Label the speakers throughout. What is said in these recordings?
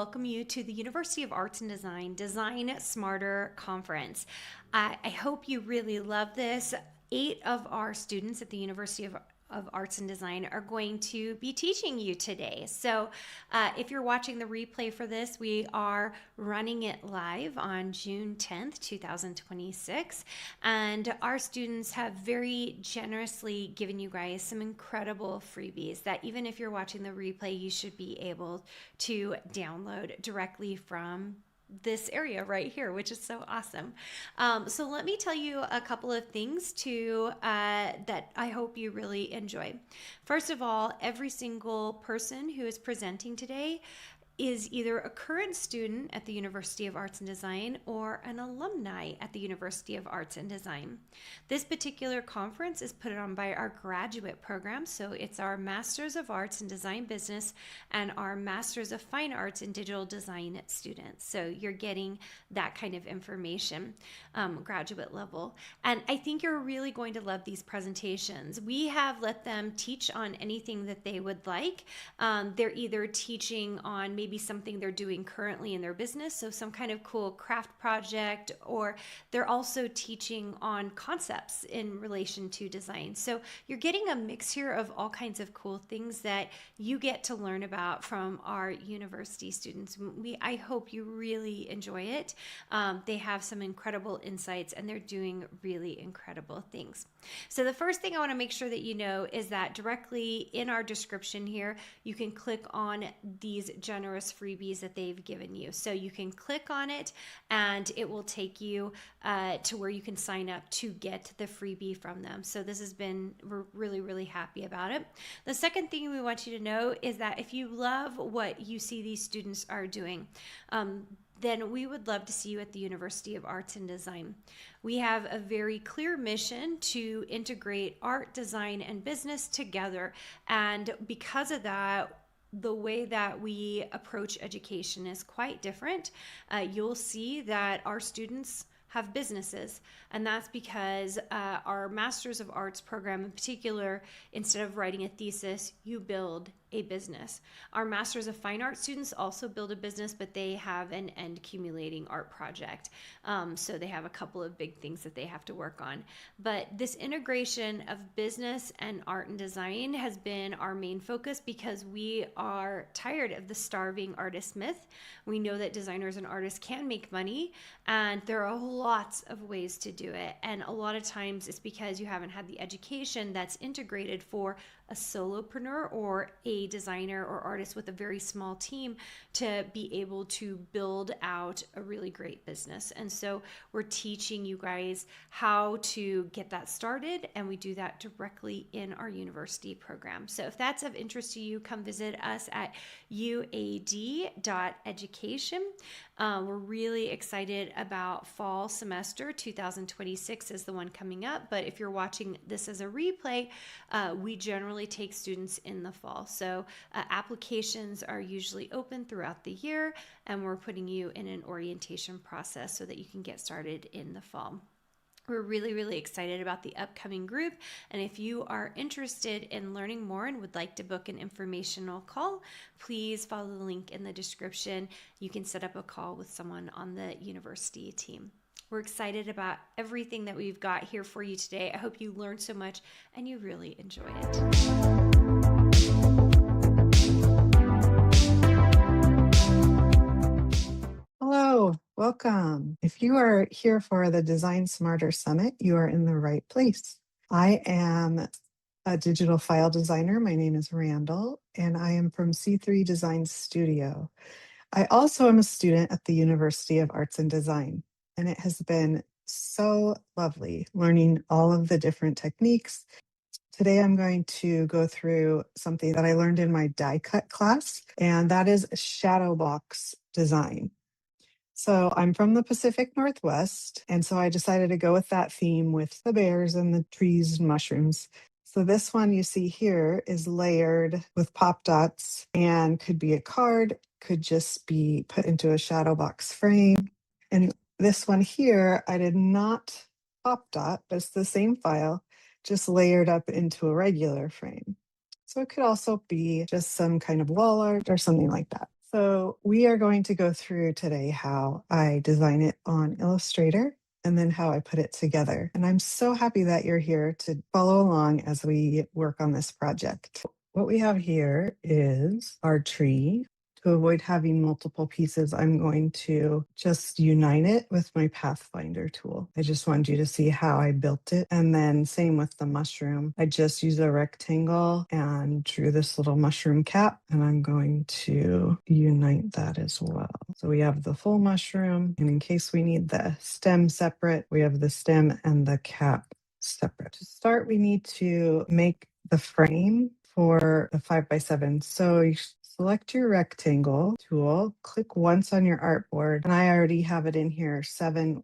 Speaker 1: welcome you to the University of Arts and Design Design Smarter Conference. I hope you really love this. 8 of our students at the University of Arts and Design are going to be teaching you today. So if you're watching the replay for this, we are running it live on June 10th, 2026. And our students have very generously given you guys some incredible freebies that even if you're watching the replay, you should be able to download directly from this area right here, which is so awesome. So let me tell you a couple of things that I hope you really enjoy. First of all, every single person who is presenting today is either a current student at the University of Arts and Design or an alumni at the University of Arts and Design. This particular conference is put on by our graduate program, so it's our Masters of Arts in Design Business and our Masters of Fine Arts in Digital Design students. So you're getting that kind of information, graduate level. And I think you're really going to love these presentations. We have let them teach on anything that they would like. They're either teaching on maybe something they're doing currently in their business, so some kind of cool craft project, or they're also teaching on concepts in relation to design. So you're getting a mix here of all kinds of cool things that you get to learn about from our university students. I hope you really enjoy it. They have some incredible insights and they're doing really incredible things. So the first thing I want to make sure that you know is that directly in our description here, you can click on these generous freebies that they've given you. So you can click on it and it will take you to where you can sign up to get the freebie from them. So we're really, really happy about it. The second thing we want you to know is that if you love what you see these students are doing, then we would love to see you at the University of Arts and Design. We have a very clear mission to integrate art, design, and business together. And because of that, the way that we approach education is quite different. You'll see that our students have businesses, and that's because our Masters of Arts program in particular, instead of writing a thesis, you build a business. Our Masters of Fine Arts students also build a business, but they have an end accumulating art project. So they have a couple of big things that they have to work on. But this integration of business and art and design has been our main focus because we are tired of the starving artist myth. We know that designers and artists can make money, and there are lots of ways to do it. And a lot of times it's because you haven't had the education that's integrated for a solopreneur or a designer or artist with a very small team to be able to build out a really great business. And so we're teaching you guys how to get that started, and we do that directly in our university program. So if that's of interest to you, come visit us at uad.education. We're really excited about fall semester 2026 is the one coming up, but if you're watching this as a replay, we generally take students in the fall. So applications are usually open throughout the year, and we're putting you in an orientation process so that you can get started in the fall. We're really, really excited about the upcoming group. And if you are interested in learning more and would like to book an informational call, please follow the link in the description. You can set up a call with someone on the university team. We're excited about everything that we've got here for you today. I hope you learned so much and you really enjoy it.
Speaker 2: Hello, welcome. If you are here for the Design Smarter Summit, you are in the right place. I am a digital file designer. My name is Randal, and I am from C3 Design Studio. I also am a student at the University of Arts and Design, and it has been so lovely learning all of the different techniques. Today, I'm going to go through something that I learned in my die cut class, and that is shadow box design. So I'm from the Pacific Northwest, and so I decided to go with that theme with the bears and the trees and mushrooms. So this one you see here is layered with pop dots and could be a card, could just be put into a shadow box frame. And this one here, I did not pop dot, but it's the same file, just layered up into a regular frame. So it could also be just some kind of wall art or something like that. So we are going to go through today how I design it on Illustrator and then how I put it together. And I'm so happy that you're here to follow along as we work on this project. What we have here is our tree. To avoid having multiple pieces, I'm going to just unite it with my Pathfinder tool. I just wanted you to see how I built it. And then same with the mushroom. I just used a rectangle and drew this little mushroom cap, and I'm going to unite that as well. So we have the full mushroom, and in case we need the stem separate, we have the stem and the cap separate. To start, we need to make the frame for the 5x7. So you select your rectangle tool, click once on your artboard, and I already have it in here, 7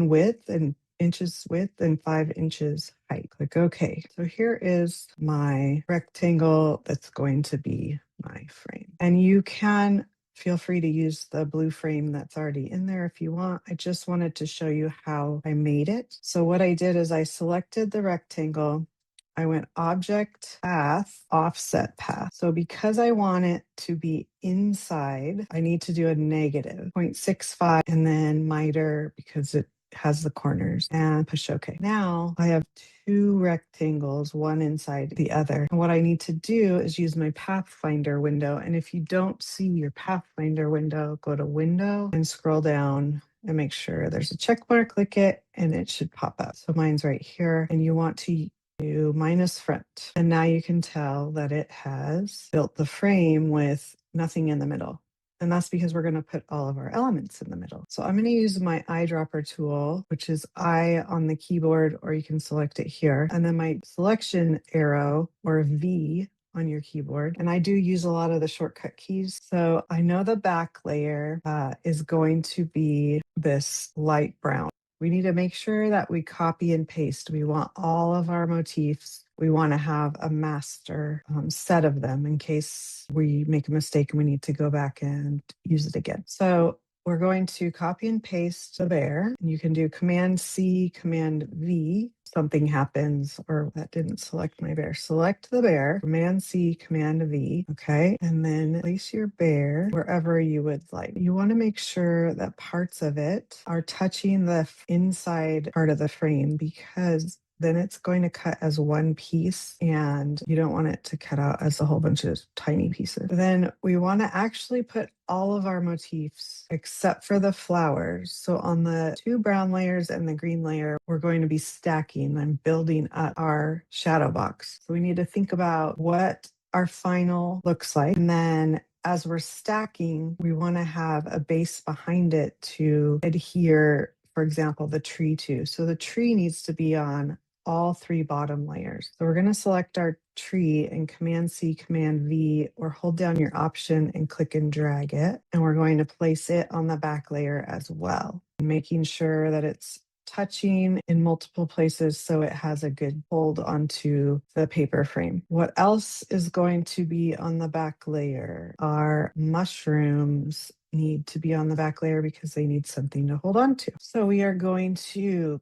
Speaker 2: width and inches width and 5 inches height. Click OK. So here is my rectangle that's going to be my frame. And you can feel free to use the blue frame that's already in there if you want. I just wanted to show you how I made it. So what I did is I selected the rectangle. I went object path, offset path. So because I want it to be inside, I need to do a negative 0.65 and then miter because it has the corners, and push OK. Now I have 2 rectangles, one inside the other. And what I need to do is use my Pathfinder window. And if you don't see your Pathfinder window, go to Window and scroll down and make sure there's a check mark, click it, and it should pop up. So mine's right here, and you want to do minus front. And now you can tell that it has built the frame with nothing in the middle. And that's because we're going to put all of our elements in the middle. So I'm going to use my eyedropper tool, which is I on the keyboard, or you can select it here. And then my selection arrow, or V, on your keyboard. And I do use a lot of the shortcut keys. So I know the back layer is going to be this light brown. We need to make sure that we copy and paste. We want all of our motifs. We want to have a master set of them in case we make a mistake and we need to go back and use it again. So we're going to copy and paste the bear. You can do Command C, Command V. Something happens, or that didn't select my bear. Select the bear, Command C, Command V, okay? And then place your bear wherever you would like. You want to make sure that parts of it are touching the inside part of the frame, because then it's going to cut as one piece and you don't want it to cut out as a whole bunch of tiny pieces. Then we want to actually put all of our motifs except for the flowers. So on the 2 brown layers and the green layer, we're going to be stacking and building up our shadow box. So we need to think about what our final looks like. And then as we're stacking, we want to have a base behind it to adhere, for example, the tree to. So the tree needs to be on all 3 bottom layers. So we're going to select our tree and Command C, Command V, or hold down your Option and click and drag it. And we're going to place it on the back layer as well, making sure that it's touching in multiple places so it has a good hold onto the paper frame. What else is going to be on the back layer? Our mushrooms need to be on the back layer because they need something to hold on to. So we are going to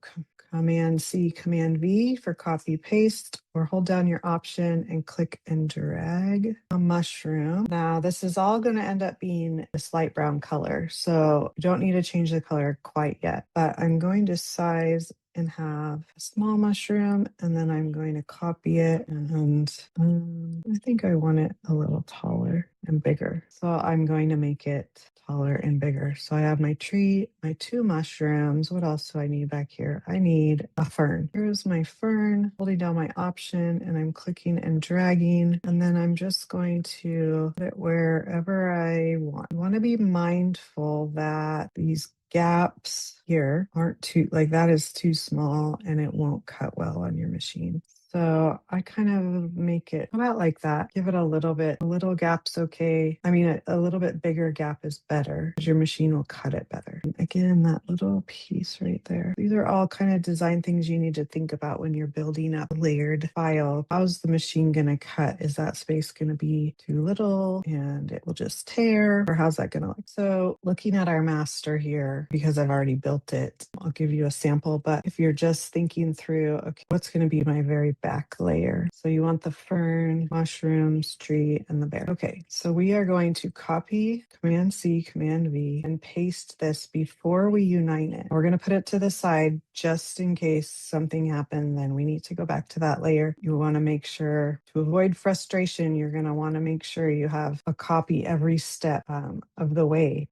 Speaker 2: Command C, Command V for copy paste, or hold down your Option and click and drag a mushroom. Now this is all going to end up being this light brown color, so you don't need to change the color quite yet, but I'm going to size and have a small mushroom, and then I'm going to copy it, and I think I want it a little taller and bigger. So I'm going to make it taller and bigger. So I have my tree, my 2 mushrooms. What else do I need back here? I need a fern. Here's my fern, holding down my Option, and I'm clicking and dragging, and then I'm just going to put it wherever I want. I want to be mindful that these gaps here aren't too, like that is too small and it won't cut well on your machine. So I kind of make it about like that. Give it a little bit, a little gap's okay. I mean, a little bit bigger gap is better because your machine will cut it better. And again, that little piece right there. These are all kind of design things you need to think about when you're building up a layered file. How's the machine going to cut? Is that space going to be too little and it will just tear? Or how's that going to look? So looking at our master here, because I've already built it, I'll give you a sample. But if you're just thinking through, okay, what's going to be my very back layer. So you want the fern, mushrooms, tree, and the bear. Okay, so we are going to copy Command C, Command V, and paste this before we unite it. We're going to put it to the side just in case something happened, then we need to go back to that layer. You want to make sure, to avoid frustration, you're going to want to make sure you have a copy every step of the way.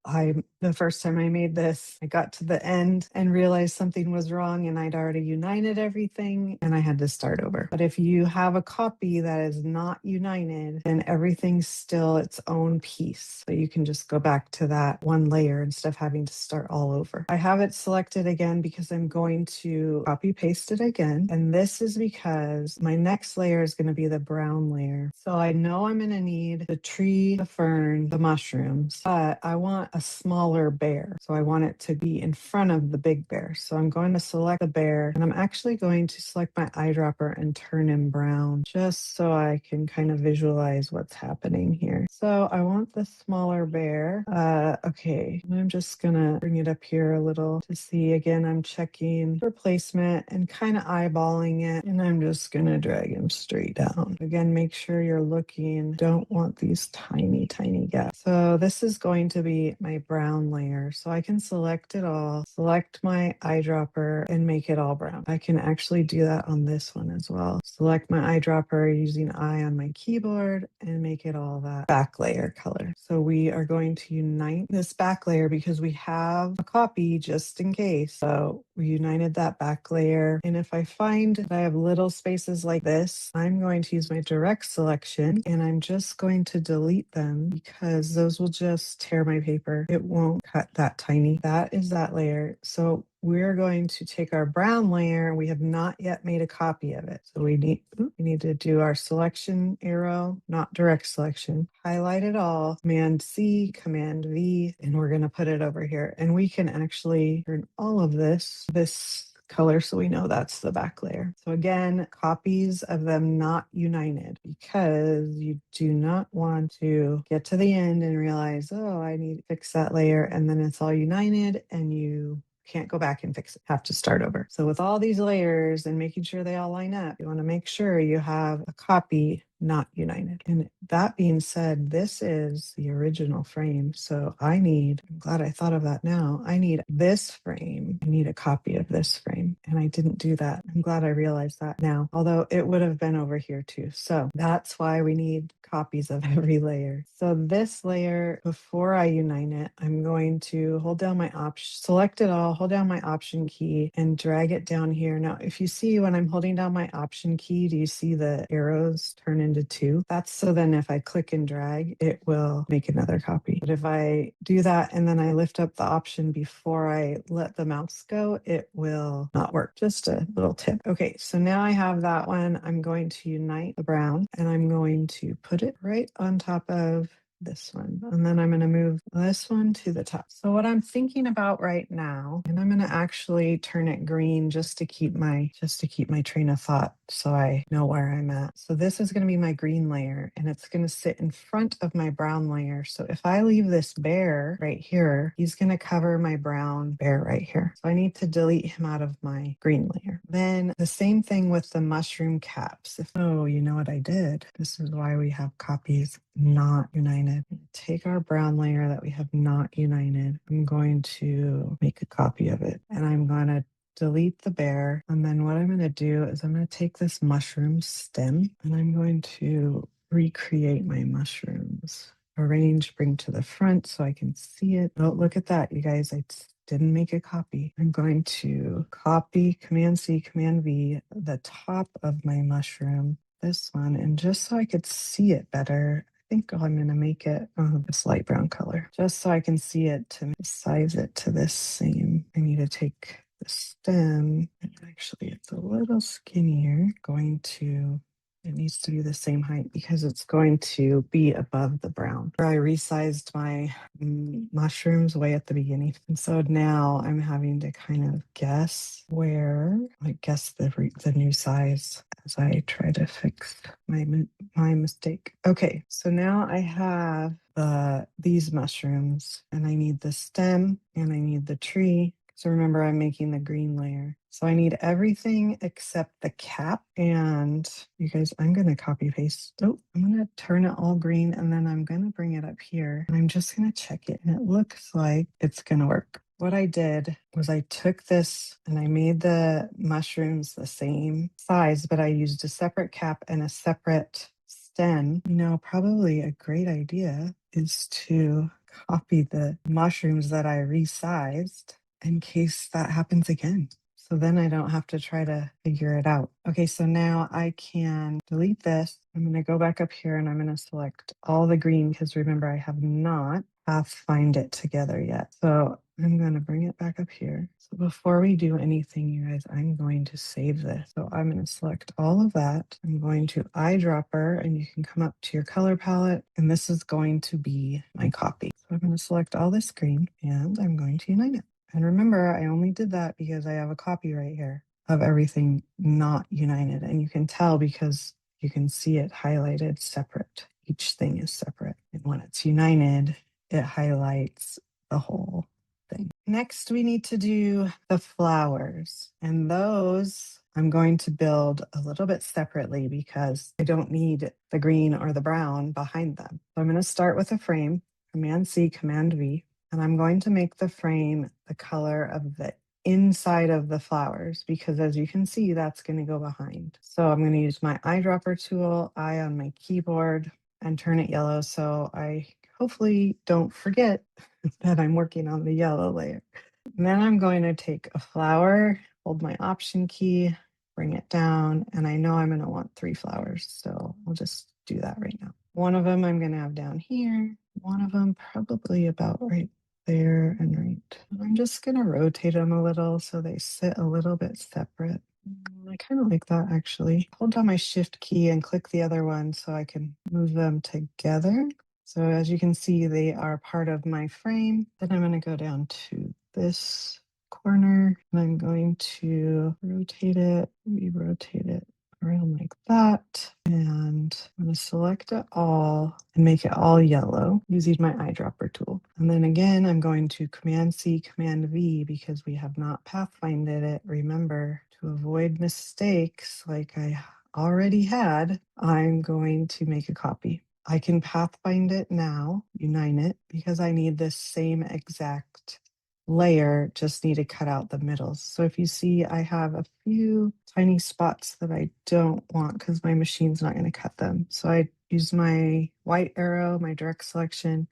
Speaker 2: The first time I made this, I got to the end and realized something was wrong and I'd already united everything and I had to start over. But if you have a copy that is not united, then everything's still its own piece. So you can just go back to that one layer instead of having to start all over. I have it selected again because I'm going to copy paste it again. And this is because my next layer is going to be the brown layer. So I know I'm going to need the tree, the fern, the mushrooms, but I want a smaller bear. So I want it to be in front of the big bear. So I'm going to select the bear and I'm actually going to select my eyedropper and turn him brown just so I can kind of visualize what's happening here. So I want the smaller bear. Okay, I'm just gonna bring it up here a little to see. Again, I'm checking for placement and kind of eyeballing it, and I'm just gonna drag him straight down. Again, make sure you're looking, don't want these tiny, tiny gaps. So this is going to be my brown layer. So I can select it all, select my eyedropper and make it all brown. I can actually do that on this one as well. Select my eyedropper using I on my keyboard and make it all that back layer color. So we are going to unite this back layer because we have a copy just in case. So we united that back layer. And if I find that I have little spaces like this, I'm going to use my direct selection and I'm just going to delete them because those will just tear my paper. It won't cut that tiny. That is that layer. So we're going to take our brown layer. We have not yet made a copy of it. So we need to do our selection arrow, not direct selection. Highlight it all, Command C, Command V, and we're going to put it over here. And we can actually turn all of this color so we know that's the back layer. So again, copies of them not united because you do not want to get to the end and realize, oh, I need to fix that layer, and then it's all united and you can't go back and fix it, have to start over. So with all these layers and making sure they all line up, you want to make sure you have a copy not united. And that being said, this is the original frame. So I'm glad I thought of that now. I need this frame. I need a copy of this frame. And I didn't do that. I'm glad I realized that now, although it would have been over here too. So that's why we need copies of every layer. So this layer, before I unite it, I'm going to hold down my option, select it all, hold down my option key and drag it down here. Now, if you see when I'm holding down my option key, do you see the arrows turn into two? That's so then if I click and drag, it will make another copy. But if I do that and then I lift up the option before I let the mouse go, it will not work. Just a little tip. Okay, so now I have that one. I'm going to unite the brown and I'm going to put it right on top of this one. And then I'm going to move this one to the top. So what I'm thinking about right now, and I'm going to actually turn it green just to keep my train of thought so I know where I'm at. So this is going to be my green layer and it's going to sit in front of my brown layer. So if I leave this bear right here, he's going to cover my brown bear right here. So I need to delete him out of my green layer. Then the same thing with the mushroom caps. You know what I did? This is why we have copies not united. Take our brown layer that we have not united. I'm going to make a copy of it and I'm going to delete the bear. And then what I'm going to do is I'm going to take this mushroom stem and I'm going to recreate my mushrooms. Arrange, bring to the front so I can see it. Oh, look at that, you guys. I didn't make a copy. I'm going to copy Command C, Command V, the top of my mushroom, this one. And just so I could see it better, I think I'm going to make it this light brown color, just so I can see it to size it to this same. I need to take the stem, and actually it's a little skinnier, it needs to be the same height because it's going to be above the brown. I resized my mushrooms way at the beginning. And so now I'm having to kind of guess the new size as I try to fix my mistake. Okay, so now I have these mushrooms and I need the stem and I need the tree. So remember, I'm making the green layer. So I need everything except the cap. And you guys, I'm going to copy paste. Oh, I'm going to turn it all green and then I'm going to bring it up here and I'm just going to check it. And it looks like it's going to work. What I did was I took this and I made the mushrooms the same size, but I used a separate cap and a separate stem. Probably a great idea is to copy the mushrooms that I resized in case that happens again. So then I don't have to try to figure it out. Okay, so now I can delete this. I'm going to go back up here and I'm going to select all the green because remember I have not pathfind it together yet. So I'm going to bring it back up here. So before we do anything, you guys, I'm going to save this. So I'm going to select all of that. I'm going to eyedropper and you can come up to your color palette and this is going to be my copy. So I'm going to select all this green and I'm going to unite it. And remember, I only did that because I have a copy right here of everything not united. And you can tell because you can see it highlighted separate. Each thing is separate. And when it's united, it highlights the whole thing. Next, we need to do the flowers. And those I'm going to build a little bit separately because I don't need the green or the brown behind them. So I'm going to start with a frame, Command C, Command V. And I'm going to make the frame the color of the inside of the flowers because as you can see, that's going to go behind. So I'm going to use my eyedropper tool, I on my keyboard, and turn it yellow so I hopefully don't forget that I'm working on the yellow layer. And then I'm going to take a flower, hold my Option key, bring it down, and I know I'm going to want 3 flowers. So I'll just do that right now. One of them I'm going to have down here, one of them probably about right there and right. I'm just going to rotate them a little so they sit a little bit separate. I kind of like that actually. Hold down my Shift key and click the other one so I can move them together. So as you can see, they are part of my frame. Then I'm going to go down to this corner and I'm going to rotate it, re-rotate it around like that. And I'm going to select it all and make it all yellow using my eyedropper tool. And then again, I'm going to Command C, Command V because we have not pathfinded it. Remember, to avoid mistakes like I already had, I'm going to make a copy. I can pathfind it now, unite it, because I need this same exact layer, just need to cut out the middles. So if you see, I have a few tiny spots that I don't want because my machine's not going to cut them. So I use my white arrow, my direct selection,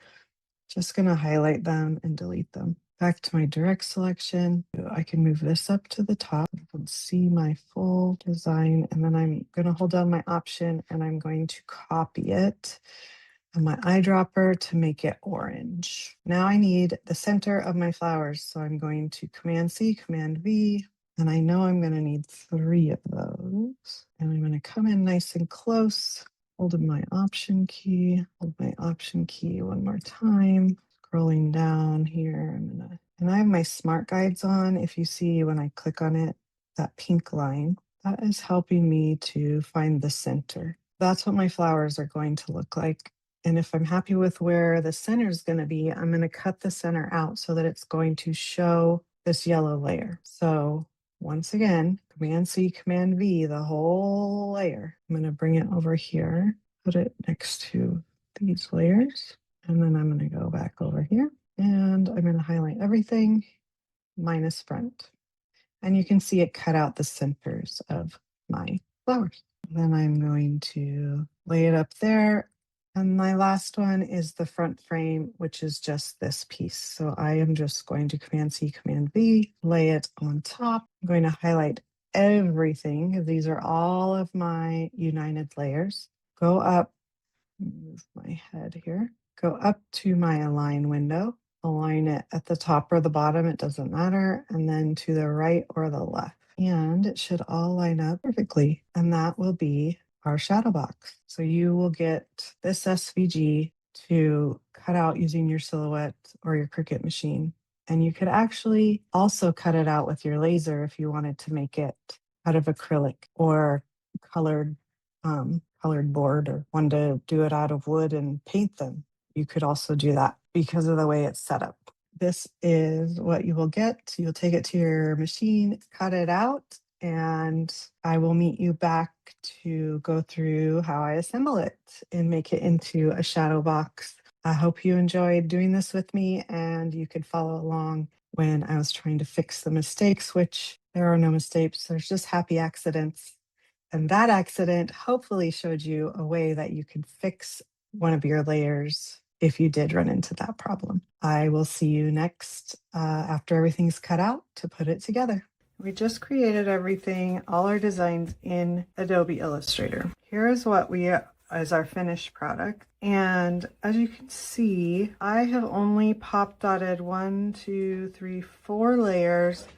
Speaker 2: just going to highlight them and delete them. Back to my direct selection. I can move this up to the top. You can see my full design. And then I'm going to hold down my Option and I'm going to copy it on my eyedropper to make it orange. Now I need the center of my flowers. So I'm going to Command C, Command V. And I know I'm going to need 3 of those. And I'm going to come in nice and close. Hold my Option key. Hold my Option key one more time. Scrolling down here, and I have my smart guides on. If you see when I click on it, that pink line, that is helping me to find the center. That's what my flowers are going to look like. And if I'm happy with where the center is going to be, I'm going to cut the center out so that it's going to show this yellow layer. So once again, Command C, Command V, the whole layer. I'm going to bring it over here, put it next to these layers. And then I'm going to go back over here and I'm going to highlight everything minus front. And you can see it cut out the centers of my flowers. Then I'm going to lay it up there. And my last one is the front frame, which is just this piece. So I am just going to Command C, Command V, lay it on top. I'm going to highlight everything because these are all of my united layers. Go up, move my head here. Go up to my align window, align it at the top or the bottom, it doesn't matter, and then to the right or the left. And it should all line up perfectly. And that will be our shadow box. So you will get this SVG to cut out using your Silhouette or your Cricut machine. And you could actually also cut it out with your laser if you wanted to make it out of acrylic or colored board or wanted to do it out of wood and paint them. You could also do that because of the way it's set up. this is what you will get. You'll take it to your machine, cut it out, and I will meet you back to go through how I assemble it and make it into a shadow box. I hope you enjoyed doing this with me and you could follow along when I was trying to fix the mistakes, which there are no mistakes. There's just happy accidents. And that accident hopefully showed you a way that you could fix one of your layers if you did run into that problem. I will see you next after everything's cut out to put it together. We just created everything, all our designs in Adobe Illustrator. Here is what is our finished product. And as you can see, I have only pop dotted 1, 2, 3, 4 layers,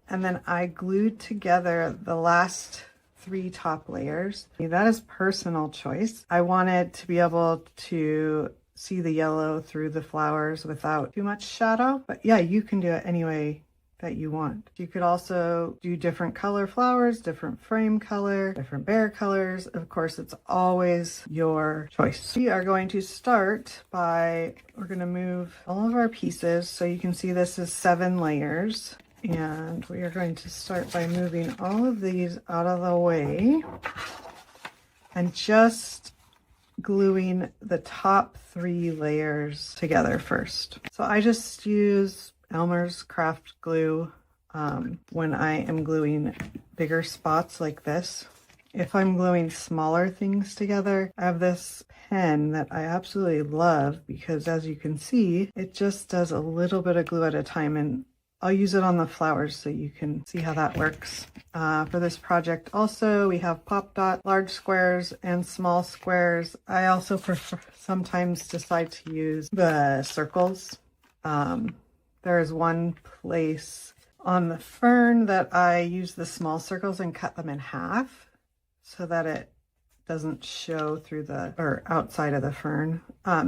Speaker 2: and then I glued together the last 3 top layers. That is personal choice. I wanted to be able to see the yellow through the flowers without too much shadow, but yeah, you can do it any way that you want. You could also do different color flowers, different frame color, different bare colors. Of course, it's always your choice. We are going to start by, we're going to move all of our pieces. So you can see this is 7 layers. And we are going to start by moving all of these out of the way and just gluing the top 3 layers together first. So I just use Elmer's craft glue when I am gluing bigger spots like this. If I'm gluing smaller things together, I have this pen that I absolutely love because, as you can see, it just does a little bit of glue at a time, and I'll use it on the flowers so you can see how that works. For this project also, we have pop dot, large squares and small squares. I also sometimes decide to use the circles. There is one place on the fern that I use the small circles and cut them in half so that it doesn't show through or outside of the fern.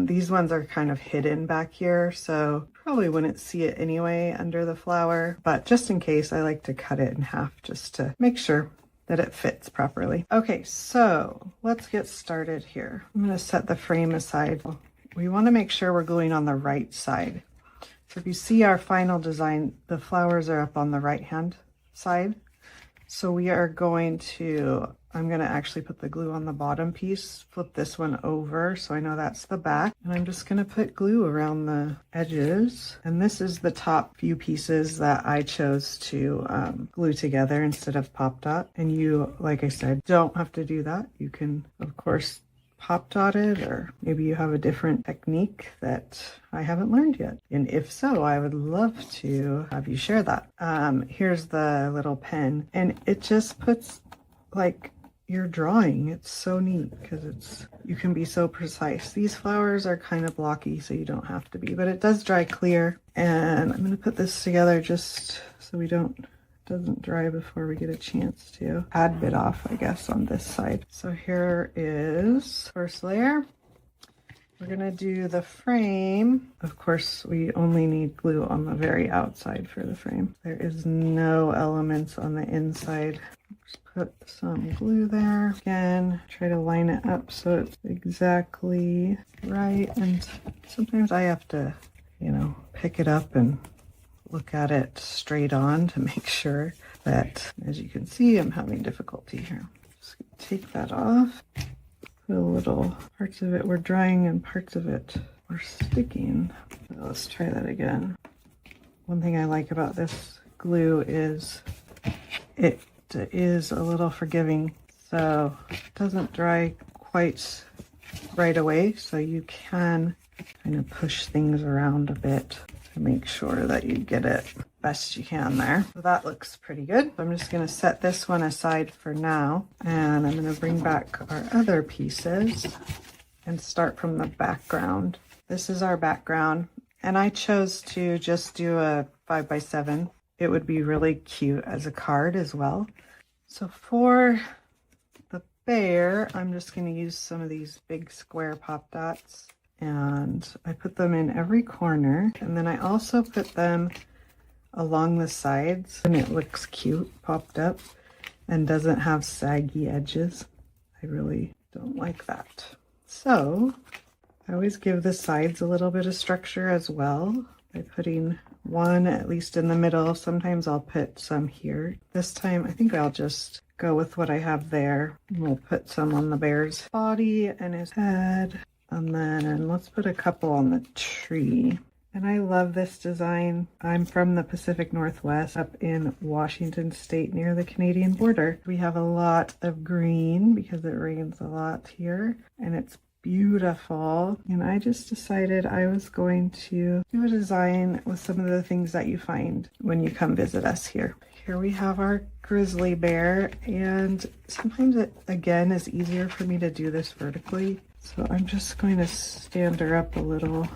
Speaker 2: These ones are kind of hidden back here, so probably wouldn't see it anyway under the flower, but just in case, I like to cut it in half just to make sure that it fits properly. Okay, so let's get started here. I'm going to set the frame aside. We want to make sure we're gluing on the right side. So if you see our final design, the flowers are up on the right hand side. So we are going to, I'm going to actually put the glue on the bottom piece, flip this one over so I know that's the back. And I'm just going to put glue around the edges. And this is the top few pieces that I chose to glue together instead of pop dot. And you, like I said, don't have to do that. You can, of course, pop dotted, or maybe you have a different technique that I haven't learned yet. And if so, I would love to have you share that. Here's the little pen, and it just puts like your drawing. It's so neat because you can be so precise. These flowers are kind of blocky, so you don't have to be, but it does dry clear. And I'm going to put this together just so doesn't dry before we get a chance to. Pad bit off, I guess, on this side. So here is first layer. We're gonna do the frame. Of course, we only need glue on the very outside for the frame. There is no elements on the inside. Just put some glue there. Again, try to line it up so it's exactly right. And sometimes I have to, pick it up and look at it straight on to make sure that, as you can see, I'm having difficulty here. Just take that off. Put a little, parts of it were drying and parts of it were sticking. So let's try that again. One thing I like about this glue is it is a little forgiving, so it doesn't dry quite right away, so you can kind of push things around a bit to make sure that you get it best you can there. So that looks pretty good. I'm just going to set this one aside for now, and I'm going to bring back our other pieces and start from the background. This is our background, and I chose to just do a 5x7. It would be really cute as a card as well. So for the bear, I'm just going to use some of these big square pop dots, and I put them in every corner, and then I also put them along the sides, and it looks cute popped up and doesn't have saggy edges. I really don't like that. So I always give the sides a little bit of structure as well by putting one at least in the middle. Sometimes I'll put some here. This time I think I'll just go with what I have there. We'll put some on the bear's body and his head. And then let's put a couple on the tree. And I love this design. I'm from the Pacific Northwest up in Washington State near the Canadian border. We have a lot of green because it rains a lot here, and it's beautiful. And I just decided I was going to do a design with some of the things that you find when you come visit us here. Here we have our grizzly bear, and sometimes it again is easier for me to do this vertically. So I'm just going to stand her up a little.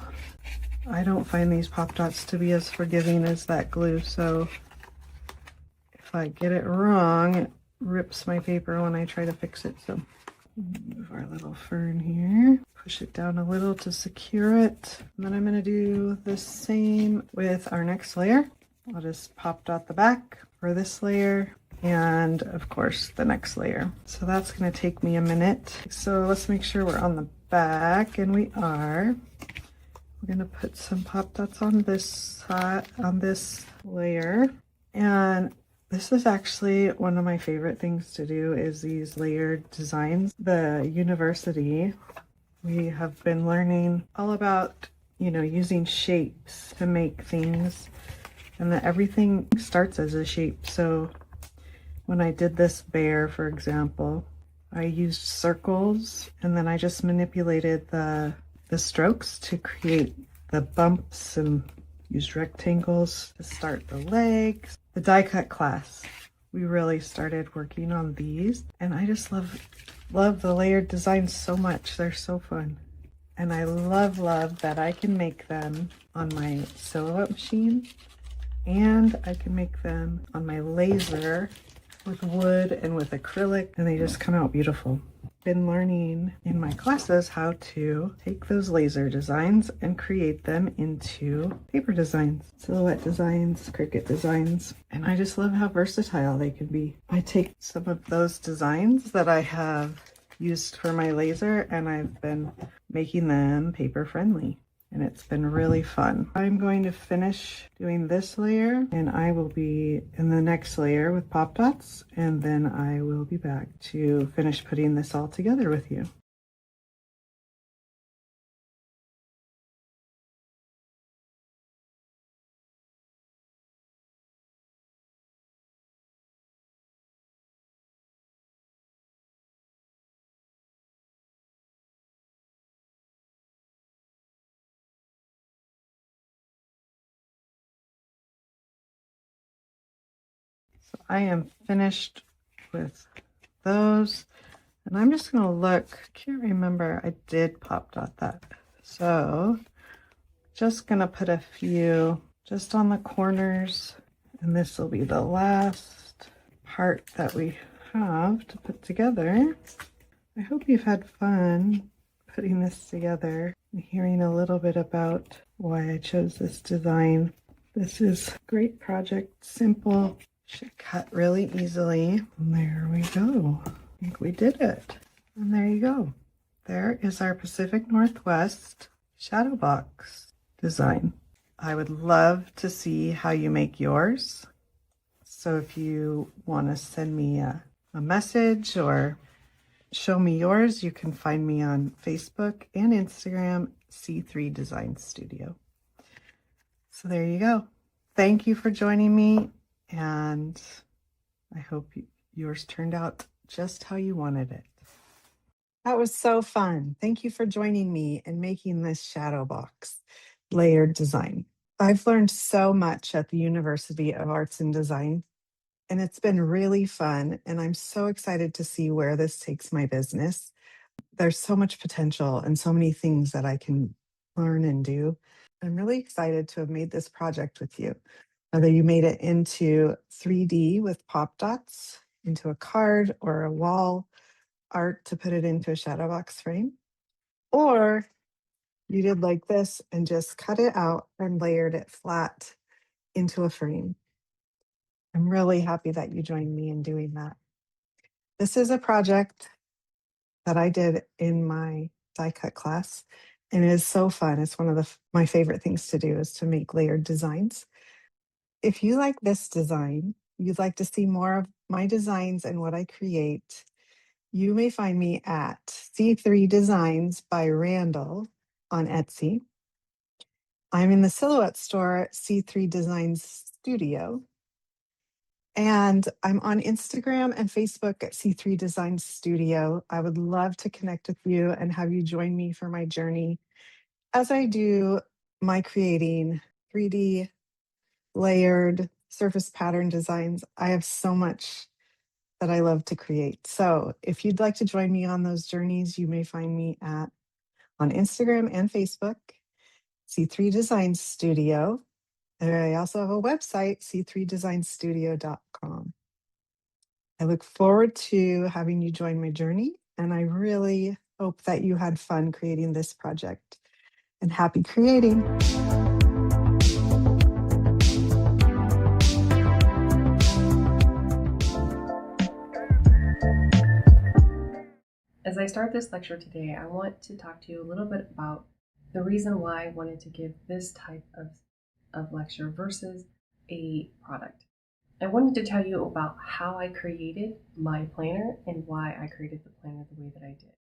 Speaker 2: I don't find these pop dots to be as forgiving as that glue, so if I get it wrong, it rips my paper when I try to fix it. So move our little fern here, push it down a little to secure it. And then I'm going to do the same with our next layer. I'll just pop dot the back for this layer and of course the next layer. So that's going to take me a minute. So let's make sure we're on the back, and we are. We're going to put some pop dots on this side, on this layer. And this is actually one of my favorite things to do, is these layered designs. The university, we have been learning all about, using shapes to make things, and that everything starts as a shape. So when I did this bear, for example, I used circles, and then I just manipulated the strokes to create the bumps and used rectangles to start the legs. The die cut class, we really started working on these, and I just love the layered designs so much. They're so fun. And I love that I can make them on my silhouette machine, and I can make them on my laser with wood and with acrylic, and they just come out beautiful. Been learning in my classes how to take those laser designs and create them into paper designs, silhouette designs, cricket designs, and I just love how versatile they can be. I take some of those designs that I have used for my laser, and I've been making them paper friendly, and it's been really fun. I'm going to finish doing this layer, and I will be in the next layer with pop dots, and then I will be back to finish putting this all together with you. So I am finished with those, and I'm just going to look. I can't remember. I did pop dot that. So just going to put a few just on the corners, and this will be the last part that we have to put together. I hope you've had fun putting this together and hearing a little bit about why I chose this design. This is a great project, simple, should cut really easily. And there we go. I think we did it. And there you go. There is our Pacific Northwest shadow box design. I would love to see how you make yours. So if you want to send me a message or show me yours, you can find me on Facebook and Instagram, C3 Design Studio. So there you go. Thank you for joining me, and I hope yours turned out just how you wanted it. That was so fun. Thank you for joining me and making this shadow box layered design. I've learned so much at the University of Arts and Design, and it's been really fun. And I'm so excited to see where this takes my business. There's so much potential and so many things that I can learn and do. I'm really excited to have made this project with you. Whether you made it into 3D with pop dots, into a card or a wall art to put it into a shadow box frame, or you did like this and just cut it out and layered it flat into a frame. I'm really happy that you joined me in doing that. This is a project that I did in my die cut class, And it is so fun. It's one of my favorite things to do is to make layered designs. If you like this design, you'd like to see more of my designs and what I create, you may find me at C3 Designs by Randal on Etsy. I'm in the Silhouette store, C3 Designs Studio. And I'm on Instagram and Facebook at C3 Designs Studio. I would love to connect with you and have you join me for my journey as I do my creating 3D layered surface pattern designs. I have so much that I love to create. So if you'd like to join me on those journeys, you may find me on Instagram and Facebook, C3 Design Studio. And I also have a website, c3designstudio.com. I look forward to having you join my journey, and I really hope that you had fun creating this project. And happy creating.
Speaker 3: As I start this lecture today, I want to talk to you a little bit about the reason why I wanted to give this type of lecture versus a product. I wanted to tell you about how I created my planner and why I created the planner the way that I did.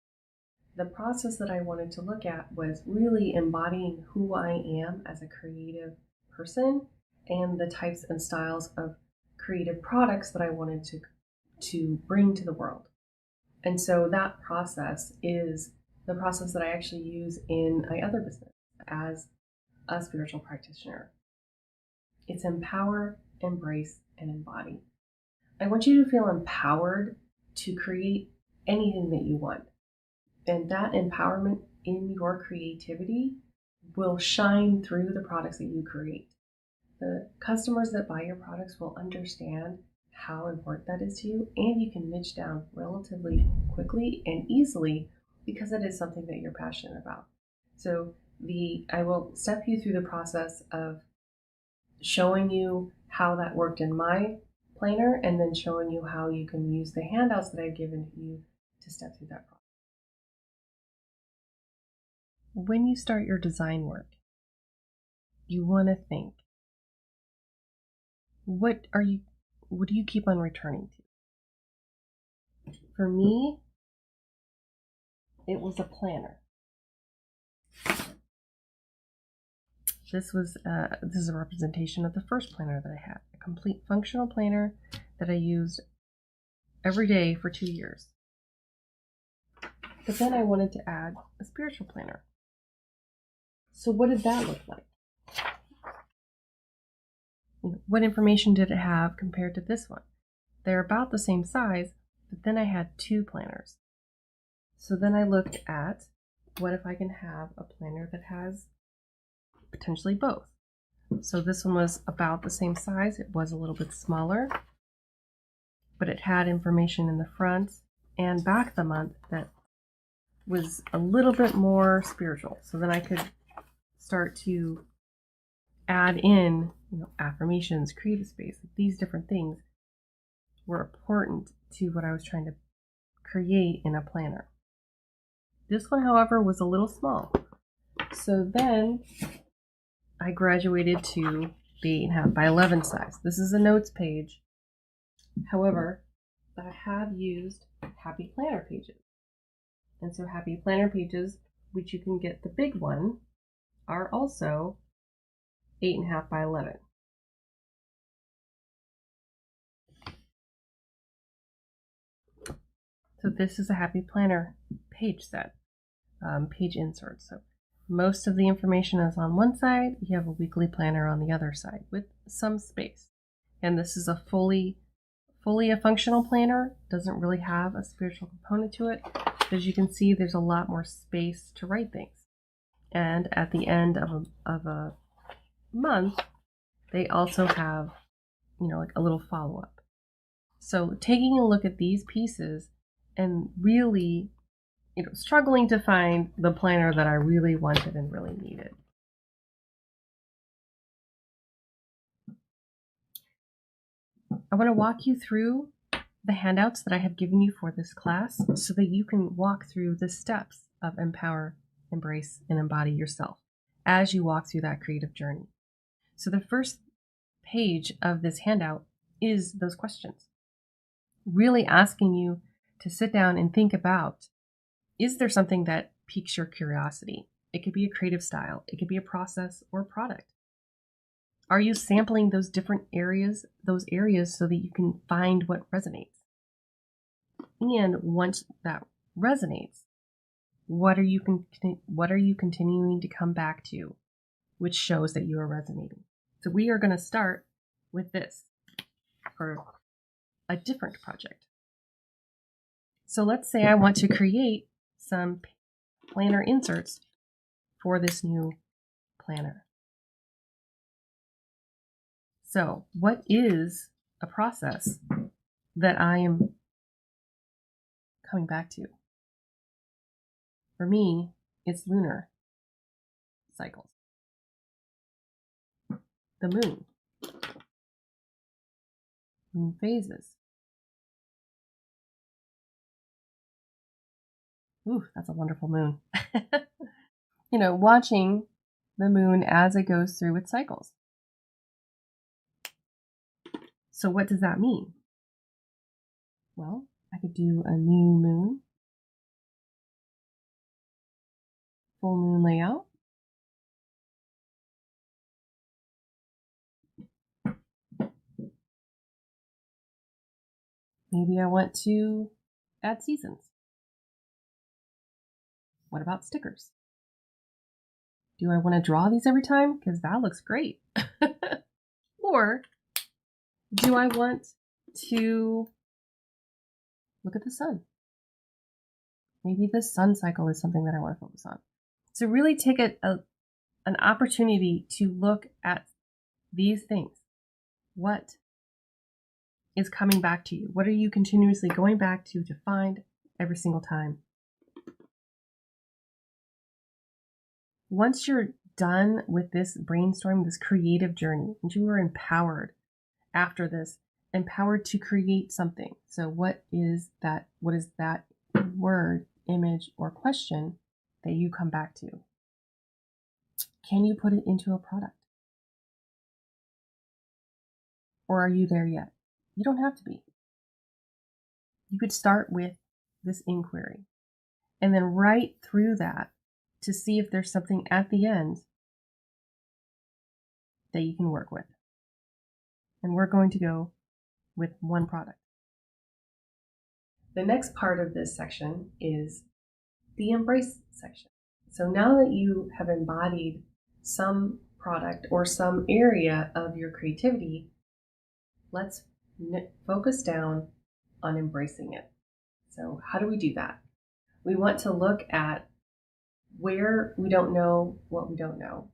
Speaker 3: The process that I wanted to look at was really embodying who I am as a creative person and the types and styles of creative products that I wanted to bring to the world. And so that process is the process that I actually use in my other business as a spiritual practitioner. It's empower, embrace, and embody. I want you to feel empowered to create anything that you want. And that empowerment in your creativity will shine through the products that you create. The customers that buy your products will understand how important that is to you, and you can niche down relatively quickly and easily because it is something that you're passionate about. So I will step you through the process of showing you how that worked in my planner and then showing you how you can use the handouts that I've given you to step through that process. When you start your design work, you want to think, what do you keep on returning to? For me, it was a planner. This is a representation of the first planner that I had, a complete functional planner that I used every day for 2 years. But then I wanted to add a spiritual planner. So what did that look like? What information did it have compared to this one? They're about the same size, but then I had 2 planners. So then I looked at, what if I can have a planner that has potentially both? So this one was about the same size. It was a little bit smaller, but it had information in the front and back of the month that was a little bit more spiritual. So then I could start to add in, affirmations, creative space. These different things were important to what I was trying to create in a planner. This one, however, was a little small. So then I graduated to the 8.5 by 11 size. This is a notes page. However, I have used Happy Planner pages. And so Happy Planner pages, which you can get the big one, are also 8.5 by 11. So this is a Happy Planner page set, page insert. So most of the information is on one side. You have a weekly planner on the other side with some space. And this is a fully a functional planner. Doesn't really have a spiritual component to it. As you can see, there's a lot more space to write things. And at the end of a month, they also have, like a little follow-up. So taking a look at these pieces and really, struggling to find the planner that I really wanted and really needed. I want to walk you through the handouts that I have given you for this class so that you can walk through the steps of empower, embrace, and embody yourself as you walk through that creative journey. So the first page of this handout is those questions, really asking you to sit down and think about, is there something that piques your curiosity? It could be a creative style. It could be a process or a product. Are you sampling those different areas, so that you can find what resonates? And once that resonates, what are you continuing to come back to, which shows that you are resonating? So we are going to start with this for a different project. So let's say I want to create some planner inserts for this new planner. So what is a process that I am coming back to? For me, it's lunar cycles. The moon phases. Ooh, that's a wonderful moon. Watching the moon as it goes through its cycles. So what does that mean? Well, I could do a new moon, full moon layout. Maybe I want to add seasons. What about stickers? Do I want to draw these every time? Because that looks great. Or do I want to look at the sun? Maybe the sun cycle is something that I want to focus on. So really take an opportunity to look at these things. What is coming back to you? What are you continuously going back to find every single time? Once you're done with this brainstorm, this creative journey, and you are empowered after this, empowered to create something. So what is that word, image, or question that you come back to? Can you put it into a product? Or are you there yet? You don't have to be. You could start with this inquiry and then write through that to see if there's something at the end that you can work with. And we're going to go with one product. The next part of this section is the embrace section. So now that you have embodied some product or some area of your creativity, let's focus down on embracing it. So how do we do that? We want to look at where we don't know what we don't know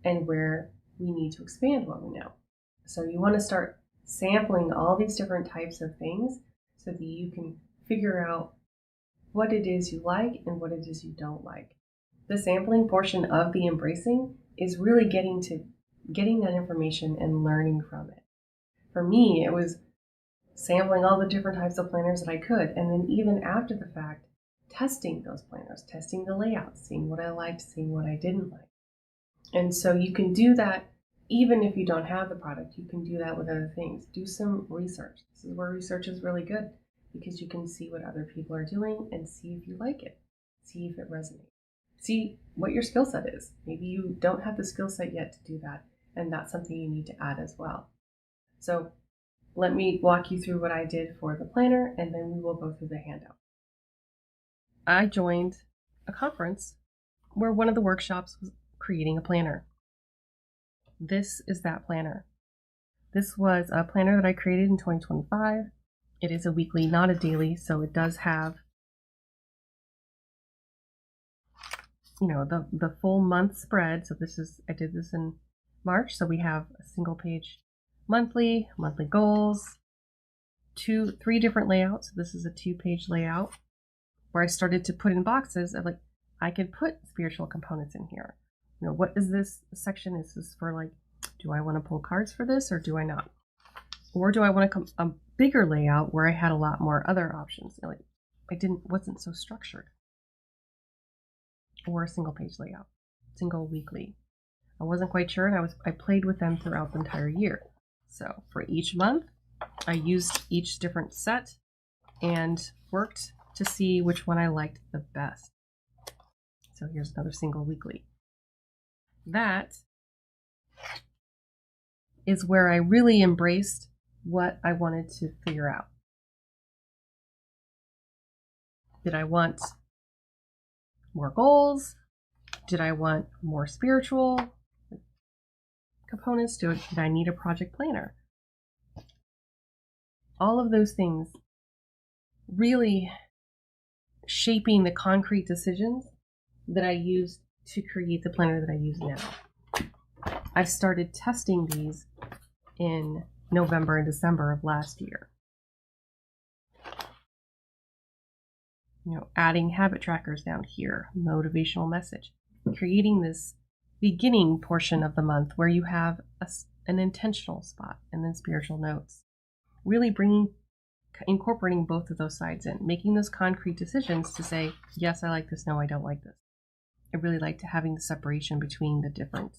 Speaker 3: and where we need to expand what we know. So you want to start sampling all these different types of things so that you can figure out what it is you like and what it is you don't like. The sampling portion of the embracing is really getting that information and learning from it. For me, it was sampling all the different types of planners that I could, and then even after the fact, testing those planners, testing the layouts, seeing what I liked, seeing what I didn't like. And so you can do that even if you don't have the product. You can do that with other things. Do some research. This is where research is really good, because you can see what other people are doing and see if you like it. See if it resonates. See what your skill set is. Maybe you don't have the skill set yet to do that, and that's something you need to add as well. So let me walk you through what I did for the planner, and then we will go through the handout. I joined a conference where one of the workshops was creating a planner. This is that planner. This was a planner that I created in 2025. It is a weekly, not a daily, so it does have, the full month spread. So I did this in March, so we have a single page monthly goals, 3 different layouts. This is a 2-page layout where I started to put in boxes of I could put spiritual components in here. What is this section? Is this for do I want to pull cards for this or do I not? Or do I want a bigger layout where I had a lot more other options? Wasn't so structured. or a single page layout, single weekly. I wasn't quite sure, and I played with them throughout the entire year. So for each month, I used each different set and worked to see which one I liked the best. So here's another single weekly. That is where I really embraced what I wanted to figure out. Did I want more goals? Did I want more spiritual components to it? Did I need a project planner? All of those things really shaping the concrete decisions that I used to create the planner that I use now. I started testing these in November and December of last year. Adding habit trackers down here, motivational message, creating this beginning portion of the month where you have an intentional spot and then spiritual notes. Really incorporating both of those sides in, making those concrete decisions to say, yes, I like this, no, I don't like this. I really liked having the separation between the different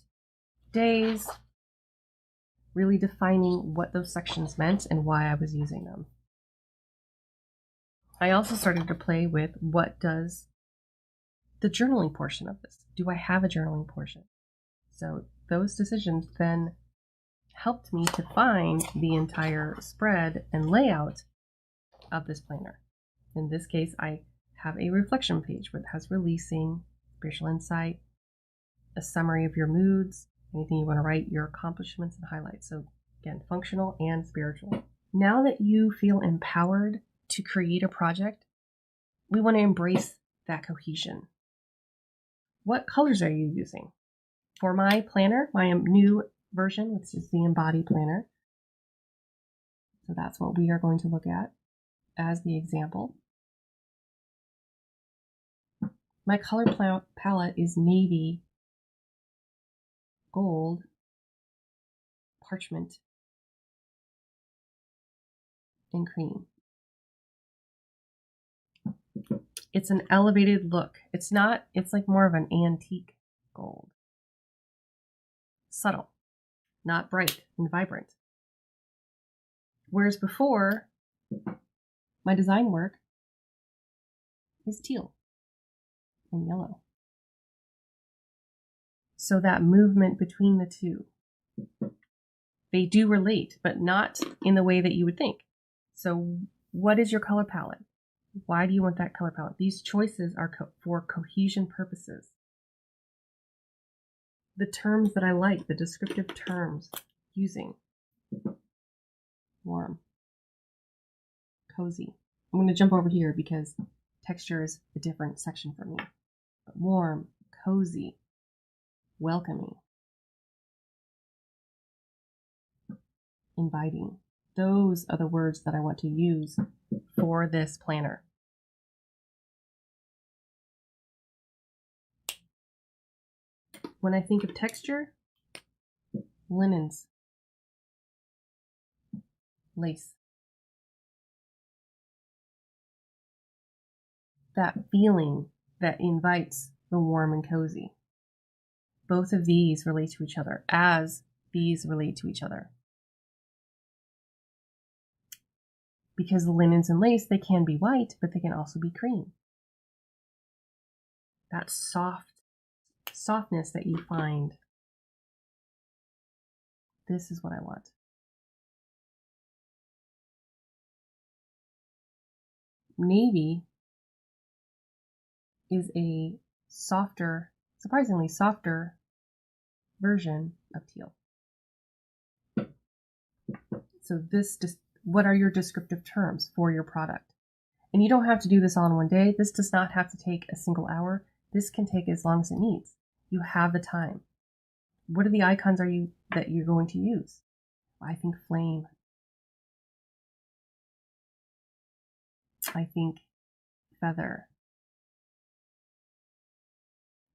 Speaker 3: days, really defining what those sections meant and why I was using them. I also started to play with what does the journaling portion of this. Do I have a journaling portion? So those decisions then helped me to find the entire spread and layout of this planner. In this case, I have a reflection page where it has releasing, spiritual insight, a summary of your moods, anything you want to write, your accomplishments and highlights. So again, functional and spiritual. Now that you feel empowered to create a project, we want to embrace that cohesion. What colors are you using? For my planner, my new version, which is the Embody Planner. So that's what we are going to look at as the example. My color palette is navy, gold, parchment, and cream. It's an elevated look. It's like more of an antique gold. Subtle, not bright and vibrant. Whereas before, my design work is teal and yellow. So that movement between the two, they do relate, but not in the way that you would think. So what is your color palette? Why do you want that color palette? These choices are for cohesion purposes. The terms that I like, the descriptive terms using. Warm. Cozy. I'm going to jump over here because texture is a different section for me. But warm, cozy, welcoming, inviting. Those are the words that I want to use for this planner. When I think of texture, linens, lace. That feeling that invites the warm and cozy. Both of these relate to each other as these relate to each other. Because the linens and lace, they can be white, but they can also be cream. That softness that you find. This is what I want. Navy is a softer, surprisingly softer version of teal. So what are your descriptive terms for your product? And you don't have to do this all in one day. This does not have to take a single hour. This can take as long as it needs. You have the time. What are the icons that you're going to use? I think flame. I think feather.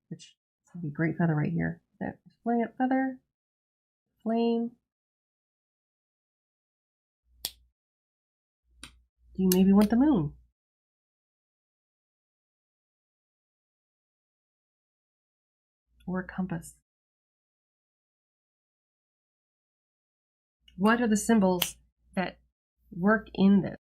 Speaker 3: Which would be a great feather right here. Feather, flame. Do you maybe want the moon? or a compass? What are the symbols that work in this?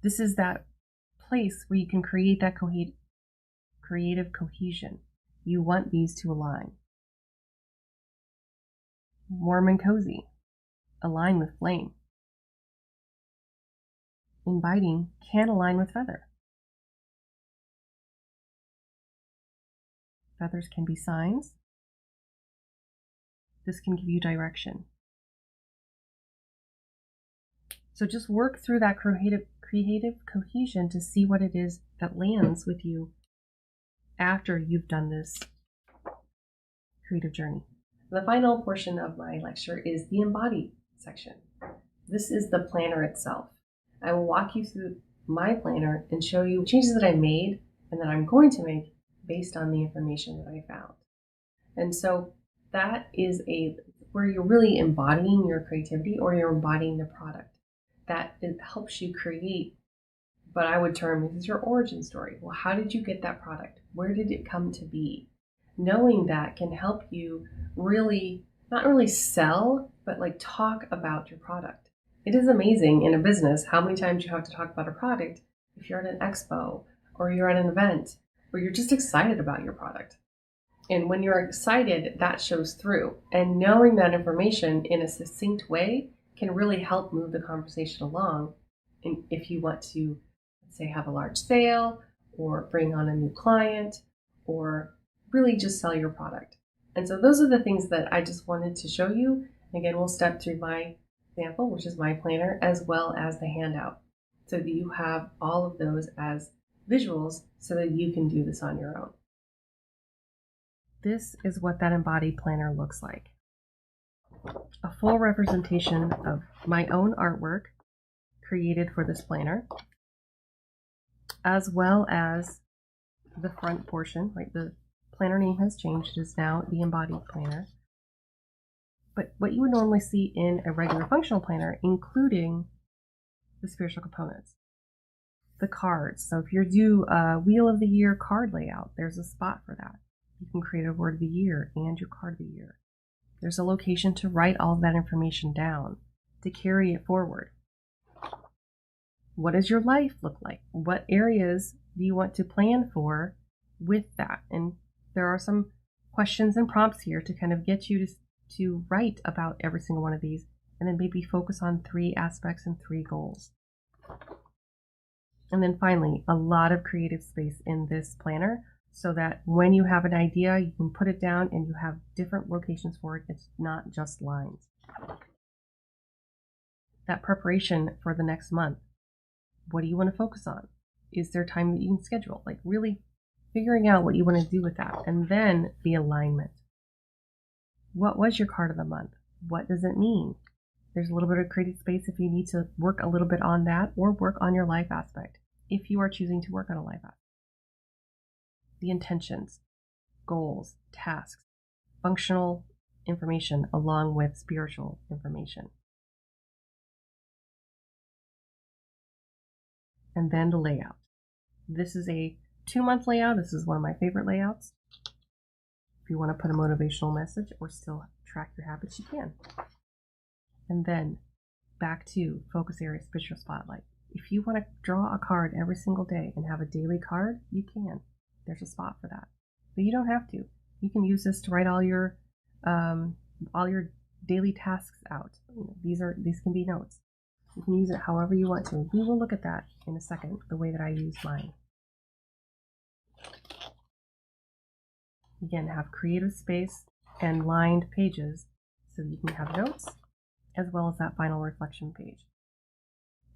Speaker 3: This is that place where you can create that creative cohesion. You want these to align. Warm and cozy. Align with flame. Inviting can align with feather. Feathers can be signs. This can give you direction. So just work through that creative cohesion to see what it is that lands with you after you've done this creative journey. The final portion of my lecture is the embody section. This is the planner itself. I will walk you through my planner and show you changes that I made and that I'm going to make based on the information that I found. And so that is where you're really embodying your creativity, or you're embodying the product. That it helps you create, but I would term this is your origin story. Well, how did you get that product? Where did it come to be? Knowing that can help you really, not really sell, but like talk about your product. It is amazing in a business how many times you have to talk about a product if you're at an expo or you're at an event where you're just excited about your product. And when you're excited, that shows through. And knowing that information in a succinct way can really help move the conversation along. And if you want to, let's say, have a large sale or bring on a new client or really just sell your product. And so those are the things that I just wanted to show you. Again, we'll step through my example, which is my planner, as well as the handout, so that you have all of those as visuals so that you can do this on your own. This is what that embodied planner looks like. A full representation of my own artwork created for this planner, as well as the front portion, right? The planner name has changed. It is now the embodied planner. But what you would normally see in a regular functional planner, including the spiritual components, the cards. So if you do a Wheel of the Year card layout, there's a spot for that. You can create a word of the year and your card of the year. There's a location to write all of that information down, to carry it forward. What does your life look like? What areas do you want to plan for with that? And there are some questions and prompts here to kind of get you to write about every single one of these, and then maybe focus on 3 aspects and 3 goals. And then finally, a lot of creative space in this planner, so that when you have an idea, you can put it down and you have different locations for it. It's not just lines. That preparation for the next month. What do you want to focus on? Is there time that you can schedule? Like really figuring out what you want to do with that. And then the alignment. What was your card of the month? What does it mean? There's a little bit of creative space if you need to work a little bit on that, or work on your life aspect if you are choosing to work on a life aspect. The intentions, goals, tasks, functional information along with spiritual information. And then the layout. This is a 2-month layout. This is one of my favorite layouts. If you want to put a motivational message or still track your habits, you can. And then back to focus area, spiritual spotlight. If you want to draw a card every single day and have a daily card, you can. There's a spot for that. But you don't have to. You can use this to write all your daily tasks out. These can be notes. You can use it however you want to. We will look at that in a second, the way that I use mine. Again, have creative space and lined pages so that you can have notes, as well as that final reflection page.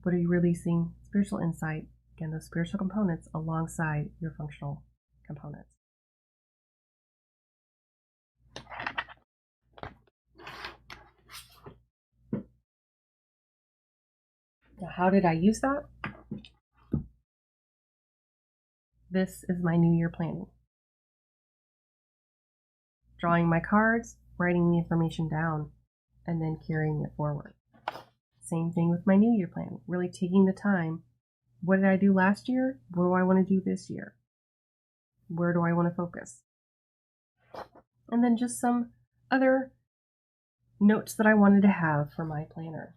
Speaker 3: What are you releasing? Spiritual insight. Again, those spiritual components alongside your functional components. How did I use that? This is my New Year planning. Drawing my cards, writing the information down, and then carrying it forward. Same thing with my New Year plan. Really taking the time. What did I do last year? What do I want to do this year? Where do I want to focus? And then just some other notes that I wanted to have for my planner.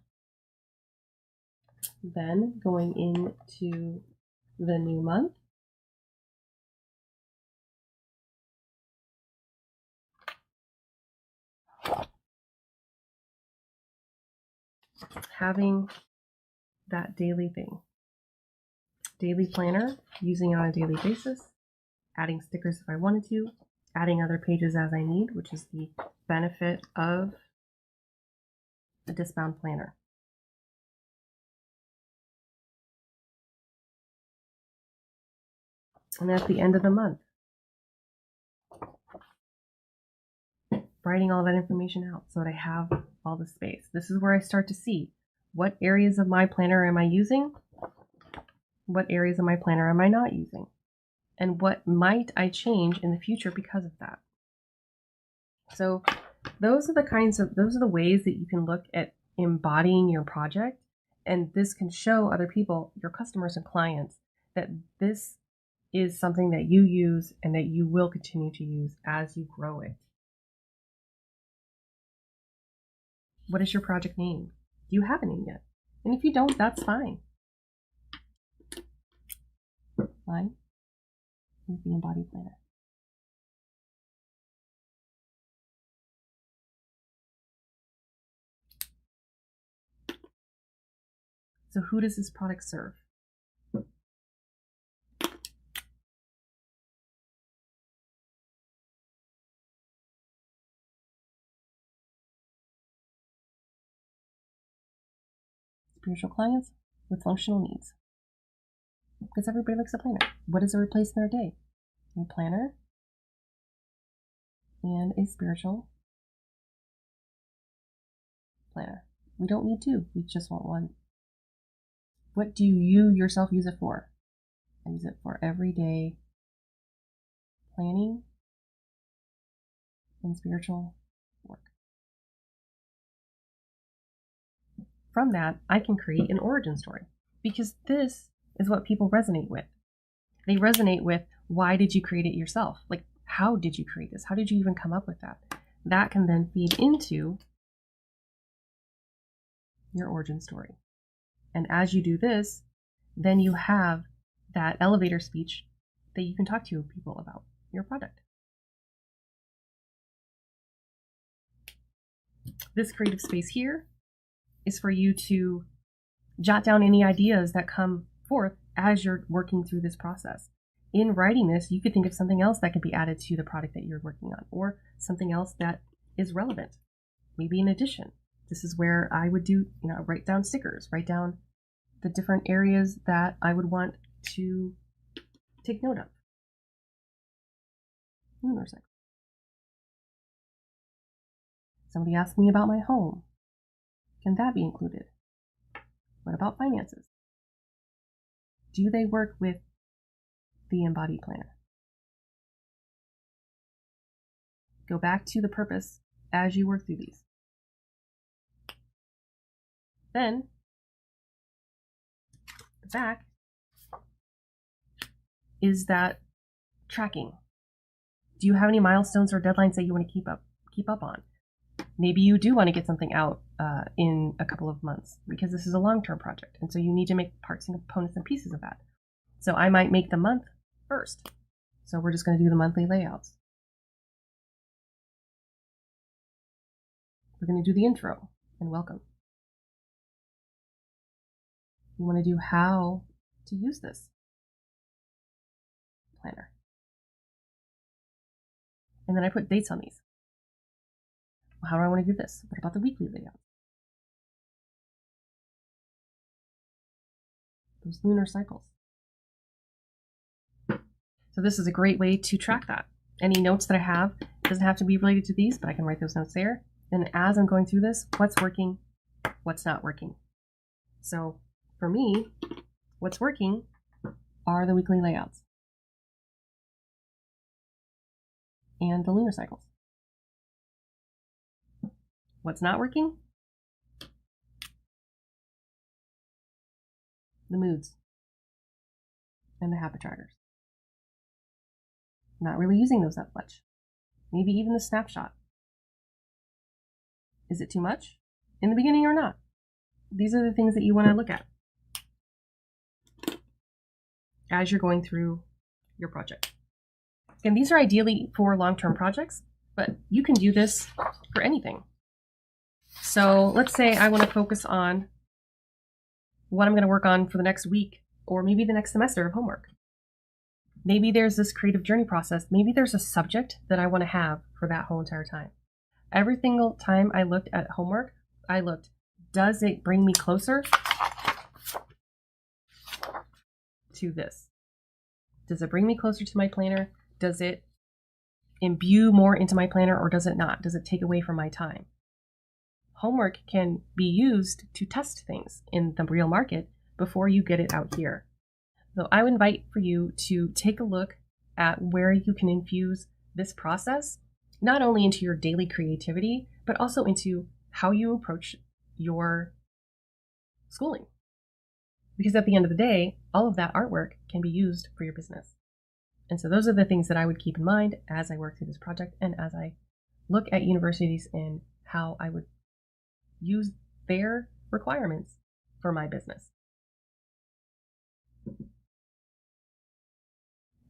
Speaker 3: Then going into the new month, having that daily thing. Daily planner, using it on a daily basis, adding stickers if I wanted to, adding other pages as I need, which is the benefit of a disc-bound planner. And at the end of the month, writing all that information out so that I have all the space. This is where I start to see what areas of my planner am I using, what areas of my planner am I not using, and what might I change in the future because of that. So those are the ways that you can look at embodying your project, and this can show other people, your customers and clients, that this is something that you use and that you will continue to use as you grow it. What is your project name? Do you have a name yet? And if you don't, that's fine. Mine is the Embodied Planner. So who does this product serve? Spiritual clients with functional needs. Because everybody likes a planner. What does it replace in their day? A planner and a spiritual planner. We don't need two. We just want one. What do you yourself use it for? I use it for everyday planning and spiritual work. From that, I can create an origin story, because this is what people resonate with. They resonate with, why did you create it yourself? Like, how did you create this? How did you even come up with that? That can then feed into your origin story. And as you do this, then you have that elevator speech that you can talk to people about your product. This creative space here is for you to jot down any ideas that come forth as you're working through this process. In writing this, you could think of something else that could be added to the product that you're working on, or something else that is relevant, maybe an addition. This is where I would do, write down stickers, write down the different areas that I would want to take note of. Lunar cycle. Somebody asked me about my home. Can that be included? What about finances? Do they work with the embodied planner? Go back to the purpose as you work through these. Then, the back is that tracking. Do you have any milestones or deadlines that you want to keep up on? Maybe you do want to get something out in a couple of months, because this is a long-term project, and so you need to make parts and components and pieces of that. So I might make the month first. So we're just going to do the monthly layouts. We're going to do the intro and welcome. You want to do how to use this planner. And then I put dates on these. How do I want to do this? What about the weekly layout? Those lunar cycles. So this is a great way to track that. Any notes that I have, doesn't have to be related to these, but I can write those notes there. And as I'm going through this, what's working, what's not working. So for me, what's working are the weekly layouts and the lunar cycles. What's not working? The moods and the habit trackers. Not really using those that much. Maybe even the snapshot. Is it too much in the beginning or not? These are the things that you want to look at as you're going through your project. And these are ideally for long-term projects, but you can do this for anything. So let's say I want to focus on what I'm going to work on for the next week or maybe the next semester of homework. Maybe there's this creative journey process. Maybe there's a subject that I want to have for that whole entire time. Every single time I looked at homework, I looked, does it bring me closer to this? Does it bring me closer to my planner? Does it imbue more into my planner or does it not? Does it take away from my time? Homework can be used to test things in the real market before you get it out here. So I would invite for you to take a look at where you can infuse this process, not only into your daily creativity, but also into how you approach your schooling. Because at the end of the day, all of that artwork can be used for your business. And so those are the things that I would keep in mind as I work through this project and as I look at universities and how I would use their requirements for my business.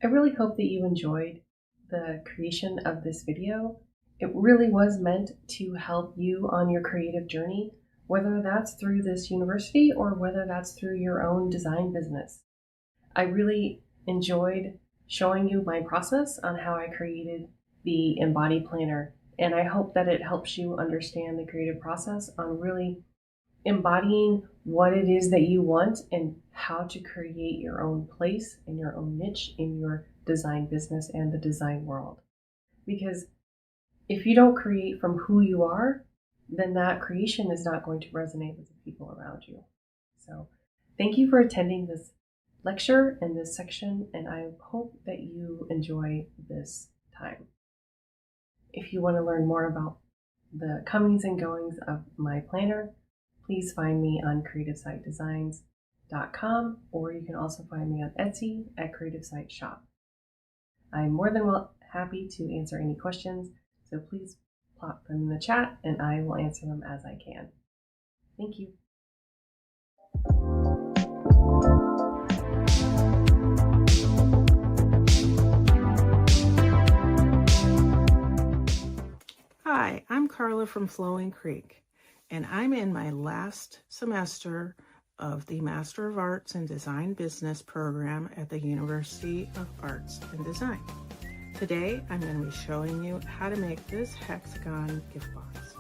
Speaker 3: I really hope that you enjoyed the creation of this video. It really was meant to help you on your creative journey, whether that's through this university or whether that's through your own design business. I really enjoyed showing you my process on how I created the Embody Planner, and I hope that it helps you understand the creative process on really embodying what it is that you want and how to create your own place and your own niche in your design business and the design world. Because if you don't create from who you are, then that creation is not going to resonate with the people around you. So thank you for attending this lecture and this section, and I hope that you enjoy this time. If you want to learn more about the comings and goings of my planner, please find me on creativesitedesigns.com, or you can also find me on Etsy at Creative Site Shop. I'm more than happy to answer any questions, so please plop them in the chat and I will answer them as I can. Thank you.
Speaker 4: Hi, I'm Carla from Flowing Creek, and I'm in my last semester of the Master of Arts in Design Business program at the University of Arts and Design. Today, I'm going to be showing you how to make this Hexagon gift box.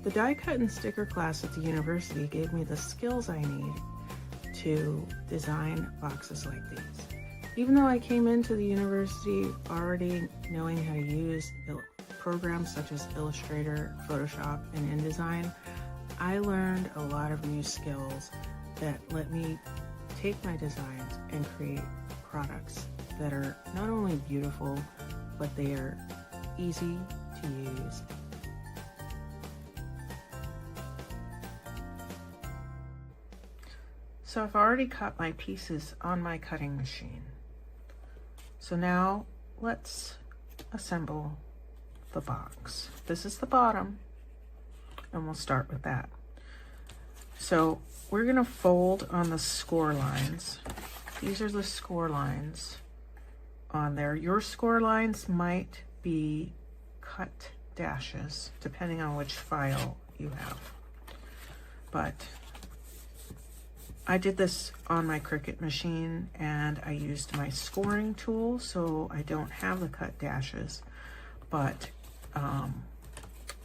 Speaker 4: The die cut and sticker class at the university gave me the skills I need to design boxes like these. Even though I came into the university already knowing how to use programs such as Illustrator, Photoshop, and InDesign, I learned a lot of new skills that let me take my designs and create products that are not only beautiful, but they are easy to use. So I've already cut my pieces on my cutting machine. So now let's assemble the box. This is the bottom, and we'll start with that. So we're going to fold on the score lines. These are the score lines on there. Your score lines might be cut dashes depending on which file you have, but I did this on my Cricut machine and I used my scoring tool, so I don't have the cut dashes. But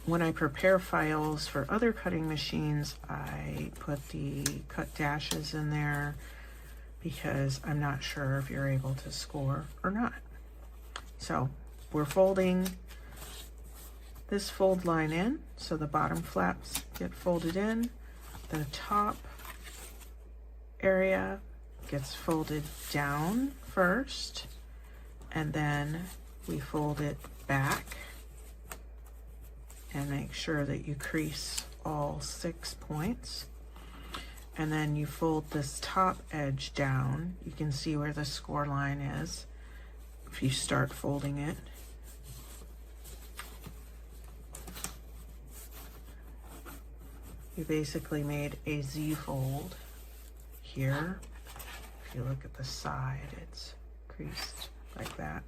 Speaker 4: when I prepare files for other cutting machines, I put the cut dashes in there because I'm not sure if you're able to score or not. So we're folding this fold line in, so the bottom flaps get folded in, the top area gets folded down first, and then we fold it back and make sure that you crease all 6 points. And then you fold this top edge down. You can see where the score line is if you start folding it. You basically made a Z fold here. If you look at the side, it's creased like that.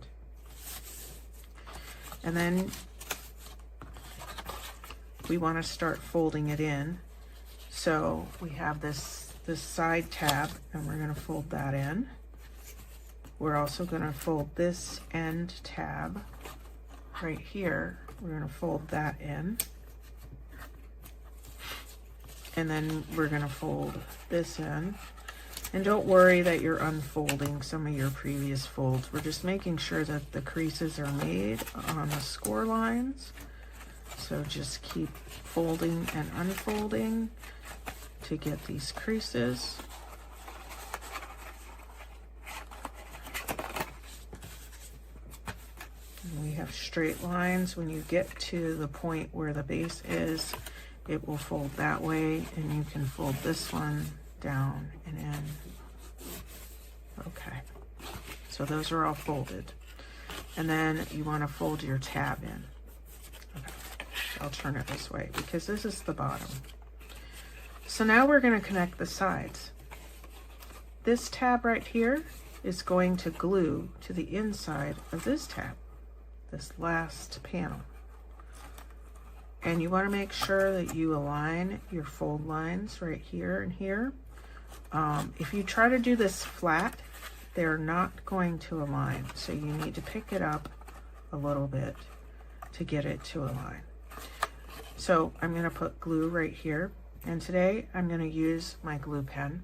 Speaker 4: And then we want to start folding it in. So we have this side tab, and we're going to fold that in. We're also going to fold this end tab right here. We're going to fold that in. And then we're going to fold this in. And don't worry that you're unfolding some of your previous folds. We're just making sure that the creases are made on the score lines. So just keep folding and unfolding to get these creases. And we have straight lines. When you get to the point where the base is, it will fold that way, and you can fold this one down and in. Okay, so those are all folded. And then you want to fold your tab in. Okay, I'll turn it this way because this is the bottom. So now we're going to connect the sides. This tab right here is going to glue to the inside of this tab, this last panel. And you want to make sure that you align your fold lines right here and here. If you try to do this flat, they're not going to align. So you need to pick it up a little bit to get it to align. So I'm going to put glue right here. And today I'm going to use my glue pen.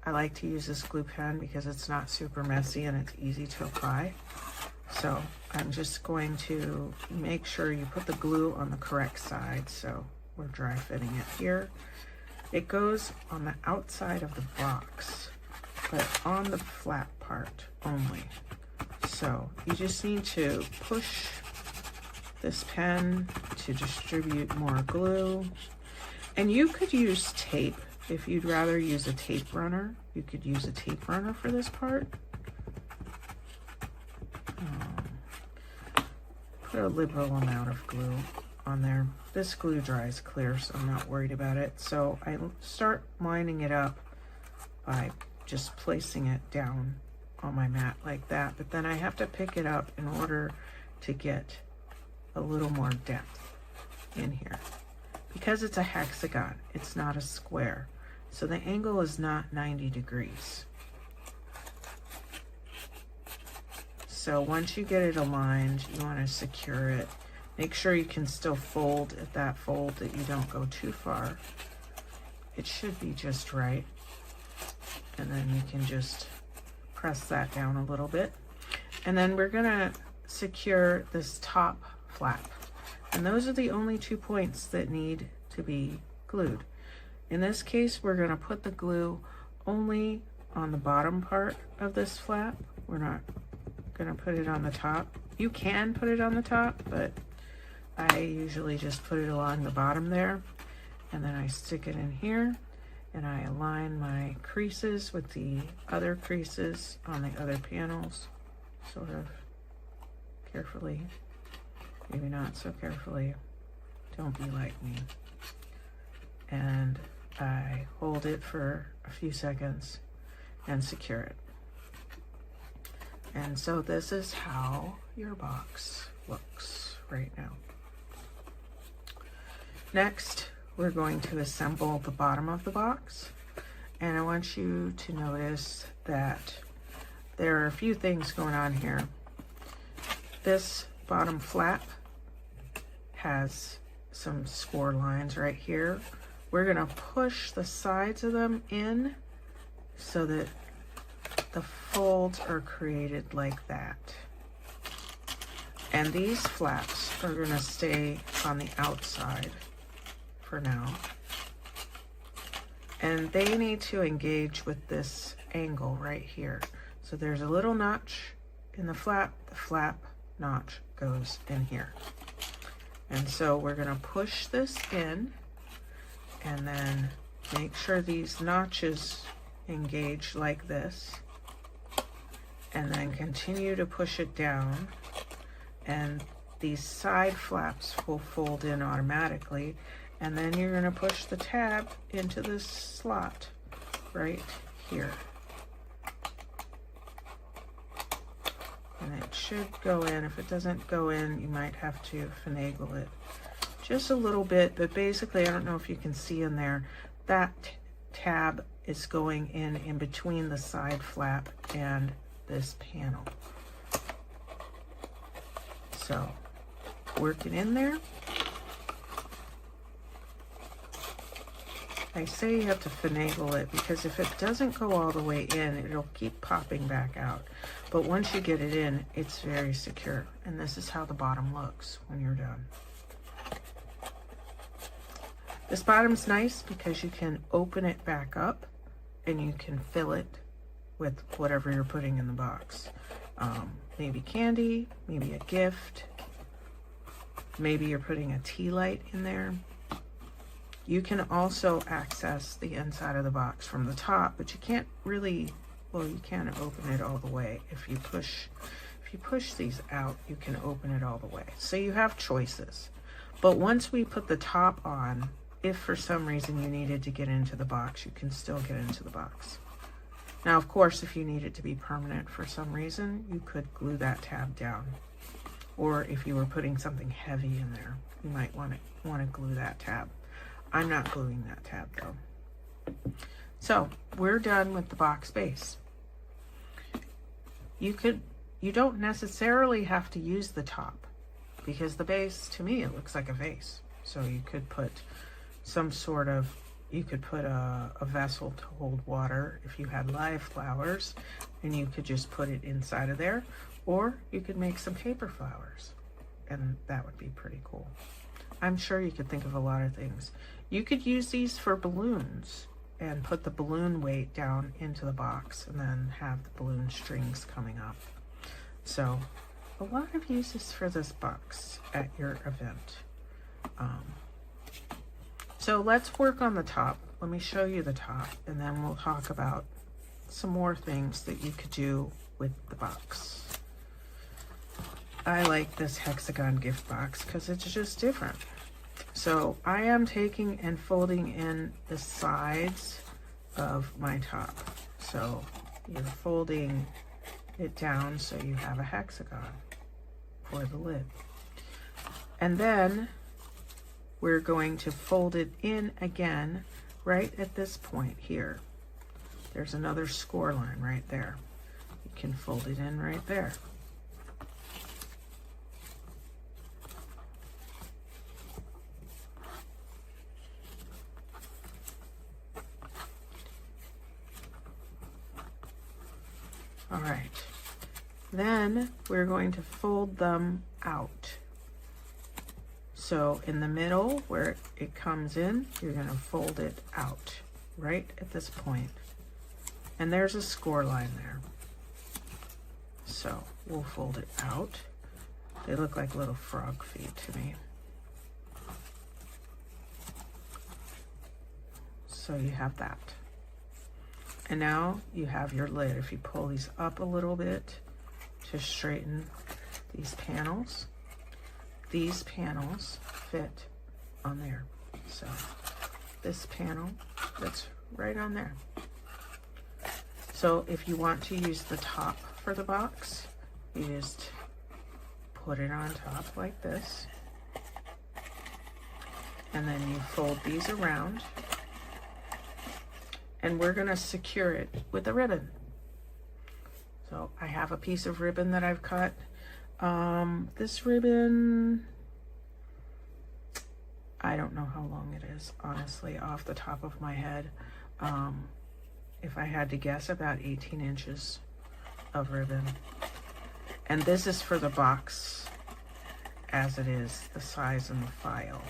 Speaker 4: I like to use this glue pen because it's not super messy and it's easy to apply. So I'm just going to make sure you put the glue on the correct side. So we're dry fitting it here. It goes on the outside of the box, but on the flat part only. So you just need to push this pen to distribute more glue. And you could use tape. If you'd rather use a tape runner, you could use a tape runner for this part. Put a liberal amount of glue on there. This glue dries clear, so I'm not worried about it. So I start lining it up by just placing it down on my mat like that. But then I have to pick it up in order to get a little more depth in here. Because it's a hexagon, it's not a square. So the angle is not 90 degrees. So once you get it aligned, you want to secure it. Make sure you can still fold at that fold, that you don't go too far. It should be just right. And then you can just press that down a little bit. And then we're going to secure this top flap. And those are the only 2 points that need to be glued. In this case, we're going to put the glue only on the bottom part of this flap. We're not going to put it on the top. You can put it on the top, but I usually just put it along the bottom there. And then I stick it in here, and I align my creases with the other creases on the other panels, sort of carefully. Maybe not so carefully. Don't be like me. And I hold it for a few seconds and secure it. And so this is how your box looks right now. Next, we're going to assemble the bottom of the box. And I want you to notice that there are a few things going on here. This bottom flap has some score lines right here. We're going to push the sides of them in so that the folds are created like that. And these flaps are going to stay on the outside for now. and they need to engage with this angle right here. So there's a little notch in the flap notch goes in here. And so we're going to push this in and then make sure these notches engage like this, and then continue to push it down, and these side flaps will fold in automatically, and then you're going to push the tab into this slot right here. And it should go in. If it doesn't go in, you might have to finagle it just a little bit, but basically, I don't know if you can see in there, that tab is going in between the side flap and this panel. So, work it in there. I say you have to finagle it because if it doesn't go all the way in, it'll keep popping back out. But once you get it in, it's very secure. And this is how the bottom looks when you're done. This bottom's nice because you can open it back up and you can fill it with whatever you're putting in the box. Maybe candy, maybe a gift, maybe you're putting a tea light in there. You can also access the inside of the box from the top, but you can't really, well, you can open it all the way. If you push these out, you can open it all the way. So you have choices. But once we put the top on, if for some reason you needed to get into the box, you can still get into the box. Now, of course, if you need it to be permanent for some reason, you could glue that tab down. Or if you were putting something heavy in there, you might want to glue that tab. I'm not gluing that tab though. So we're done with the box base. You don't necessarily have to use the top because the base, to me, it looks like a vase. So you could put some sort of, you could put a vessel to hold water if you had live flowers, and you could just put it inside of there, or you could make some paper flowers, and that would be pretty cool. I'm sure you could think of a lot of things. You could use these for balloons and put the balloon weight down into the box and then have the balloon strings coming up. So a lot of uses for this box at your event. So let's work on the top. Let me show you the top, and then we'll talk about some more things that you could do with the box. I like this Hexagon gift box because it's just different. So I am taking and folding in the sides of my top. So you're folding it down so you have a hexagon for the lid. And then we're going to fold it in again right at this point here. There's another score line right there. You can fold it in right there. All right, then we're going to fold them out. So in the middle where it comes in, you're going to fold it out right at this point. And there's a score line there. So we'll fold it out. They look like little frog feet to me. So you have that. And now you have your lid. If you pull these up a little bit to straighten these panels fit on there. So this panel fits right on there. So if you want to use the top for the box, you just put it on top like this. And then you fold these around. And we're going to secure it with a ribbon. So I have a piece of ribbon that I've cut. This ribbon, I don't know how long it is, honestly, off the top of my head. If I had to guess, about 18 inches of ribbon. And this is for the box as it is, the size and the file.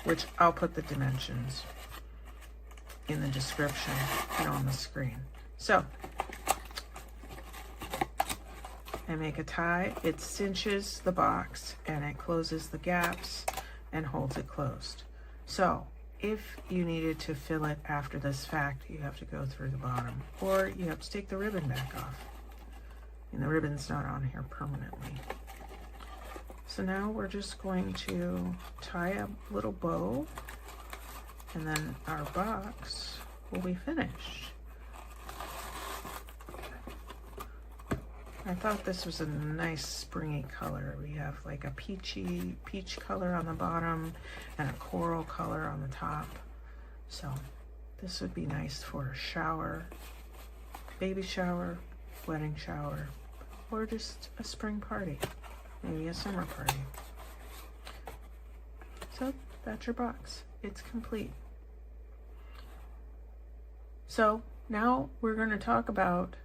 Speaker 4: which I'll put the dimensions in the description and on the screen. So I make a tie, it cinches the box and it closes the gaps and holds it closed. So if you needed to fill it after this fact, you have to go through the bottom, or you have to take the ribbon back off. And the ribbon's not on here permanently. So now we're just going to tie a little bow, and then our box will be finished. I thought this was a nice springy color. We have like a peach color on the bottom and a coral color on the top. So this would be nice for a shower, baby shower, wedding shower, or just a spring party, maybe a summer party. So that's your box. It's complete. So now we're going to talk about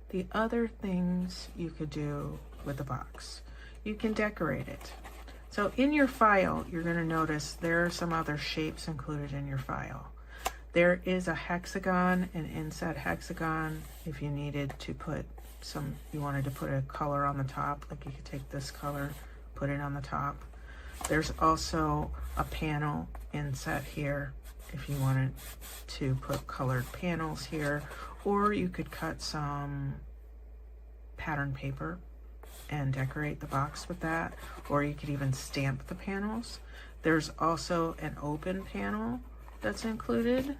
Speaker 4: the other things you could do with the box. You can decorate it. So in your file, you're going to notice there are some other shapes included in your file. There is a hexagon, an inset hexagon, if you needed to put you wanted to put a color on the top, like you could take this color, put it on the top. There's also a panel inset here if you wanted to put colored panels here, or you could cut some pattern paper and decorate the box with that, or you could even stamp the panels. There's also an open panel that's included.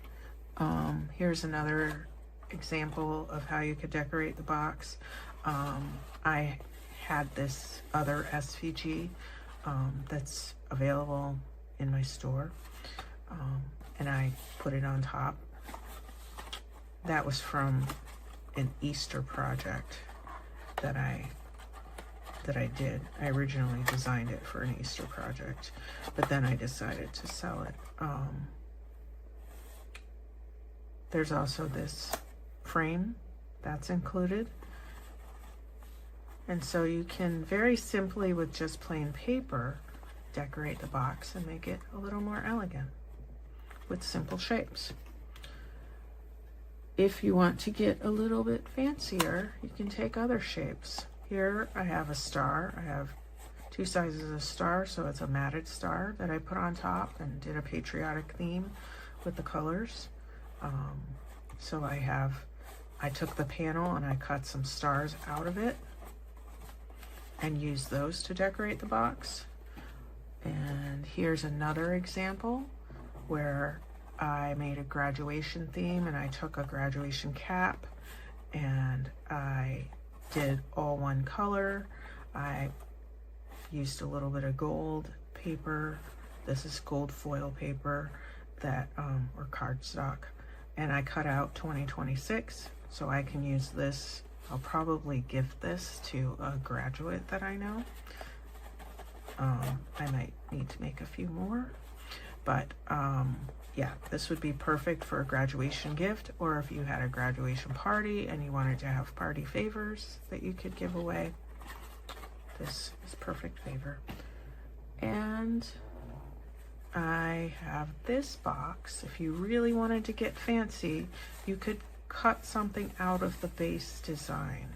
Speaker 4: Here's another example of how you could decorate the box. I had this other SVG that's available in my store, and I put it on top. That was from an Easter project that I did. I originally designed it for an Easter project, but then I decided to sell it. There's also this frame that's included. And so you can very simply, with just plain paper, decorate the box and make it a little more elegant with simple shapes. If you want to get a little bit fancier, you can take other shapes. Here I have a star. I have two sizes of star, so it's a matted star that I put on top and did a patriotic theme with the colors. So I took the panel and I cut some stars out of it and used those to decorate the box. And here's another example where I made a graduation theme, and I took a graduation cap and I did all one color. I used a little bit of gold paper. This is gold foil paper that or cardstock, and I cut out 2026 so I can use this. I'll probably gift this to a graduate that I know. I might need to make a few more, but yeah, this would be perfect for a graduation gift, or if you had a graduation party and you wanted to have party favors that you could give away. This is perfect favor. And I have this box. If you really wanted to get fancy, you could cut something out of the base design.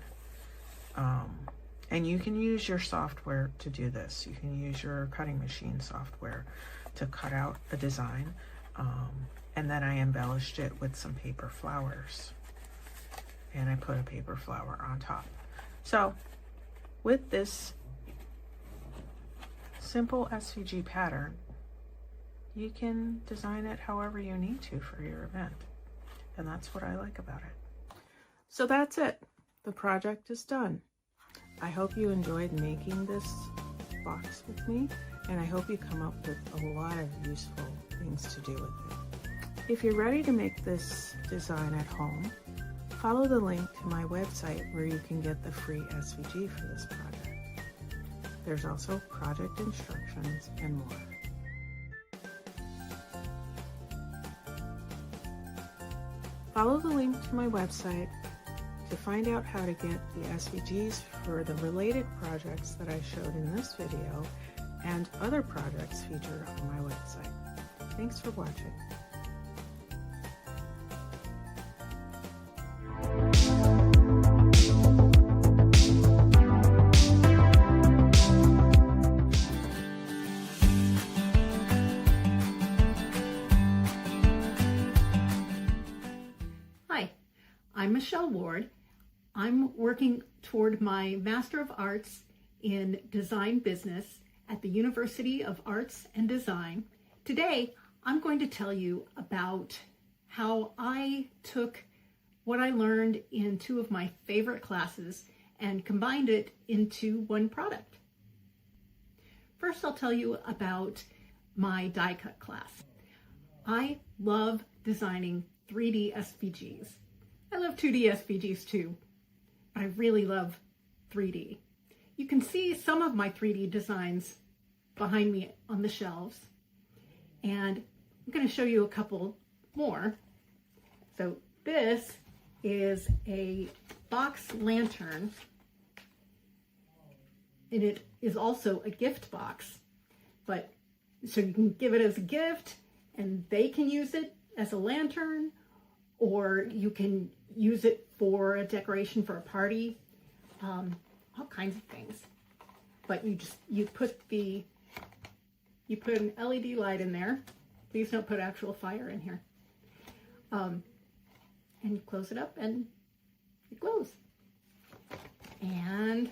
Speaker 4: And you can use your software to do this. You can use your cutting machine software to cut out a design. And then I embellished it with some paper flowers. And I put a paper flower on top. So with this simple SVG pattern, you can design it however you need to for your event. And that's what I like about it. So that's it. The project is done. I hope you enjoyed making this box with me, and I hope you come up with a lot of useful things to do with it. If you're ready to make this design at home, follow the link to my website where you can get the free SVG for this project. There's also project instructions and more. Follow the link to my website to find out how to get the SVGs for the related projects that I showed in this video and other projects featured on my website. Thanks for watching.
Speaker 5: Hi, I'm Michelle Ward. I'm working toward my Master of Arts in Design Business at the University of Arts and Design. Today, I'm going to tell you about how I took what I learned in two of my favorite classes and combined it into one product. First, I'll tell you about my die cut class. I love designing 3D SVGs. I love 2D SVGs too, but I really love 3D. You can see some of my 3D designs behind me on the shelves, and I'm going to show you a couple more. So this is a box lantern, and it is also a gift box, but so you can give it as a gift and they can use it as a lantern, or you can use it for a decoration for a party, all kinds of things. But you put an LED light in there. Please don't put actual fire in here. And you close it up and it glows. And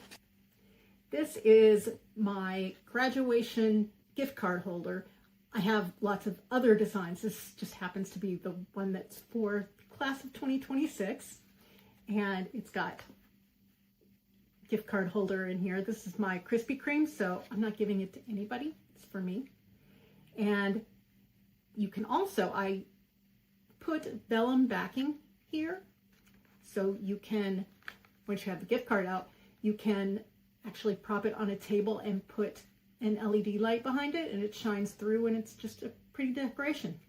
Speaker 5: this is my graduation gift card holder. I have lots of other designs. This just happens to be the one that's for the class of 2026. And it's got gift card holder in here. This is my Krispy Kreme, so I'm not giving it to anybody. It's for me. And you can also, I put vellum backing here, so you can, once you have the gift card out, you can actually prop it on a table and put an LED light behind it, and it shines through, and it's just a pretty decoration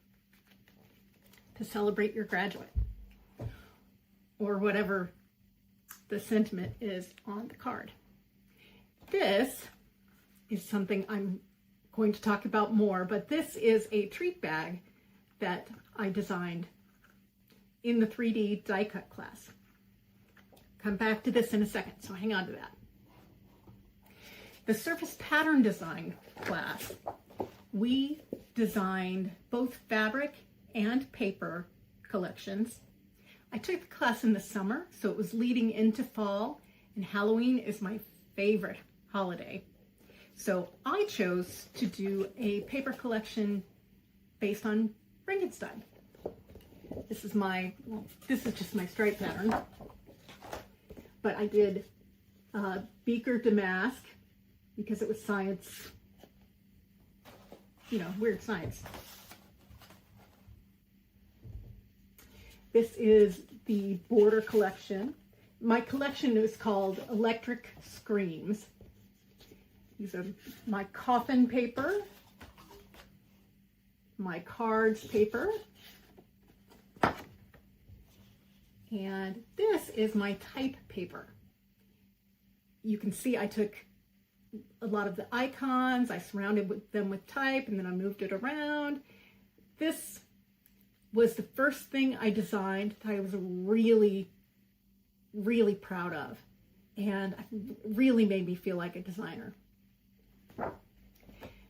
Speaker 5: to celebrate your graduate or whatever the sentiment is on the card. This is something I'm going to talk about more, but this is a treat bag that I designed in the 3D die cut class. Come back to this in a second, so hang on to that. The surface pattern design class, we designed both fabric and paper collections. I took the class in the summer, so it was leading into fall, and Halloween is my favorite holiday. So I chose to do a paper collection based on Frankenstein. This is just my stripe pattern. But I did beaker damask because it was science, weird science. This is the border collection. My collection is called Electric Screams. These are my coffin paper, my cards paper, and this is my type paper. You can see I took a lot of the icons, I surrounded them with type, and then I moved it around. This was the first thing I designed that I was really, really proud of, and it really made me feel like a designer.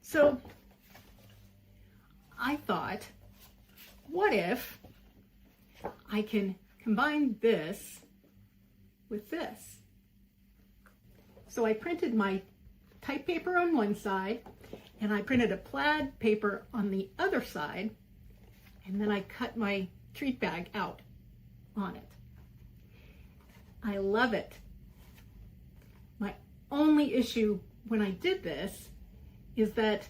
Speaker 5: So I thought, what if I can combine this with this? So I printed my type paper on one side, and I printed a plaid paper on the other side, and then I cut my treat bag out on it. I love it. My only issue when I did this is that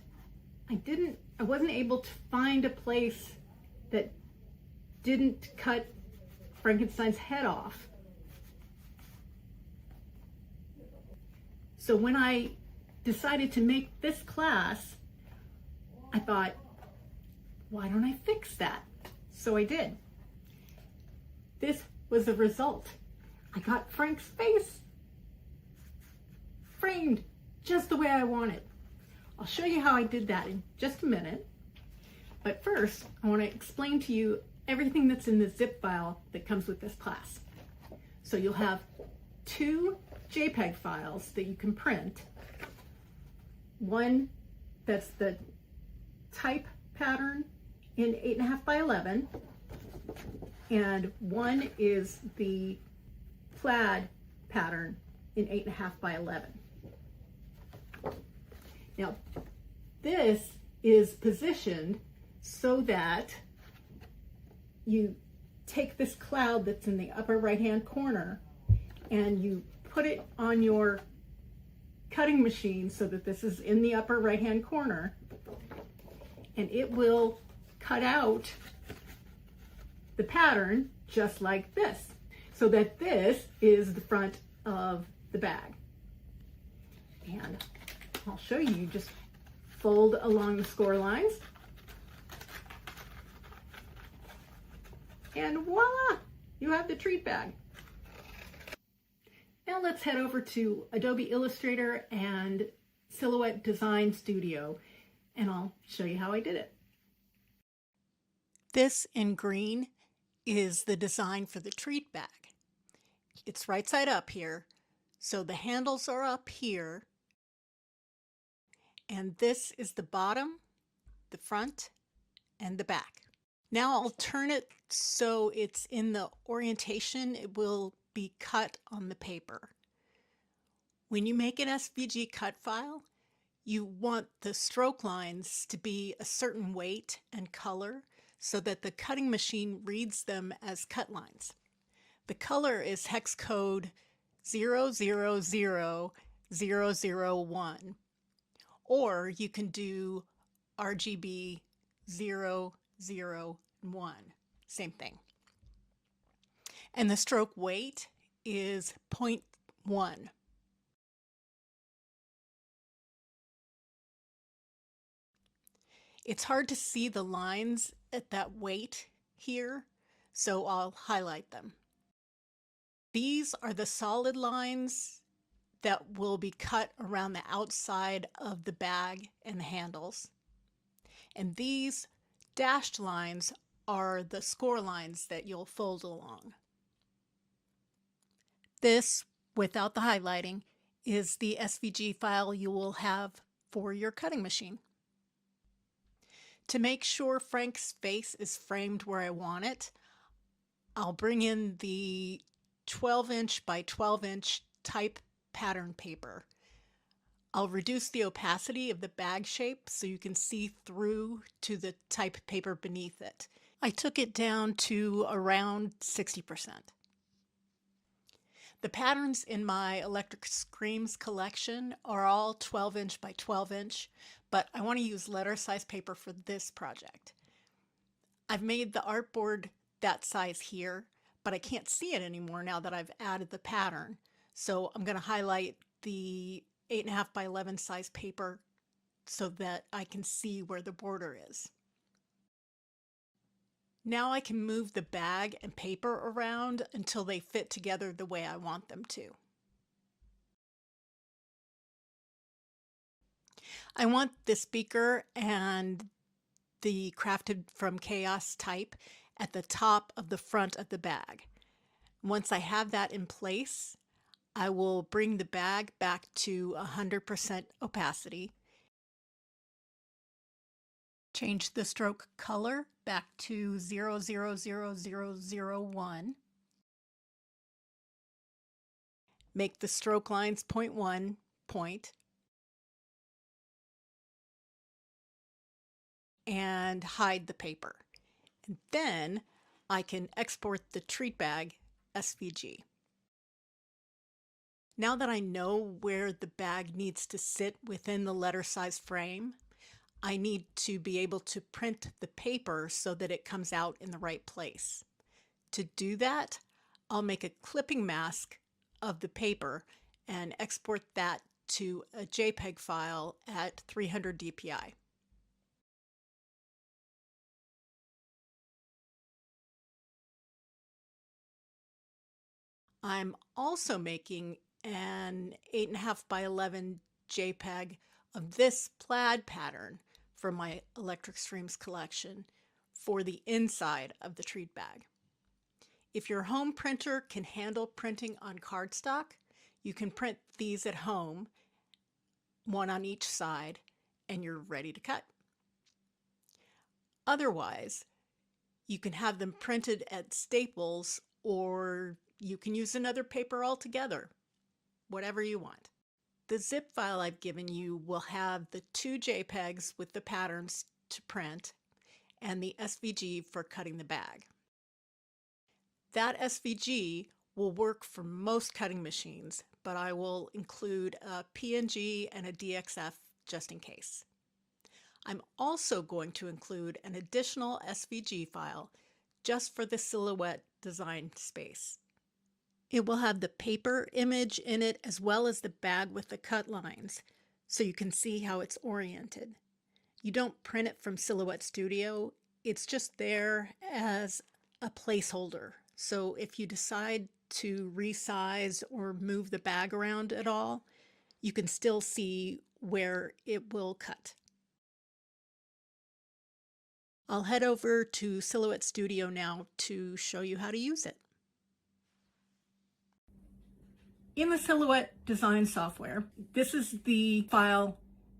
Speaker 5: I wasn't able to find a place that didn't cut Frankenstein's head off. So when I decided to make this class, I thought, why don't I fix that? So I did. This was the result. I got Frank's face framed just the way I wanted. I'll show you how I did that in just a minute. But first, I want to explain to you everything that's in the zip file that comes with this class. So you'll have 2 JPEG files that you can print. One that's the type pattern in 8.5 by 11, and one is the plaid pattern in 8.5 by 11. Now, this is positioned so that you take this cloud that's in the upper right-hand corner and you put it on your cutting machine so that this is in the upper right-hand corner, and it will cut out the pattern just like this, so that this is the front of the bag. And I'll show you. You just fold along the score lines, and voila, you have the treat bag. Now let's head over to Adobe Illustrator and Silhouette Design Studio, and I'll show you how I did it. This in green is the design for the treat bag. It's right side up here, so the handles are up here, and this is the bottom, the front, and the back. Now I'll turn it so it's in the orientation it will be cut on the paper. When you make an SVG cut file, you want the stroke lines to be a certain weight and color so that the cutting machine reads them as cut lines. The color is hex code 000001, or you can do RGB 001, same thing. And the stroke weight is 0.1. It's hard to see the lines at that weight here, so I'll highlight them. These are the solid lines that will be cut around the outside of the bag and the handles. And these dashed lines are the score lines that you'll fold along. This, without the highlighting, is the SVG file you will have for your cutting machine. To make sure Frank's face is framed where I want it, I'll bring in the 12-inch by 12-inch type pattern paper. I'll reduce the opacity of the bag shape so you can see through to the type paper beneath it. I took it down to around 60%. The patterns in my Electric Screams collection are all 12-inch by 12-inch, but I want to use letter size paper for this project. I've made the artboard that size here, but I can't see it anymore now that I've added the pattern. So I'm going to highlight the 8.5 by 11 size paper so that I can see where the border is. Now I can move the bag and paper around until they fit together the way I want them to. I want the speaker and the Crafted from Chaos type at the top of the front of the bag. Once I have that in place, I will bring the bag back to 100% opacity. Change the stroke color back to 000001. Make the stroke lines 0.1 point. And hide the paper. And then I can export the treat bag SVG. Now that I know where the bag needs to sit within the letter size frame, I need to be able to print the paper so that it comes out in the right place. To do that, I'll make a clipping mask of the paper and export that to a JPEG file at 300 dpi. I'm also making an 8.5 by 11 JPEG of this plaid pattern from my Electric Streams collection for the inside of the treat bag. If your home printer can handle printing on cardstock, you can print these at home, one on each side, and you're ready to cut. Otherwise, you can have them printed at Staples, or you can use another paper altogether, whatever you want. The zip file I've given you will have the 2 JPEGs with the patterns to print and the SVG for cutting the bag. That SVG will work for most cutting machines, but I will include a PNG and a DXF just in case. I'm also going to include an additional SVG file just for the silhouette design space. It will have the paper image in it as well as the bag with the cut lines, so you can see how it's oriented. You don't print it from Silhouette Studio, it's just there as a placeholder. So if you decide to resize or move the bag around at all, you can still see where it will cut. I'll head over to Silhouette Studio now to show you how to use it. In the Silhouette design software, this is the file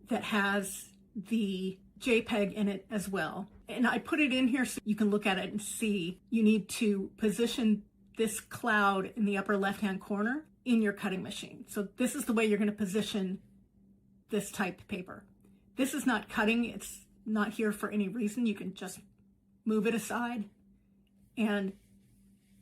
Speaker 5: that has the JPEG in it as well. And I put it in here so you can look at it and see. You need to position this cloud in the upper left-hand corner in your cutting machine. So this is the way you're going to position this typed paper. This is not cutting. It's not here for any reason. You can just move it aside, and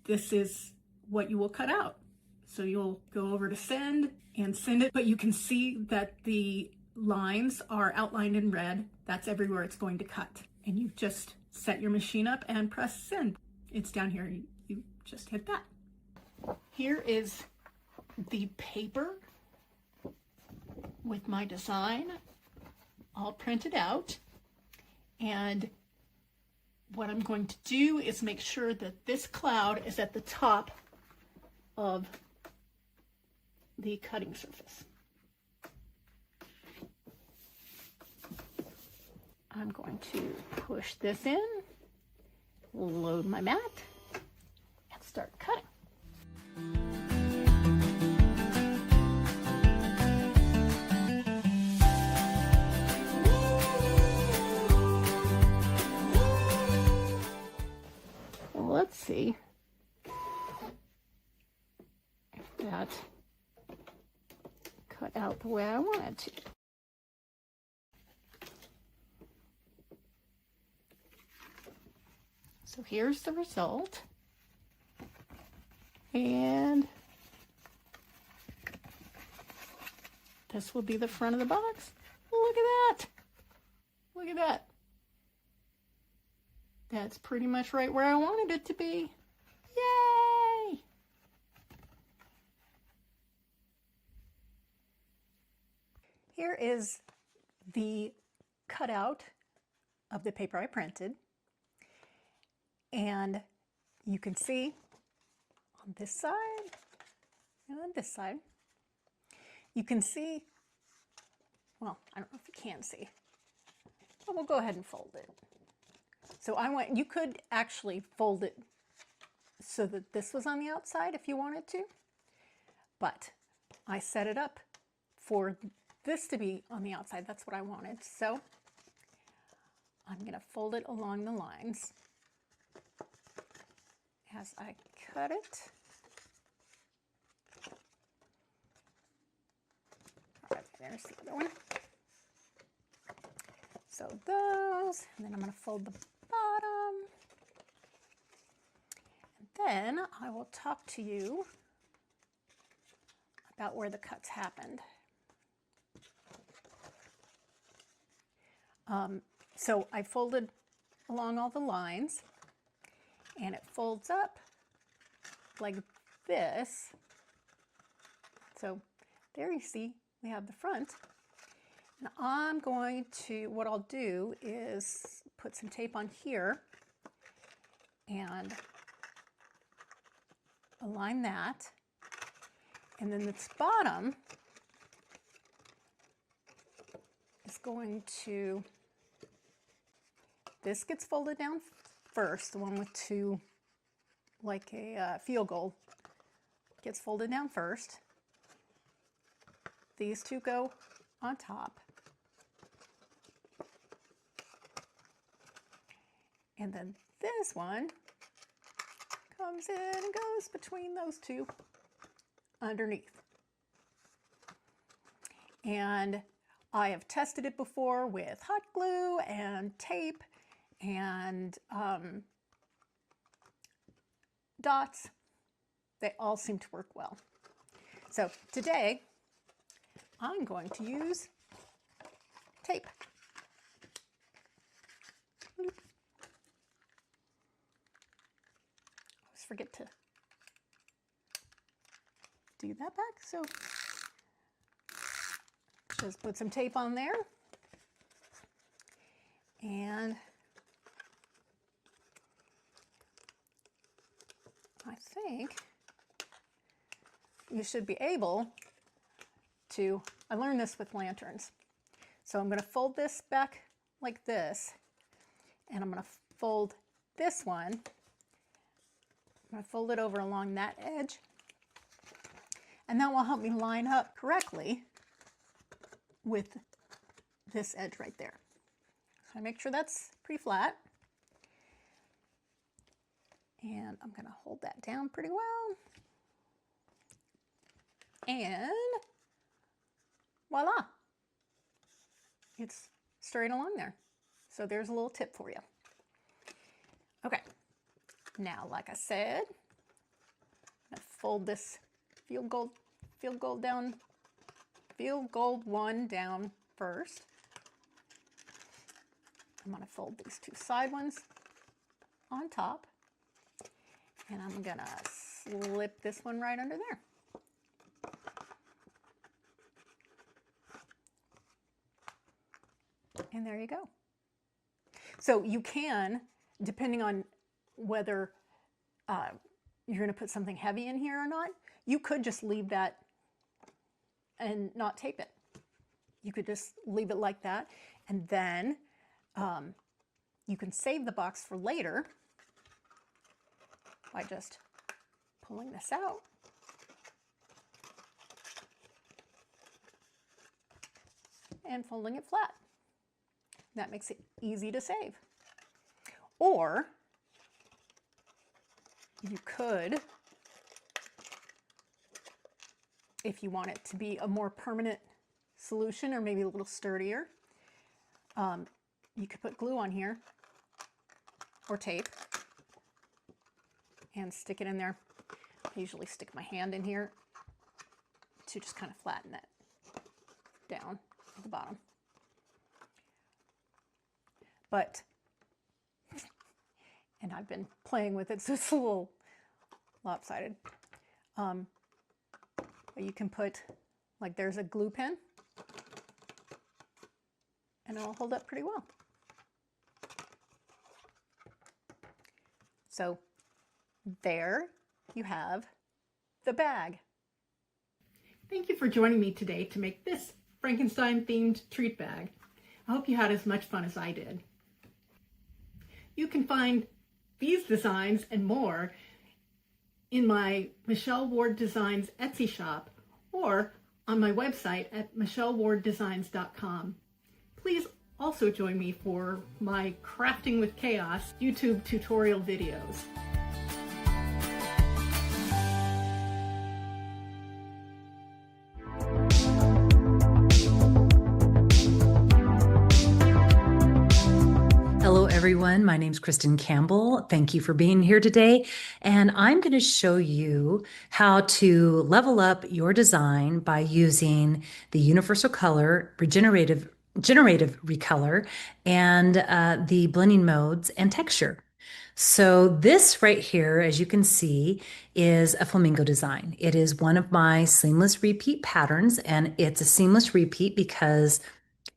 Speaker 5: this is what you will cut out. So you'll go over to send and send it, but you can see that the lines are outlined in red. That's everywhere it's going to cut. And you just set your machine up and press send. It's down here. You just hit that. Here is the paper with my design all printed out. And what I'm going to do is make sure that this cloud is at the top of the cutting surface. I'm going to push this in, load my mat, and start cutting. Let's see if that cut out the way I wanted to. So here's the result. And this will be the front of the box. Look at that. Look at that. That's pretty much right where I wanted it to be. Yay! Here is the cutout of the paper I printed. And you can see on this side and on this side, you can see, well, I don't know if you can see, but we'll go ahead and fold it. So you could actually fold it so that this was on the outside if you wanted to, but I set it up for this to be on the outside. That's what I wanted. So I'm going to fold it along the lines as I cut it. All right, there's the other one. So those, and then I'm going to fold the bottom. And then I will talk to you about where the cuts happened. So I folded along all the lines, and it folds up like this. So there you see we have the front. And I'm going to, what I'll do is put some tape on here and align that. And then this bottom, just going to, this gets folded down first, the one with two, like a field goal, gets folded down first. These two go on top. And then this one comes in and goes between those two underneath. And I have tested it before with hot glue and tape and dots. They all seem to work well. So today I'm going to use tape. I always forget to do that back, so just put some tape on there, and I think you should be able to, I learned this with lanterns. So I'm going to fold this back like this, and I'm going to fold this one, I'm going to fold it over along that edge, and that will help me line up correctly with this edge right there. So I make sure that's pretty flat. And I'm going to hold that down pretty well. And voila! It's straight along there. So there's a little tip for you. Okay, now like I said, I'm going to fold this field gold one down first. I'm going to fold these two side ones on top, and I'm going to slip this one right under there. And there you go. So you can, depending on whether you're going to put something heavy in here or not, you could just leave that and not tape it. You could just leave it like that, and then you can save the box for later by just pulling this out and folding it flat. That makes it easy to save. Or you could, if you want it to be a more permanent solution or maybe a little sturdier, you could put glue on here or tape and stick it in there. I usually stick my hand in here to just kind of flatten that down at the bottom. But, and I've been playing with it, so it's a little lopsided. But you can put, like there's a glue pen, and it'll hold up pretty well. So there you have the bag. Thank you for joining me today to make this Frankenstein-themed treat bag. I hope you had as much fun as I did. You can find these designs and more in my Michelle Ward Designs Etsy shop or on my website at michellewarddesigns.com. Please also join me for my Crafting with Chaos YouTube tutorial videos.
Speaker 6: Hello, everyone. My name's Kristen Campbell. Thank you for being here today. And I'm going to show you how to level up your design by using the Universal Color Generative Recolor and the blending modes and texture. So this right here, as you can see, is a flamingo design. It is one of my seamless repeat patterns, and it's a seamless repeat because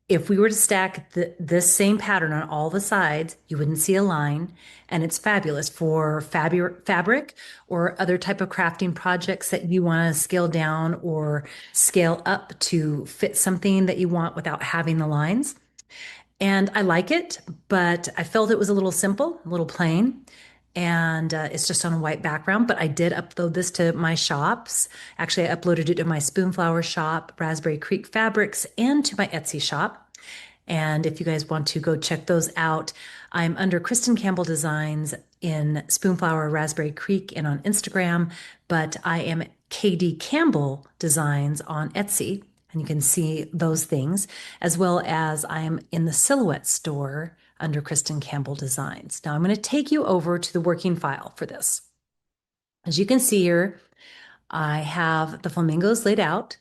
Speaker 6: If we were to stack this same pattern on all the sides, you wouldn't see a line, and it's fabulous for fabric or other type of crafting projects that you want to scale down or scale up to fit something that you want without having the lines. And I like it, but I felt it was a little simple, a little plain. And it's just on a white background, but I did upload this to my shops. Actually, I uploaded it to my Spoonflower shop, Raspberry Creek Fabrics, and to my Etsy shop. And if you guys want to go check those out, I'm under Kristen Campbell Designs in Spoonflower, Raspberry Creek, and on Instagram, but I am KD Campbell Designs on Etsy, and you can see those things, as well as I am in the Silhouette store under Kristen Campbell Designs. Now I'm going to take you over to the working file for this. As you can see here, I have the flamingos laid out,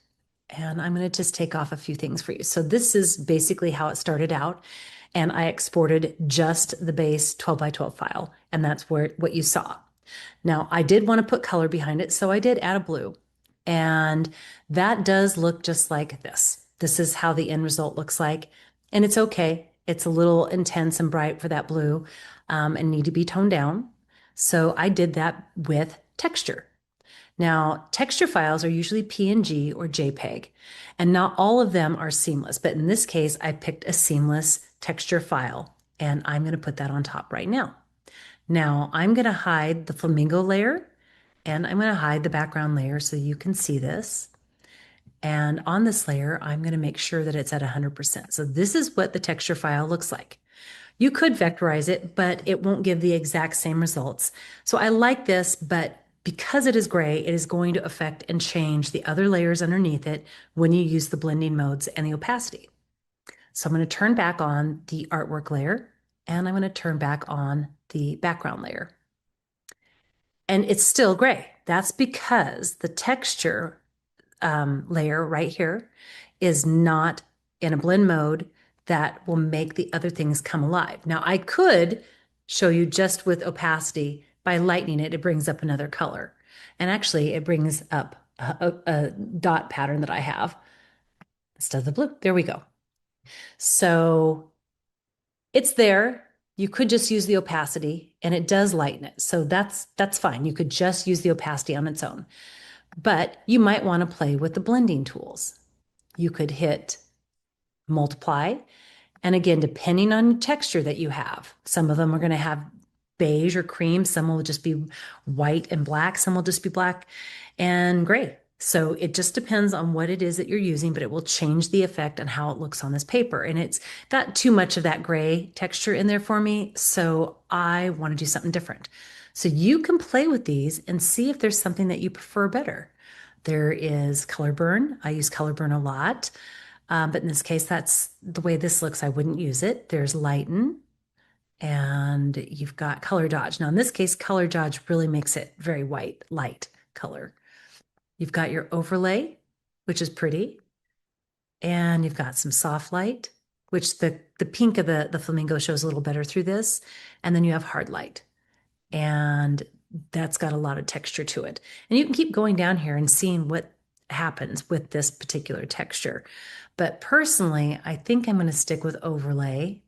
Speaker 6: and I'm going to just take off a few things for you. So this is basically how it started out, and I exported just the base 12 by 12 file, and that's what you saw. Now I did want to put color behind it, so I did add a blue, and that does look just like this. This is how the end result looks like, and it's okay. It's a little intense and bright for that blue and need to be toned down. So I did that with texture. Now, texture files are usually PNG or JPEG, and not all of them are seamless. But in this case, I picked a seamless texture file, and I'm going to put that on top right now. Now, I'm going to hide the flamingo layer, and I'm going to hide the background layer so you can see this. And on this layer, I'm going to make sure that it's at 100%. So this is what the texture file looks like. You could vectorize it, but it won't give the exact same results. So I like this, but because it is gray, it is going to affect and change the other layers underneath it when you use the blending modes and the opacity. So I'm going to turn back on the artwork layer, and I'm going to turn back on the background layer. And it's still gray. That's because the texture layer right here is not in a blend mode that will make the other things come alive. Now I could show you just with opacity by lightening it, it brings up another color. And actually it brings up a dot pattern that I have instead of the blue. There we go. So it's there. You could just use the opacity and it does lighten it. So that's fine. You could just use the opacity on its own. But you might want to play with the blending tools. You could hit multiply. And again, depending on the texture that you have, some of them are going to have beige or cream. Some will just be white and black. Some will just be black and gray. So it just depends on what it is that you're using, but it will change the effect on how it looks on this paper. And it's got too much of that gray texture in there for me. So I want to do something different. So you can play with these and see if there's something that you prefer better. There is color burn. I use color burn a lot, but in this case, that's the way this looks. I wouldn't use it. There's lighten, and you've got color dodge. Now in this case, color dodge really makes it very white, light color. You've got your overlay, which is pretty, and you've got some soft light, which the pink of the flamingo shows a little better through this, and then you have hard light. And that's got a lot of texture to it. And you can keep going down here and seeing what happens with this particular texture. But personally, I think I'm going to stick with overlay,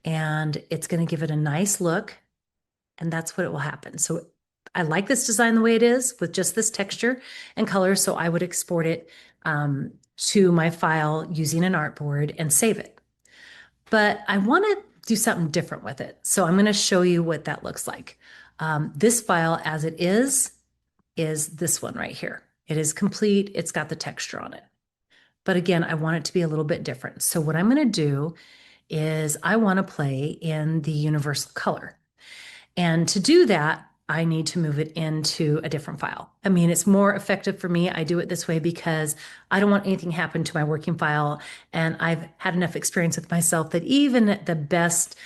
Speaker 6: and it's going to give it a nice look, and that's what it will happen. So I like this design the way it is with just this texture and color. So I would export it to my file using an artboard and save it. But I want to do something different with it. So I'm going to show you what that looks like. This file as it is this one right here. It is complete. It's got the texture on it. But again, I want it to be a little bit different. So what I'm going to do is I want to play in the universal color. And to do that, I need to move it into a different file. I mean, it's more effective for me. I do it this way because I don't want anything to happen to my working file. And I've had enough experience with myself that even the best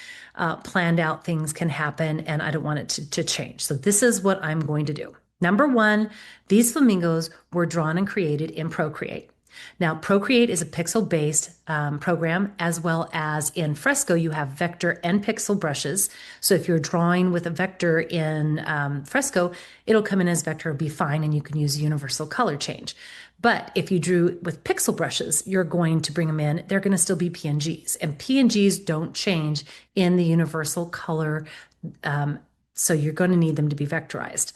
Speaker 6: planned out things can happen, and I don't want it to change. So this is what I'm going to do. Number one, these flamingos were drawn and created in Procreate. Now, Procreate is a pixel-based program, as well as in Fresco, you have vector and pixel brushes. So if you're drawing with a vector in Fresco, it'll come in as vector, be fine, and you can use universal color change. But if you drew with pixel brushes, you're going to bring them in. They're going to still be PNGs, and PNGs don't change in the universal color. So you're going to need them to be vectorized.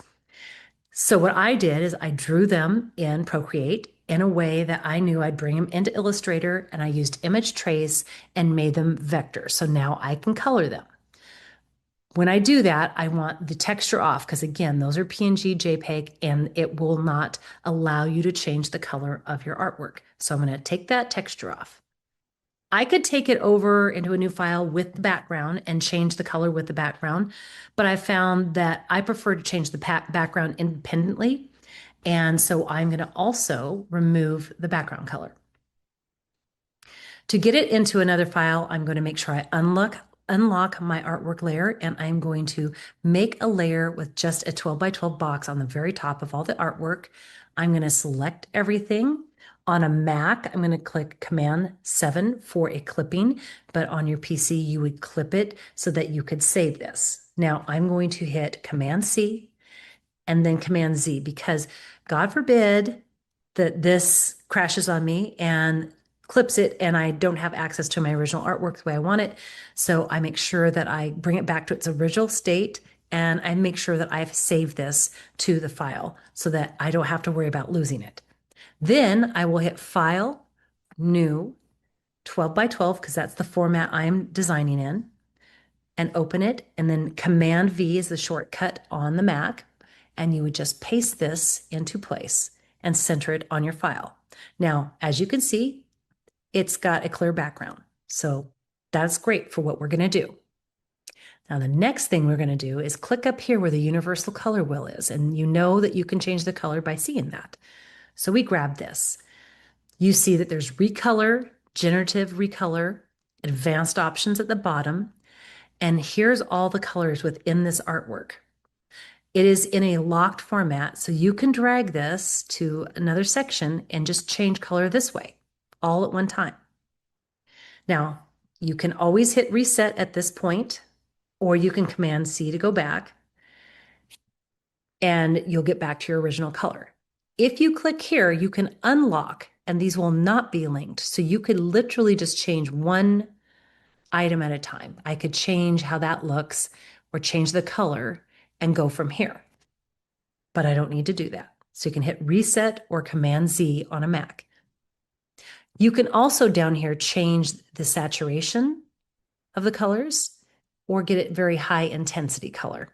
Speaker 6: So what I did is I drew them in Procreate in a way that I knew I'd bring them into Illustrator, and I used image trace and made them vectors. So now I can color them. When I do that, I want the texture off because, again, those are PNG, JPEG, and it will not allow you to change the color of your artwork. So I'm going to take that texture off. I could take it over into a new file with the background and change the color with the background, but I found that I prefer to change the background independently. And so I'm going to also remove the background color. To get it into another file, I'm going to make sure I unlock my artwork layer, and I'm going to make a layer with just a 12 by 12 box on the very top of all the artwork. I'm going to select everything. On a Mac, I'm going to click Command 7 for a clipping, but on your PC, you would clip it so that you could save this. Now I'm going to hit Command C and then Command Z, because God forbid that this crashes on me and clips it and I don't have access to my original artwork the way I want it. So I make sure that I bring it back to its original state, and I make sure that I've saved this to the file so that I don't have to worry about losing it. Then I will hit File, New, 12 by 12, because that's the format I'm designing in, and open it. And then Command V is the shortcut on the Mac. And you would just paste this into place and center it on your file. Now, as you can see, it's got a clear background. So that's great for what we're going to do. Now, the next thing we're going to do is click up here where the universal color wheel is. And you know that you can change the color by seeing that. So we grab this. You see that there's Recolor, Generative Recolor, Advanced Options at the bottom. And here's all the colors within this artwork. It is in a locked format, so you can drag this to another section and just change color this way, all at one time. Now, you can always hit reset at this point, or you can Command C to go back, and you'll get back to your original color. If you click here, you can unlock, and these will not be linked. So you could literally just change one item at a time. I could change how that looks or change the color and go from here. But I don't need to do that. So you can hit reset or Command Z on a Mac. You can also down here change the saturation of the colors or get it very high intensity color.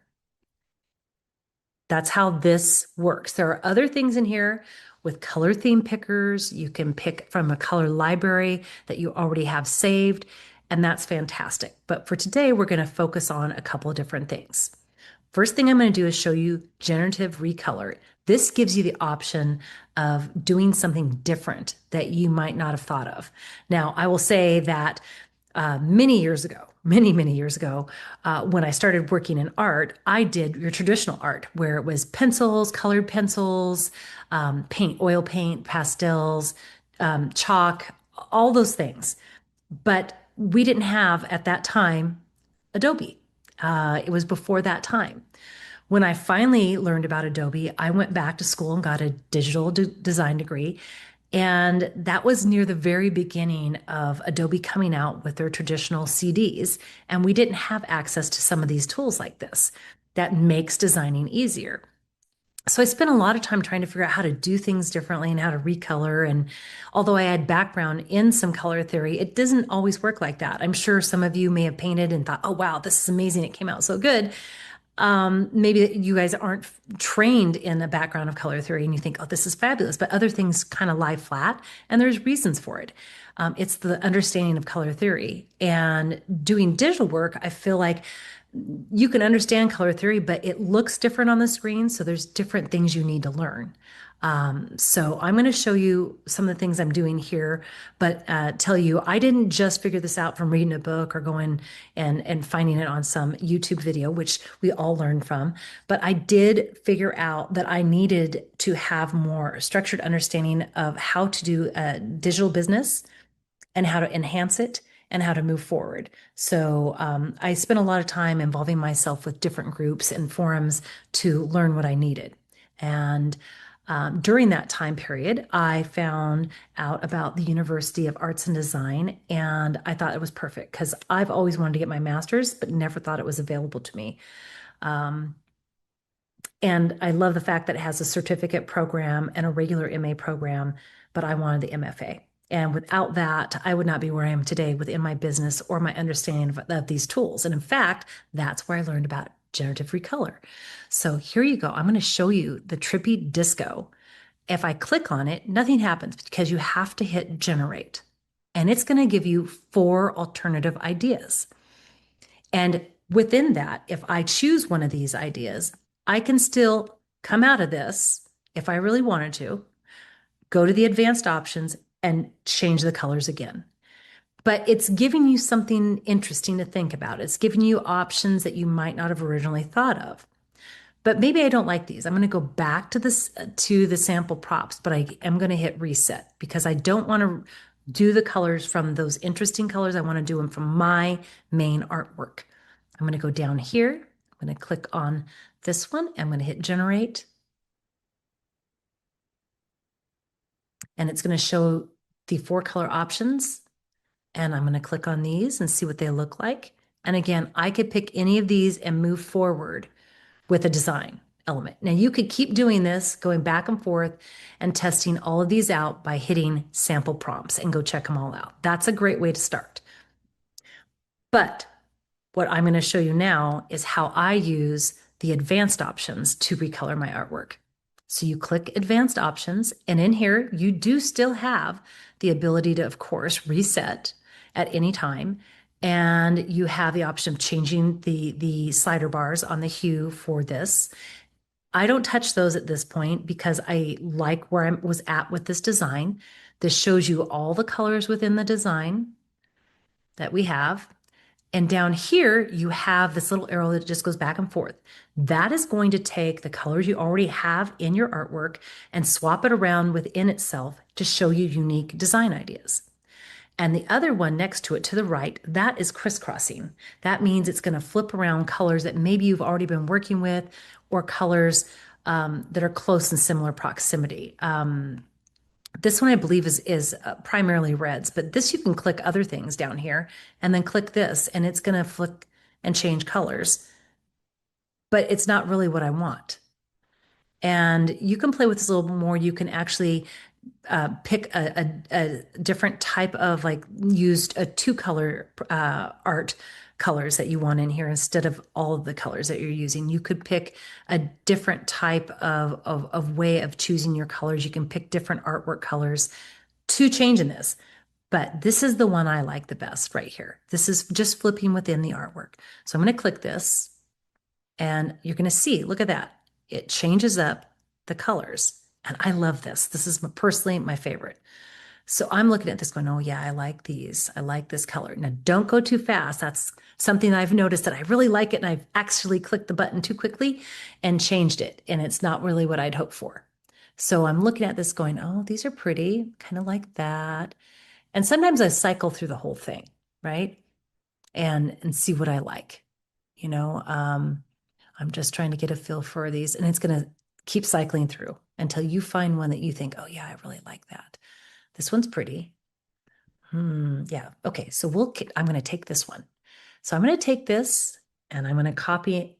Speaker 6: That's how this works. There are other things in here with color theme pickers. You can pick from a color library that you already have saved, and that's fantastic. But for today, we're going to focus on a couple of different things. First thing I'm going to do is show you Generative Recolor. This gives you the option of doing something different that you might not have thought of. Now, I will say that many years ago, when I started working in art, I did your traditional art where it was pencils, colored pencils, paint, oil paint, pastels, chalk, all those things. But we didn't have at that time Adobe. It was before that time. When I finally learned about Adobe, I went back to school and got a digital design degree. And that was near the very beginning of Adobe coming out with their traditional CDs. And we didn't have access to some of these tools like this that makes designing easier. So I spent a lot of time trying to figure out how to do things differently and how to recolor. And although I had background in some color theory, it doesn't always work like that. I'm sure some of you may have painted and thought, oh, wow, this is amazing. It came out so good. Maybe you guys aren't trained in a background of color theory and you think, oh, this is fabulous, but other things kind of lie flat and there's reasons for it. It's the understanding of color theory. And doing digital work, I feel like you can understand color theory, but it looks different on the screen. So there's different things you need to learn. So I'm going to show you some of the things I'm doing here, but tell you I didn't just figure this out from reading a book or going and finding it on some YouTube video, which we all learn from. But I did figure out that I needed to have more structured understanding of how to do a digital business and how to enhance it and how to move forward. So I spent a lot of time involving myself with different groups and forums to learn what I needed. And during that time period, I found out about the University of Arts and Design, and I thought it was perfect because I've always wanted to get my master's, but never thought it was available to me. And I love the fact that it has a certificate program and a regular MA program, but I wanted the MFA. And without that, I would not be where I am today within my business or my understanding of these tools. And in fact, that's where I learned about generative recolor. So here you go. I'm going to show you the trippy disco. If I click on it, nothing happens because you have to hit generate. And it's going to give you 4 alternative ideas. And within that, if I choose one of these ideas, I can still come out of this if I really wanted to, go to the advanced options and change the colors again. But it's giving you something interesting to think about. It's giving you options that you might not have originally thought of. But maybe I don't like these. I'm going to go back to this to the sample props, but I am going to hit reset because I don't want to do the colors from those interesting colors. I want to do them from my main artwork. I'm going to go down here. I'm going to click on this one. I'm going to hit generate. And it's going to show the 4 color options. And I'm going to click on these and see what they look like. And again, I could pick any of these and move forward with a design element. Now you could keep doing this, going back and forth and testing all of these out by hitting sample prompts and go check them all out. That's a great way to start. But what I'm going to show you now is how I use the advanced options to recolor my artwork. So you click advanced options, and in here, you do still have the ability to, of course, reset at any time. And you have the option of changing the slider bars on the hue for this. I don't touch those at this point because I like where I was at with this design. This shows you all the colors within the design that we have. And down here, you have this little arrow that just goes back and forth. That is going to take the colors you already have in your artwork and swap it around within itself to show you unique design ideas. And the other one next to it to the right, that is crisscrossing. That means it's going to flip around colors that maybe you've already been working with or colors that are close in similar proximity. This one I believe is primarily reds, but this you can click other things down here and then click this and it's going to flick and change colors, but it's not really what I want. And you can play with this a little more. You can actually pick a different type of used a 2-color art colors that you want in here instead of all of the colors that you're using. You could pick a different type of way of choosing your colors. You can pick different artwork colors to change in this. But this is the one I like the best right here. This is just flipping within the artwork. So I'm going to click this and you're going to see, look at that. It changes up the colors. And I love this. This is personally my favorite. So I'm looking at this going, oh yeah, I like these. I like this color. Now don't go too fast. That's something I've noticed that I really like it. And I've actually clicked the button too quickly and changed it. And it's not really what I'd hoped for. So I'm looking at this going, oh, these are pretty, kind of like that. And sometimes I cycle through the whole thing, right? And see what I like. You know, I'm just trying to get a feel for these, and it's going to keep cycling through until you find one that you think, oh yeah, I really like that. This one's pretty. Yeah. Okay. So I'm going to take this one. So I'm going to take this and I'm going to copy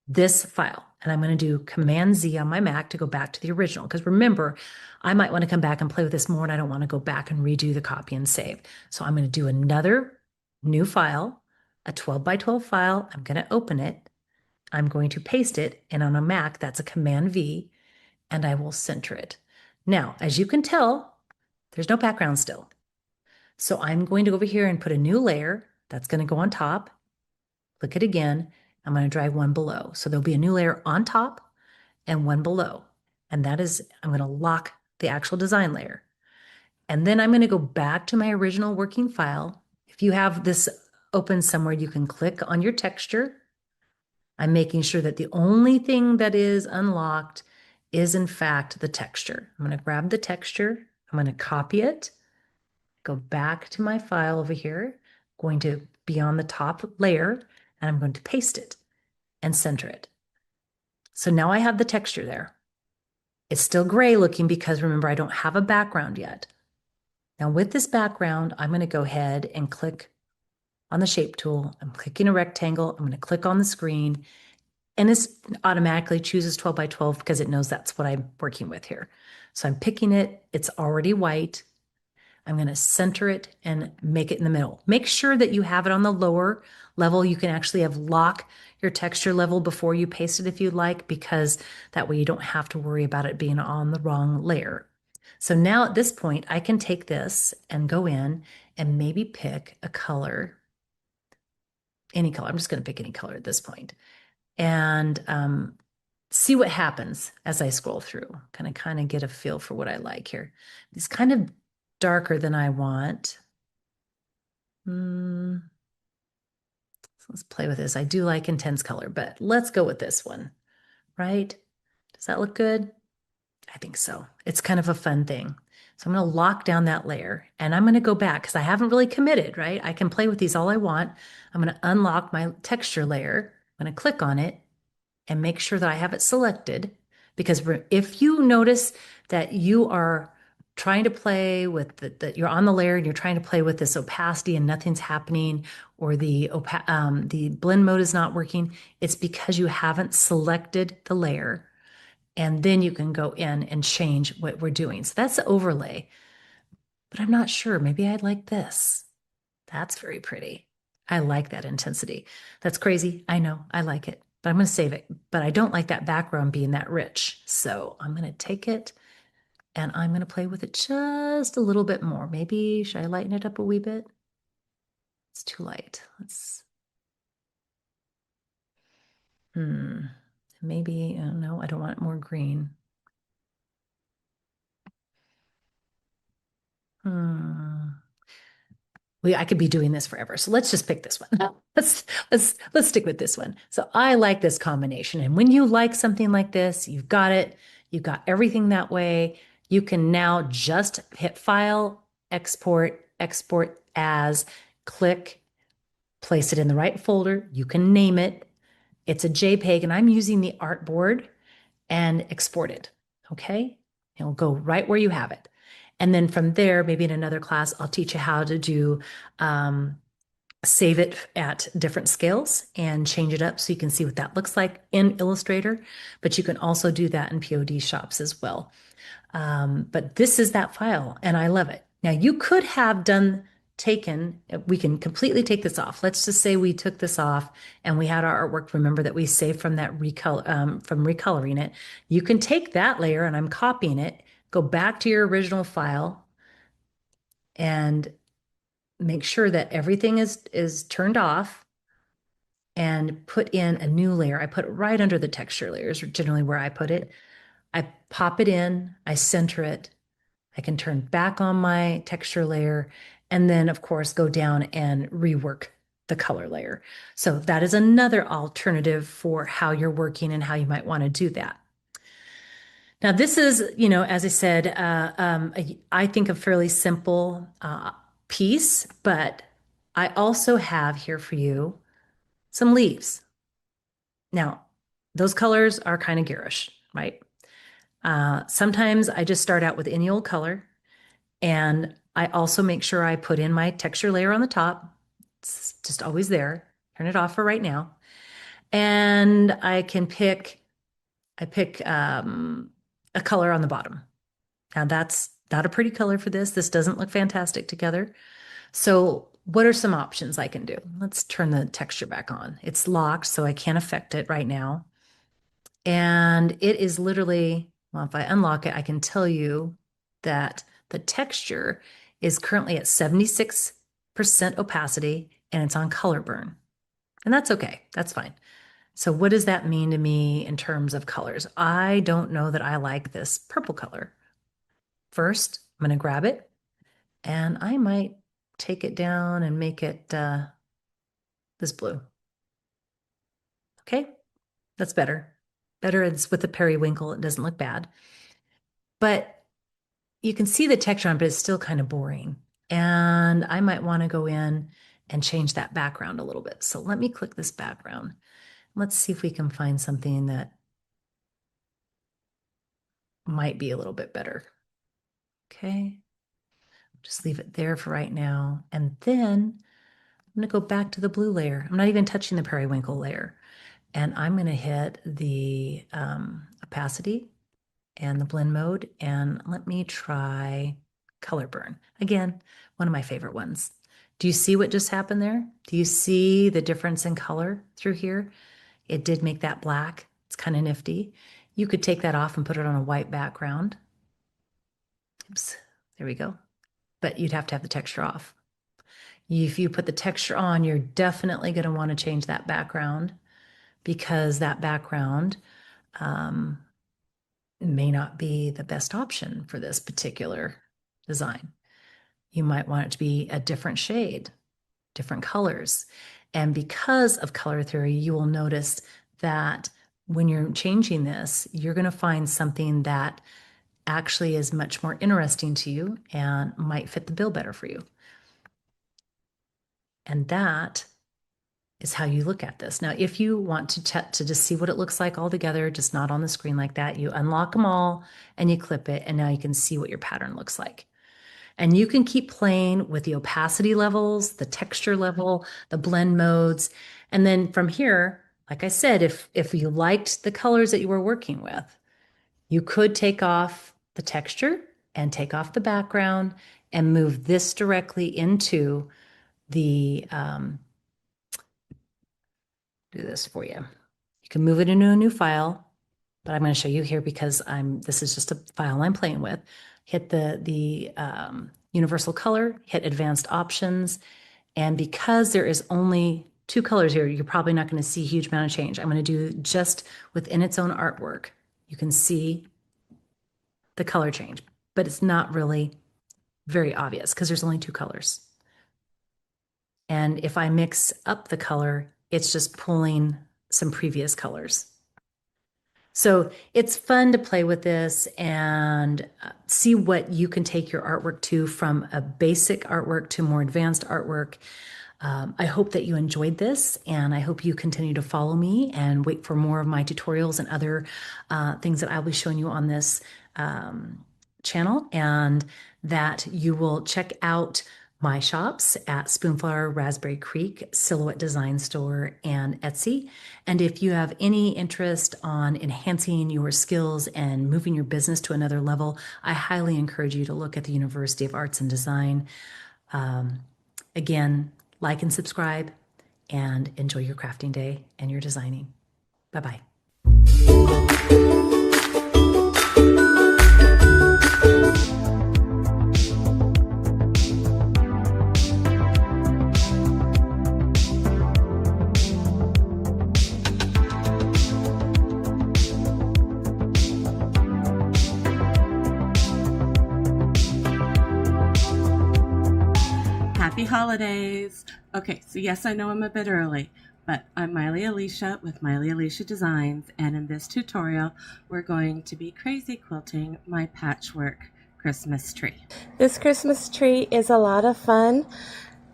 Speaker 6: this file and I'm going to do Command Z on my Mac to go back to the original. Because remember, I might want to come back and play with this more and I don't want to go back and redo the copy and save. So I'm going to do another new file, a 12 by 12 file. I'm going to open it. I'm going to paste it. And on a Mac, that's a Command V, and I will center it. Now, as you can tell, there's no background still. So I'm going to go over here and put a new layer that's going to go on top. Click it again. I'm going to drag one below. So there'll be a new layer on top and one below. And that is, I'm going to lock the actual design layer. And then I'm going to go back to my original working file. If you have this open somewhere, you can click on your texture. I'm making sure that the only thing that is unlocked is in fact the texture. I'm going to grab the texture. I'm going to copy it, go back to my file over here, going to be on the top layer, and I'm going to paste it and center it. So now I have the texture there. It's still gray looking because remember, I don't have a background yet. Now with this background, I'm going to go ahead and click on the shape tool. I'm clicking a rectangle. I'm going to click on the screen, and this automatically chooses 12 by 12 because it knows that's what I'm working with here. So I'm picking it. It's already white. I'm going to center it and make it in the middle. Make sure that you have it on the lower level. You can actually have lock your texture level before you paste it if you'd like, because that way you don't have to worry about it being on the wrong layer. So now at this point, I can take this and go in and maybe pick a color, any color. I'm just going to pick any color at this point, and see what happens as I scroll through. Kind of get a feel for what I like here. It's kind of darker than I want. So let's play with this. I do like intense color, but let's go with this one, right? Does that look good? I think so. It's kind of a fun thing. So I'm going to lock down that layer, and I'm going to go back because I haven't really committed, right? I can play with these all I want. I'm going to unlock my texture layer. I'm going to click on it and make sure that I have it selected, because if you notice that you are trying to play with that you're on the layer and you're trying to play with this opacity and nothing's happening, or the blend mode is not working, it's because you haven't selected the layer. And then you can go in and change what we're doing. So that's the overlay, but I'm not sure. Maybe I'd like this. That's very pretty. I like that intensity. That's crazy. I know. I like it, but I'm going to save it. But I don't like that background being that rich. So I'm going to take it and I'm going to play with it just a little bit more. Maybe should I lighten it up a wee bit? It's too light. Maybe, no, I don't want it more green. I could be doing this forever. So let's just pick this one. Let's stick with this one. So I like this combination. And when you like something like this, you've got it. You've got everything that way. You can now just hit File, Export, Export As, click, place it in the right folder. You can name it. It's a JPEG, and I'm using the artboard, and export it. Okay? It'll go right where you have it. And then from there, maybe in another class, I'll teach you how to do save it at different scales and change it up so you can see what that looks like in Illustrator. But you can also do that in POD shops as well. But this is that file, and I love it. Now you could have we can completely take this off. Let's just say we took this off and we had our artwork. Remember that we saved from that from recoloring it. You can take that layer, and I'm copying it, go back to your original file and make sure that everything is turned off and put in a new layer. I put it right under the texture layers, generally where I put it. I pop it in, I center it. I can turn back on my texture layer, and then of course go down and rework the color layer. So that is another alternative for how you're working and how you might want to do that. Now this is, as I said, I think a fairly simple piece, but I also have here for you some leaves. Now, those colors are kind of garish, right? Sometimes I just start out with any old color, and I also make sure I put in my texture layer on the top. It's just always there. Turn it off for right now. And I pick a color on the bottom. Now that's not a pretty color for this. This doesn't look fantastic together. So what are some options I can do? Let's turn the texture back on. It's locked, so I can't affect it right now. And it is literally, well, if I unlock it, I can tell you that the texture is currently at 76% opacity and it's on color burn. And that's okay. That's fine. So what does that mean to me in terms of colors? I don't know that I like this purple color. First, I'm going to grab it and I might take it down and make it this blue. Okay, that's better. Better, it's with the periwinkle. It doesn't look bad. But you can see the texture on it, but it's still kind of boring. And I might want to go in and change that background a little bit. So let me click this background. Let's see if we can find something that might be a little bit better. Okay, just leave it there for right now. And then I'm going to go back to the blue layer. I'm not even touching the periwinkle layer. And I'm going to hit the opacity and the blend mode. And let me try color burn. Again, one of my favorite ones. Do you see what just happened there? Do you see the difference in color through here? It did make that black. It's kind of nifty. You could take that off and put it on a white background. Oops, there we go. But you'd have to have the texture off. If you put the texture on, you're definitely going to want to change that background because that background may not be the best option for this particular design. You might want it to be a different shade, different colors. And because of color theory, you will notice that when you're changing this, you're going to find something that actually is much more interesting to you and might fit the bill better for you. And that is how you look at this. Now, if you want to just see what it looks like all together, just not on the screen like that, you unlock them all and you clip it, and now you can see what your pattern looks like. And you can keep playing with the opacity levels, the texture level, the blend modes. And then from here, like I said, if you liked the colors that you were working with, you could take off the texture and take off the background and move this directly into the, do this for you. You can move it into a new file, but I'm going to show you here because this is just a file I'm playing with. Hit the universal color, hit advanced options. And because there is only 2 colors here, you're probably not going to see a huge amount of change. I'm going to do just within its own artwork. You can see the color change, but it's not really very obvious because there's only 2 colors. And if I mix up the color, it's just pulling some previous colors. So it's fun to play with this and see what you can take your artwork to, from a basic artwork to more advanced artwork. I hope that you enjoyed this, and I hope you continue to follow me and wait for more of my tutorials and other things that I'll be showing you on this channel, and that you will check out my shops at Spoonflower, Raspberry Creek, Silhouette Design Store, and Etsy. And if you have any interest on enhancing your skills and moving your business to another level, I highly encourage you to look at the University of Arts and Design. Again, like and subscribe, and enjoy your crafting day and your designing. Bye-bye.
Speaker 7: Happy holidays. Okay, so yes, I know I'm a bit early, but I'm Miley Alicia with Miley Alicia Designs, and in this tutorial, we're going to be crazy quilting my patchwork Christmas tree.
Speaker 8: This Christmas tree is a lot of fun.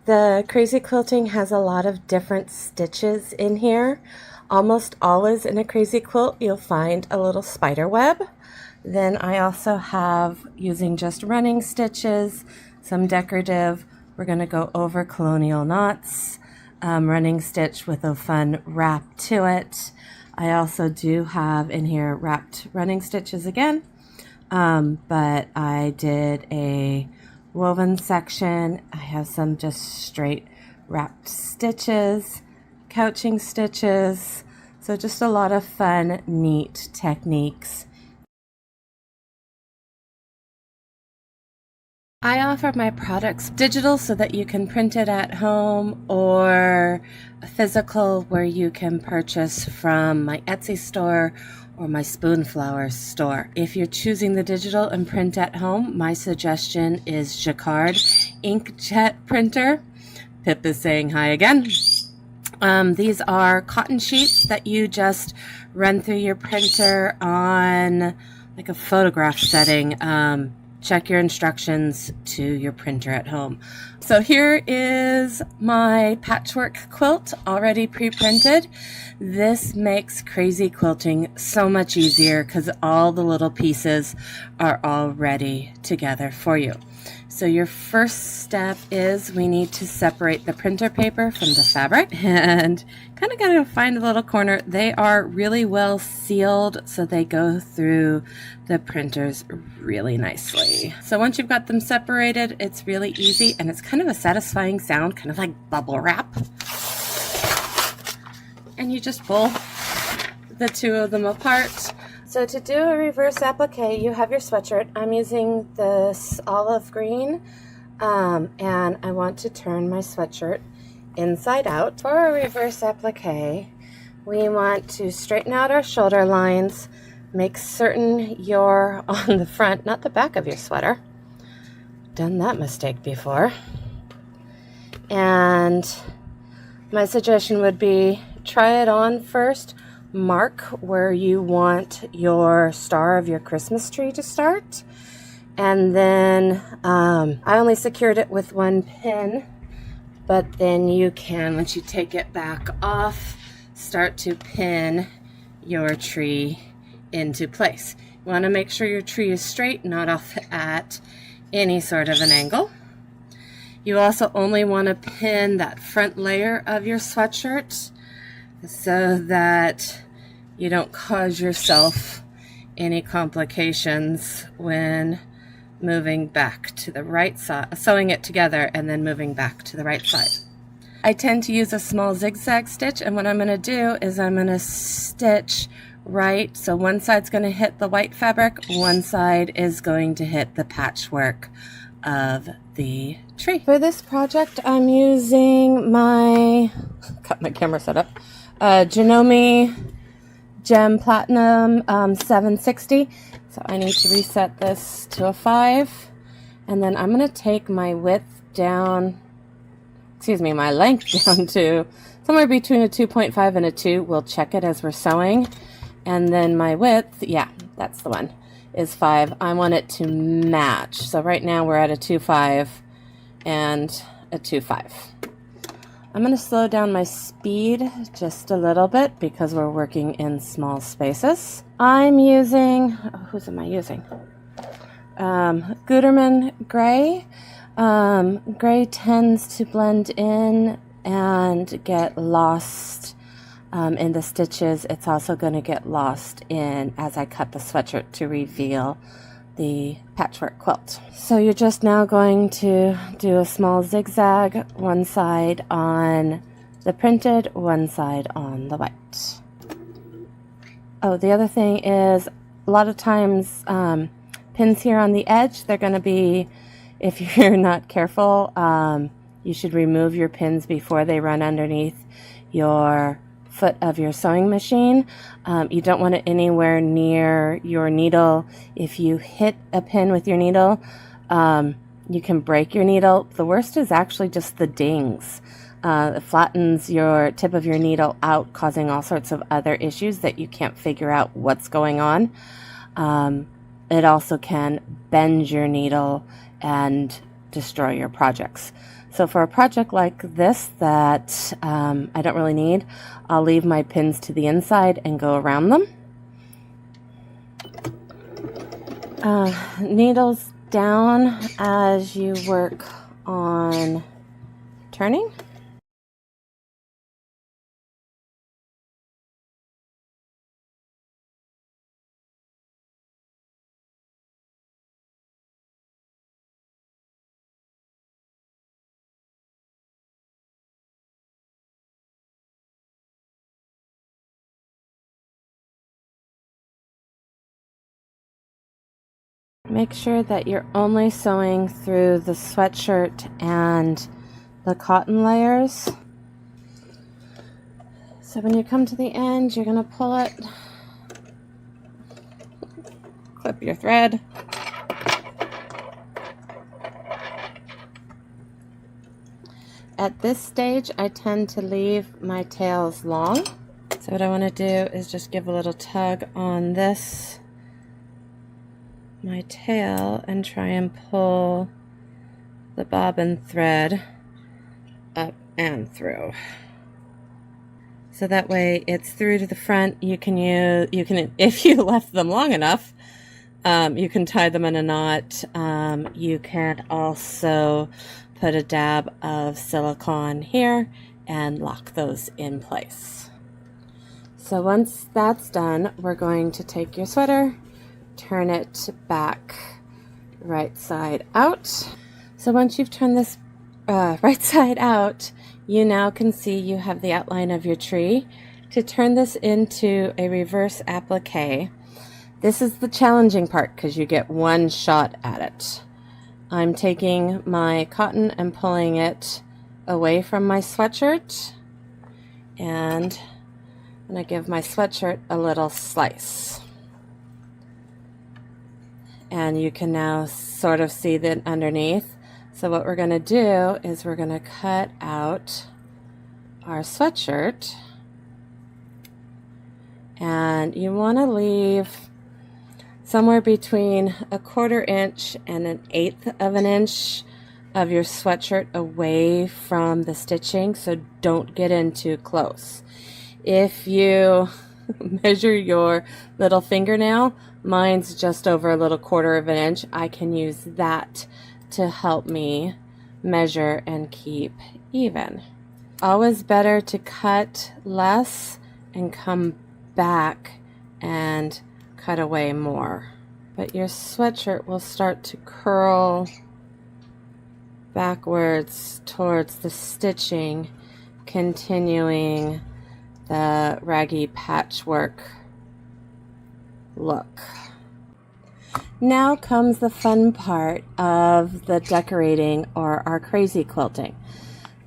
Speaker 8: The crazy quilting has a lot of different stitches in here. Almost always in a crazy quilt, you'll find a little spider web. Then I also have, using just running stitches, some decorative. We're going to go over colonial knots, running stitch with a fun wrap to it. I also do have in here wrapped running stitches again, but I did a woven section. I have some just straight wrapped stitches, couching stitches, so just a lot of fun, neat techniques. I offer my products digital so that you can print it at home, or physical where you can purchase from my Etsy store or my Spoonflower store. If you're choosing the digital and print at home, my suggestion is Jacquard inkjet printer. Pip is saying hi again. These are cotton sheets that you just run through your printer on like a photograph setting. Check your instructions to your printer at home. So here is my patchwork quilt already pre-printed. This makes crazy quilting so much easier because all the little pieces are already together for you. So your first step is we need to separate the printer paper from the fabric, and kind of gotta find a little corner. They are really well sealed, so they go through the printers really nicely. So once you've got them separated, it's really easy, and it's kind of a satisfying sound, kind of like bubble wrap. And you just pull the two of them apart. So to do a reverse applique, you have your sweatshirt. I'm using this olive green, and I want to turn my sweatshirt inside out. For a reverse applique, we want to straighten out our shoulder lines, make certain you're on the front, not the back of your sweater. Done that mistake before. And my suggestion would be try it on first. Mark where you want your star of your Christmas tree to start. And then I only secured it with one pin, but then you can, once you take it back off, start to pin your tree into place. You want to make sure your tree is straight, not off at any sort of an angle. You also only want to pin that front layer of your sweatshirt so that you don't cause yourself any complications when moving back to the right side, sewing it together and then moving back to the right side. I tend to use a small zigzag stitch, and what I'm going to do is I'm going to stitch right, so one side's going to hit the white fabric, one side is going to hit the patchwork of the tree. For this project, I'm using got my camera set up, Janome Gem Platinum 760. So I need to reset this to a 5. And then I'm going to take my width down, my length down to somewhere between a 2.5 and a 2. We'll check it as we're sewing. And then my width, yeah, that's the one, is 5. I want it to match. So right now we're at a 2.5 and a 2.5. I'm going to slow down my speed just a little bit because we're working in small spaces. I'm using, whose am I using? Gutermann Gray. Gray tends to blend in and get lost in the stitches. It's also going to get lost in as I cut the sweatshirt to reveal the patchwork quilt. So you're just now going to do a small zigzag, one side on the printed, one side on the white. Oh, the other thing is a lot of times pins here on the edge, they're going to be, if you're not careful, you should remove your pins before they run underneath your foot of your sewing machine. You don't want it anywhere near your needle. If you hit a pin with your needle, you can break your needle. The worst is actually just the dings. It flattens your tip of your needle out, causing all sorts of other issues that you can't figure out what's going on. It also can bend your needle and destroy your projects. So for a project like this that I don't really need, I'll leave my pins to the inside and go around them. Needles down as you work on turning. Make sure that you're only sewing through the sweatshirt and the cotton layers. So when you come to the end, you're going to pull it, clip your thread, at this stage I tend to leave my tails long. So what I want to do is just give a little tug on this, my tail, and try and pull the bobbin thread up and through. So that way it's through to the front. You can if you left them long enough, you can tie them in a knot. You can also put a dab of silicone here and lock those in place. So once that's done, we're going to take your sweater, turn it back right side out. So once you've turned this right side out, you now can see you have the outline of your tree. To turn this into a reverse applique, this is the challenging part because you get one shot at it. I'm taking my cotton and pulling it away from my sweatshirt, and I'm going to give my sweatshirt a little slice. And you can now sort of see that underneath. So what we're going to do is we're going to cut out our sweatshirt, and you want to leave somewhere between 1/4 inch and 1/8 of an inch of your sweatshirt away from the stitching, so don't get in too close. If you measure your little fingernail, mine's just over a little 1/4 of an inch. I can use that to help me measure and keep even. Always better to cut less and come back and cut away more. But your sweatshirt will start to curl backwards towards the stitching, continuing the raggy patchwork look. Now comes the fun part of the decorating or our crazy quilting.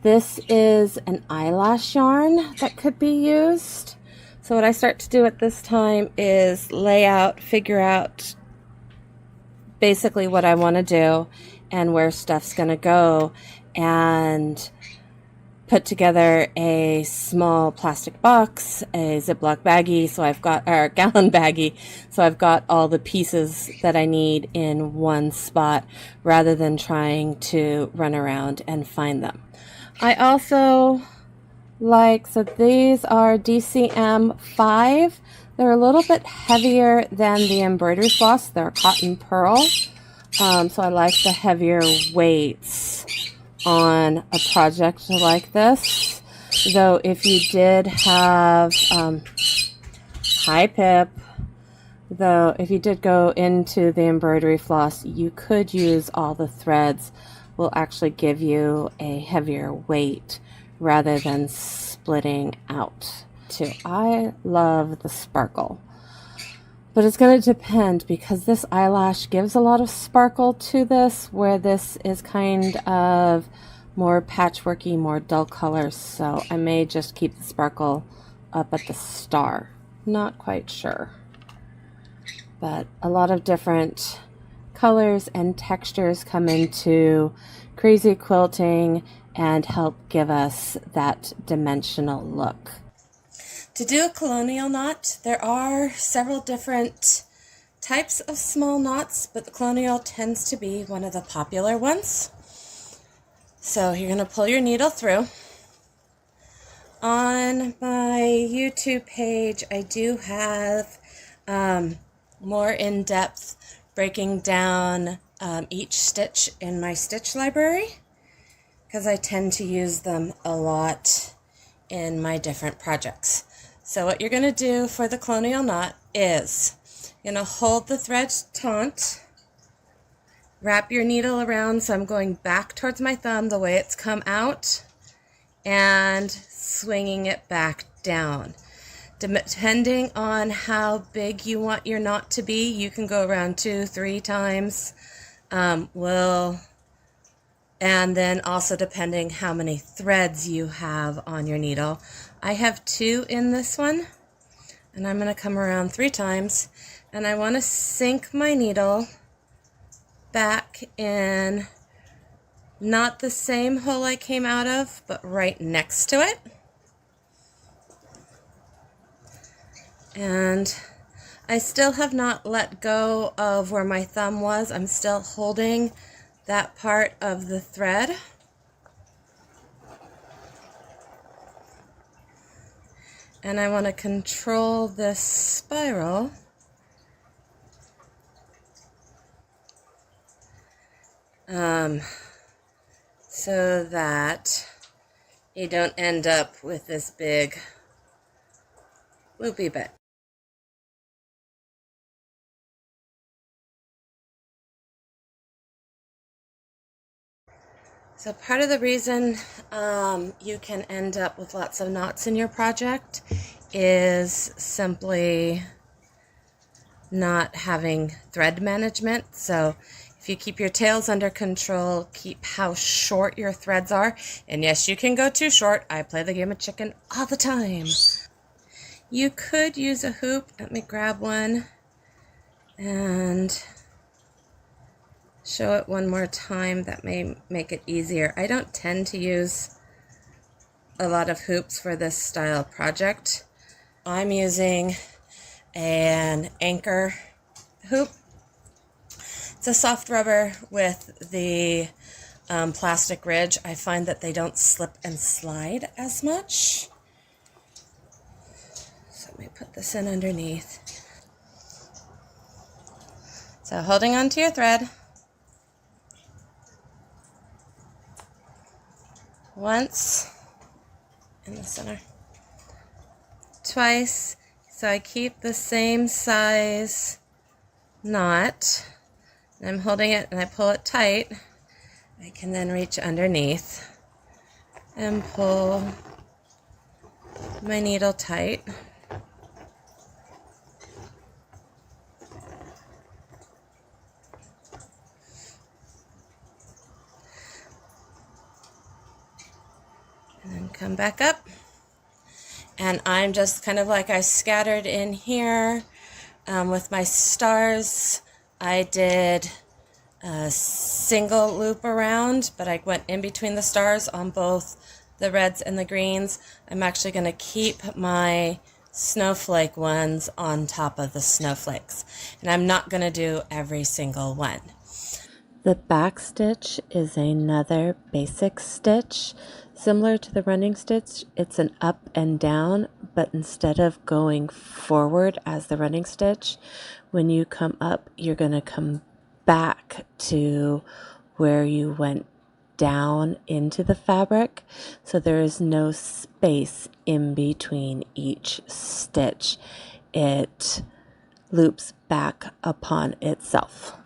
Speaker 8: This is an eyelash yarn that could be used. So what I start to do at this time is lay out, figure out basically what I want to do and where stuff's going to go, and put together a small plastic box, a Ziploc baggie, so I've got, or a gallon baggie, so I've got all the pieces that I need in one spot rather than trying to run around and find them. I also so these are DCM 5. They're a little bit heavier than the embroidery floss. They're cotton pearl, so I like the heavier weights on a project like this. Though if you did have if you did go into the embroidery floss, you could use all the threads. Will actually give you a heavier weight rather than splitting out too. I love the sparkle, but it's going to depend because this eyelash gives a lot of sparkle to this, where this is kind of more patchworky, more dull colors. So I may just keep the sparkle up at the star. Not quite sure, but a lot of different colors and textures come into crazy quilting and help give us that dimensional look. To do a colonial knot, there are several different types of small knots, but the colonial tends to be one of the popular ones. So you're going to pull your needle through. On my YouTube page, I do have more in-depth breaking down each stitch in my stitch library, because I tend to use them a lot in my different projects. So what you're going to do for the colonial knot is you're going to hold the thread taut, wrap your needle around, so I'm going back towards my thumb the way it's come out, and swinging it back down. Depending on how big you want your knot to be, you can go around 2-3 times. And then also depending how many threads you have on your needle. I have 2 in this one, and I'm going to come around 3 times, and I want to sink my needle back in not the same hole I came out of, but right next to it. And I still have not let go of where my thumb was. I'm still holding that part of the thread. And I want to control this spiral so that you don't end up with this big loopy bit. So part of the reason you can end up with lots of knots in your project is simply not having thread management. So if you keep your tails under control, keep how short your threads are, and yes, you can go too short. I play the game of chicken all the time. You could use a hoop. Let me grab one and show it one more time. That may make it easier. I don't tend to use a lot of hoops for this style project. I'm using an anchor hoop. It's a soft rubber with the plastic ridge. I find that they don't slip and slide as much. So let me put this in underneath. So holding onto your thread. Once in the center, twice, so I keep the same size knot. And I'm holding it and I pull it tight. I can then reach underneath and pull my needle tight. And then come back up. And I'm just kind of like I scattered in here with my stars. I did a single loop around, but I went in between the stars on both the reds and the greens. I'm actually going to keep my snowflake ones on top of the snowflakes. And I'm not going to do every single one.
Speaker 9: The back stitch is another basic stitch. Similar to the running stitch, it's an up and down, but instead of going forward as the running stitch, when you come up, you're going to come back to where you went down into the fabric. So there is no space in between each stitch. It loops back upon itself.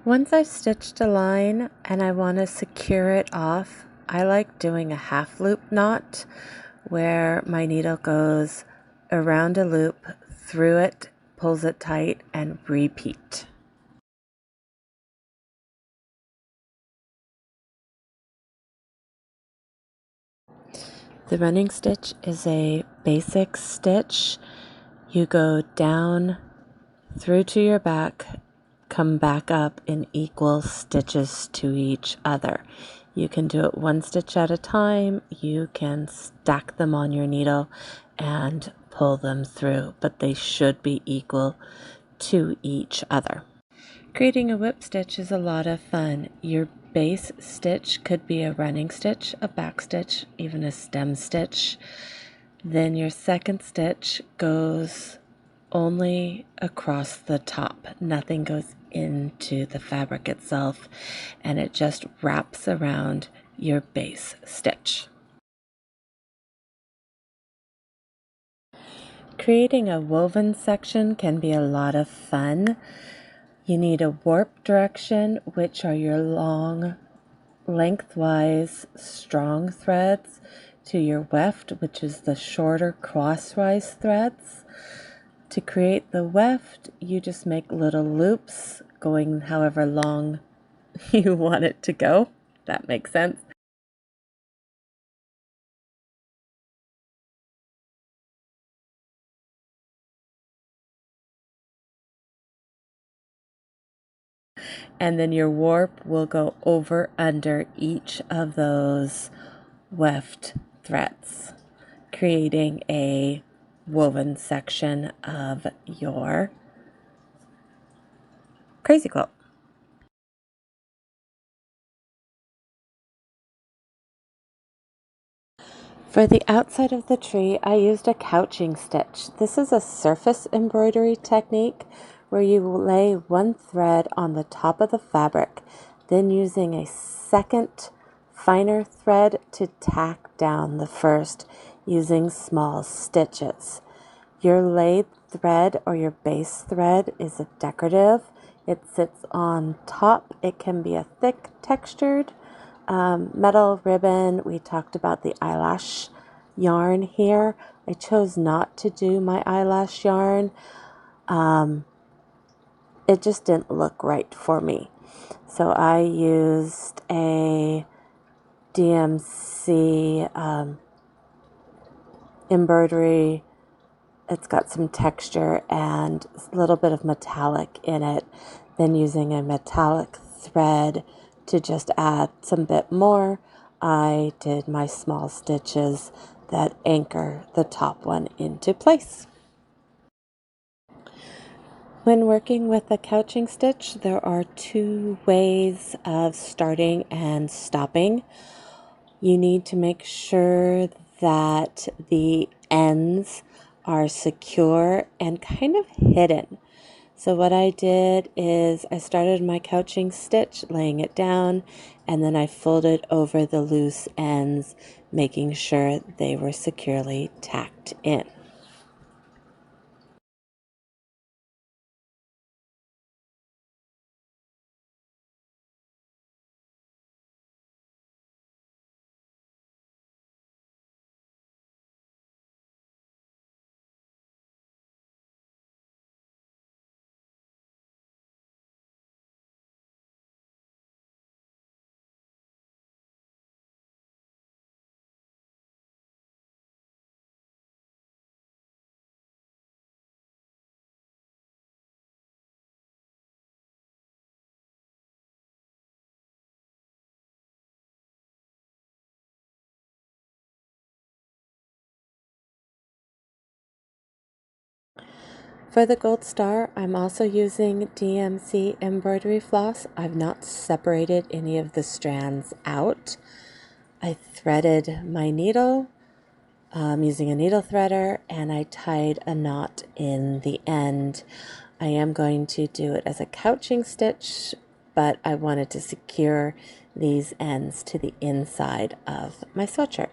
Speaker 9: Once I've stitched a line and I want to secure it off, I like doing a half loop knot where my needle goes around a loop, through it, pulls it tight, and repeat. The running stitch is a basic stitch. You go down through to your back, come back up in equal stitches to each other. You can do it one stitch at a time. You can stack them on your needle and pull them through, but they should be equal to each other. Creating a whip stitch is a lot of fun. Your base stitch could be a running stitch, a back stitch, even a stem stitch. Then your second stitch goes only across the top. Nothing goes into the fabric itself, and it just wraps around your base stitch. Creating a woven section can be a lot of fun. You need a warp direction, which are your long, lengthwise, strong threads, to your weft, which is the shorter crosswise threads. To create the weft, you just make little loops going however long you want it to go. That makes sense. And then your warp will go over under each of those weft threads, creating a woven section of your crazy quilt. For the outside of the tree, I used a couching stitch. This is a surface embroidery technique where you lay one thread on the top of the fabric, then using a second finer thread to tack down the first using small stitches. Your laid thread or your base thread is a decorative. It sits on top. It can be a thick textured metal ribbon. We talked about the eyelash yarn here. I chose not to do my eyelash yarn. It just didn't look right for me. So I used a DMC embroidery. It's got some texture and a little bit of metallic in it. Then using a metallic thread to just add some bit more, I did my small stitches that anchor the top one into place. When working with a couching stitch, there are two ways of starting and stopping. You need to make sure that the ends are secure and kind of hidden. So what I did is I started my couching stitch, laying it down, and then I folded over the loose ends, making sure they were securely tacked in. For the gold star, I'm also using DMC embroidery floss. I've not separated any of the strands out. I threaded my needle using a needle threader, and I tied a knot in the end. I am going to do it as a couching stitch, but I wanted to secure these ends to the inside of my sweatshirt.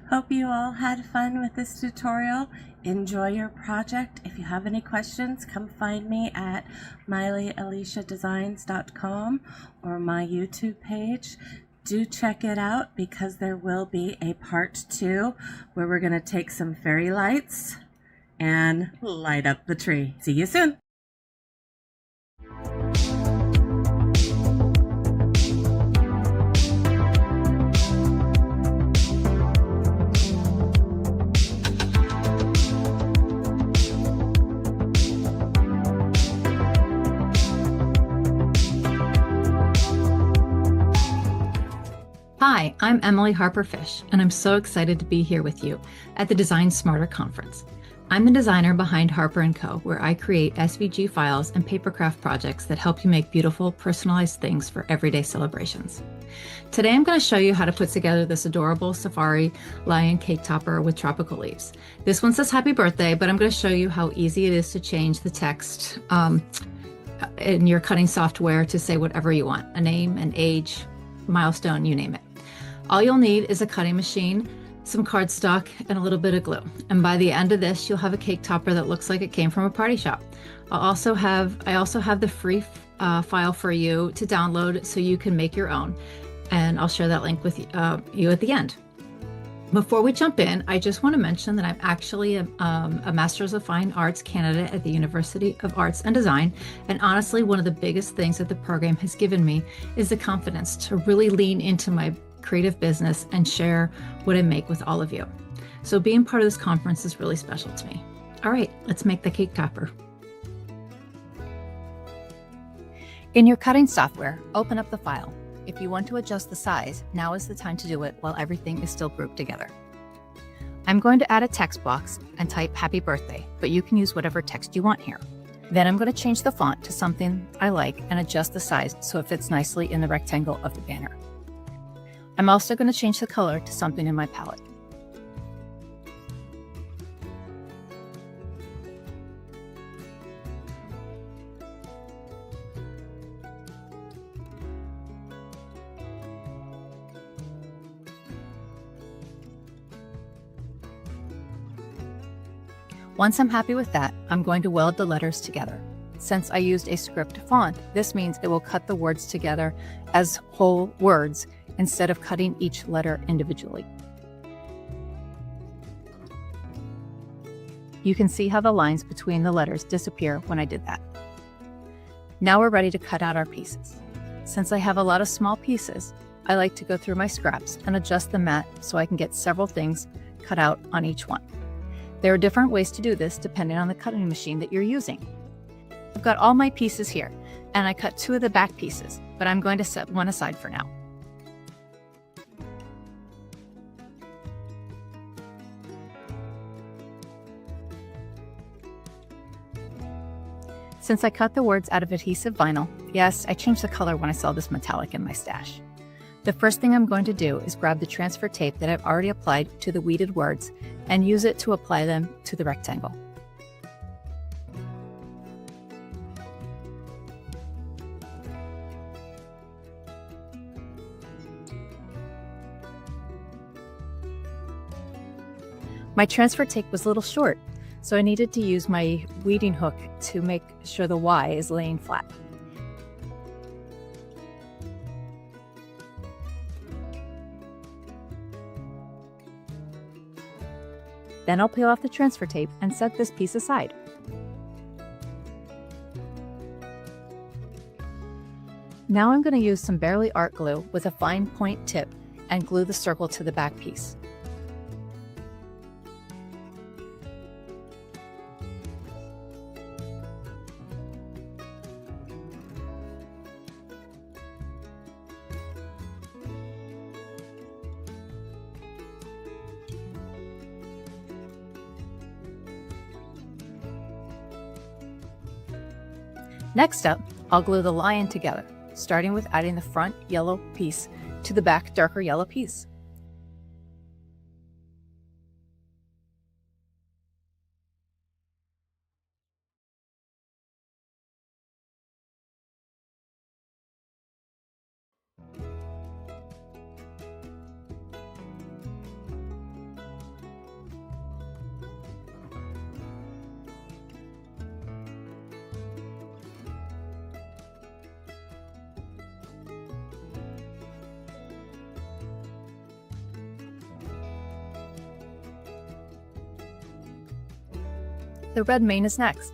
Speaker 7: Hope you all had fun with this tutorial. Enjoy your project. If you have any questions, come find me at mileyaliciadesigns.com or my YouTube page. Do check it out because there will be a part 2 where we're going to take some fairy lights and light up the tree. See you soon.
Speaker 10: Hi, I'm Emily Harper-Fish, and I'm so excited to be here with you at the Design Smarter Conference. I'm the designer behind Harper & Co., where I create SVG files and papercraft projects that help you make beautiful, personalized things for everyday celebrations. Today I'm going to show you how to put together this adorable safari lion cake topper with tropical leaves. This one says happy birthday, but I'm going to show you how easy it is to change the text in your cutting software to say whatever you want, a name, an age, milestone, you name it. All you'll need is a cutting machine, some cardstock, and a little bit of glue. And by the end of this, you'll have a cake topper that looks like it came from a party shop. I also have the free file for you to download so you can make your own. And I'll share that link with you at the end. Before we jump in, I just want to mention that I'm actually a Master's of Fine Arts candidate at the University of Arts and Design. And honestly, one of the biggest things that the program has given me is the confidence to really lean into my creative business and share what I make with all of you. So being part of this conference is really special to me. All right, let's make the cake topper. In your cutting software, open up the file. If you want to adjust the size, now is the time to do it while everything is still grouped together. I'm going to add a text box and type happy birthday, but you can use whatever text you want here. Then I'm going to change the font to something I like and adjust the size so it fits nicely in the rectangle of the banner. I'm also going to change the color to something in my palette. Once I'm happy with that, I'm going to weld the letters together. Since I used a script font, this means it will cut the words together as whole words instead of cutting each letter individually. You can see how the lines between the letters disappear when I did that. Now we're ready to cut out our pieces. Since I have a lot of small pieces, I like to go through my scraps and adjust the mat so I can get several things cut out on each one. There are different ways to do this depending on the cutting machine that you're using. I've got all my pieces here, and I cut 2 of the back pieces, but I'm going to set one aside for now. Since I cut the words out of adhesive vinyl, yes, I changed the color when I saw this metallic in my stash. The first thing I'm going to do is grab the transfer tape that I've already applied to the weeded words and use it to apply them to the rectangle. My transfer tape was a little short, so I needed to use my weeding hook to make sure the Y is laying flat. Then I'll peel off the transfer tape and set this piece aside. Now I'm going to use some Barely Art glue with a fine point tip and glue the circle to the back piece. Next up, I'll glue the lion together, starting with adding the front yellow piece to the back darker yellow piece. The red mane is next.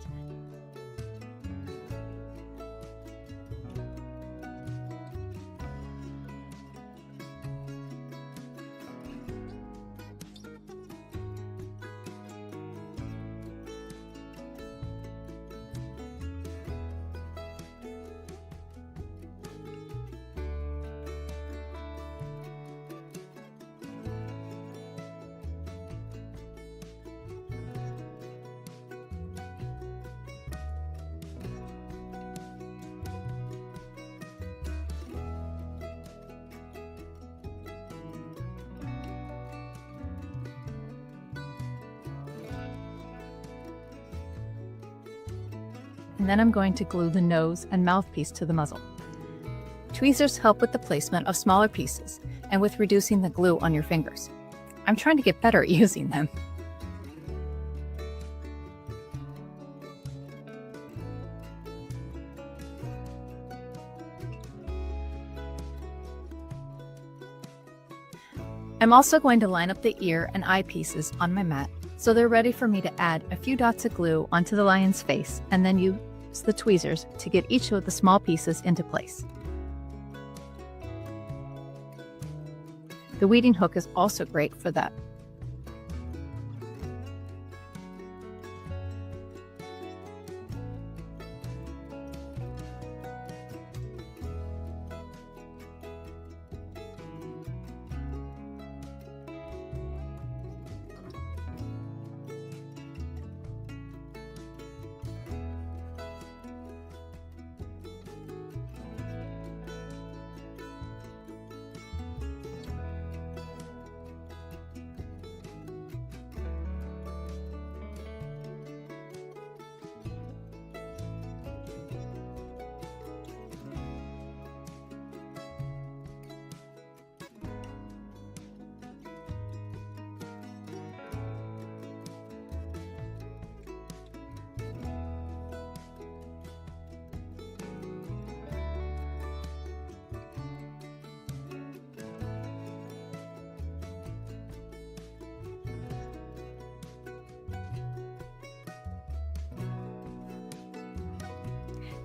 Speaker 10: and then I'm going to glue the nose and mouthpiece to the muzzle. Tweezers help with the placement of smaller pieces and with reducing the glue on your fingers. I'm trying to get better at using them. I'm also going to line up the ear and eye pieces on my mat so they're ready for me to add a few dots of glue onto the lion's face and then use the tweezers to get each of the small pieces into place. The weeding hook is also great for that.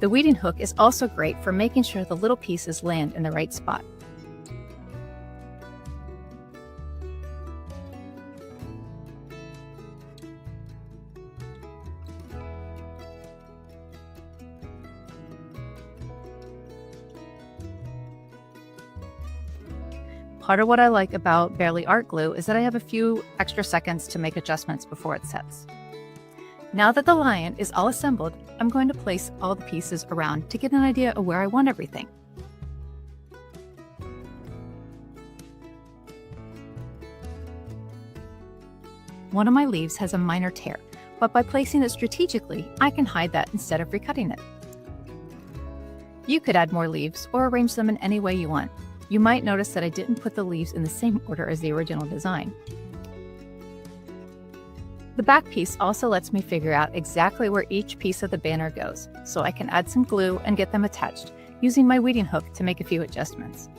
Speaker 10: The weeding hook is also great for making sure the little pieces land in the right spot. Part of what I like about Barely Art Glue is that I have a few extra seconds to make adjustments before it sets. Now that the lion is all assembled, I'm going to place all the pieces around to get an idea of where I want everything. One of my leaves has a minor tear, but by placing it strategically, I can hide that instead of recutting it. You could add more leaves or arrange them in any way you want. You might notice that I didn't put the leaves in the same order as the original design. The back piece also lets me figure out exactly where each piece of the banner goes, so I can add some glue and get them attached, using my weeding hook to make a few adjustments.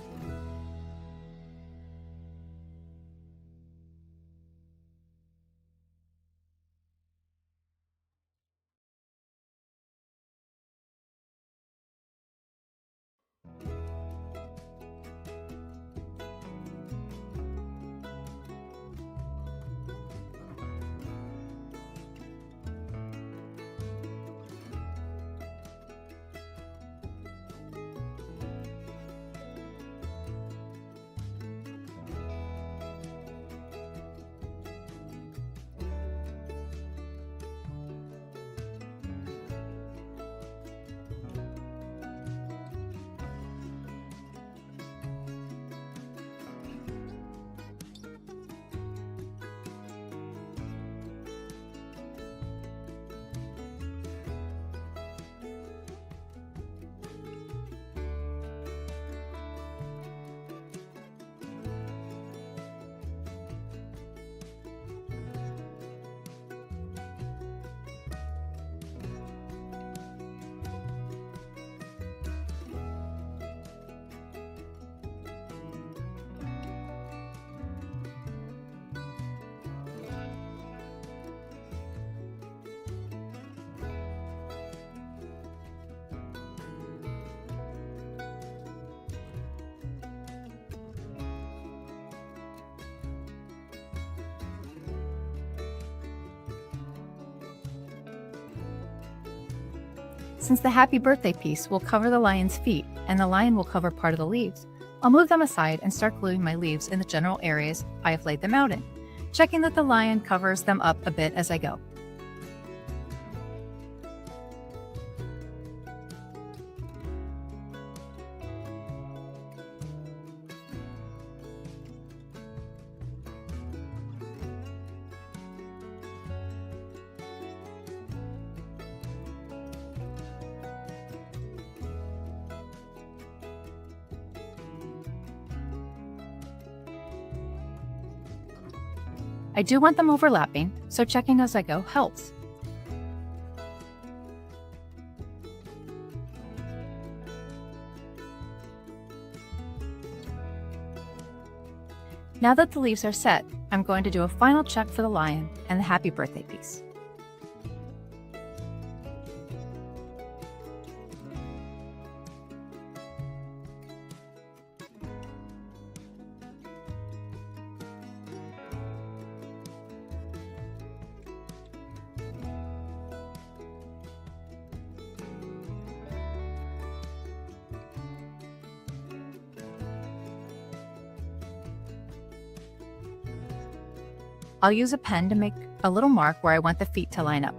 Speaker 10: Since the happy birthday piece will cover the lion's feet and the lion will cover part of the leaves, I'll move them aside and start gluing my leaves in the general areas I have laid them out in, checking that the lion covers them up a bit as I go. I do want them overlapping, so checking as I go helps. Now that the leaves are set, I'm going to do a final check for the lion and the happy birthday piece. I'll use a pen to make a little mark where I want the feet to line up.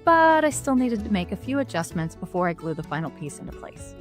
Speaker 10: But I still needed to make a few adjustments before I glue the final piece into place.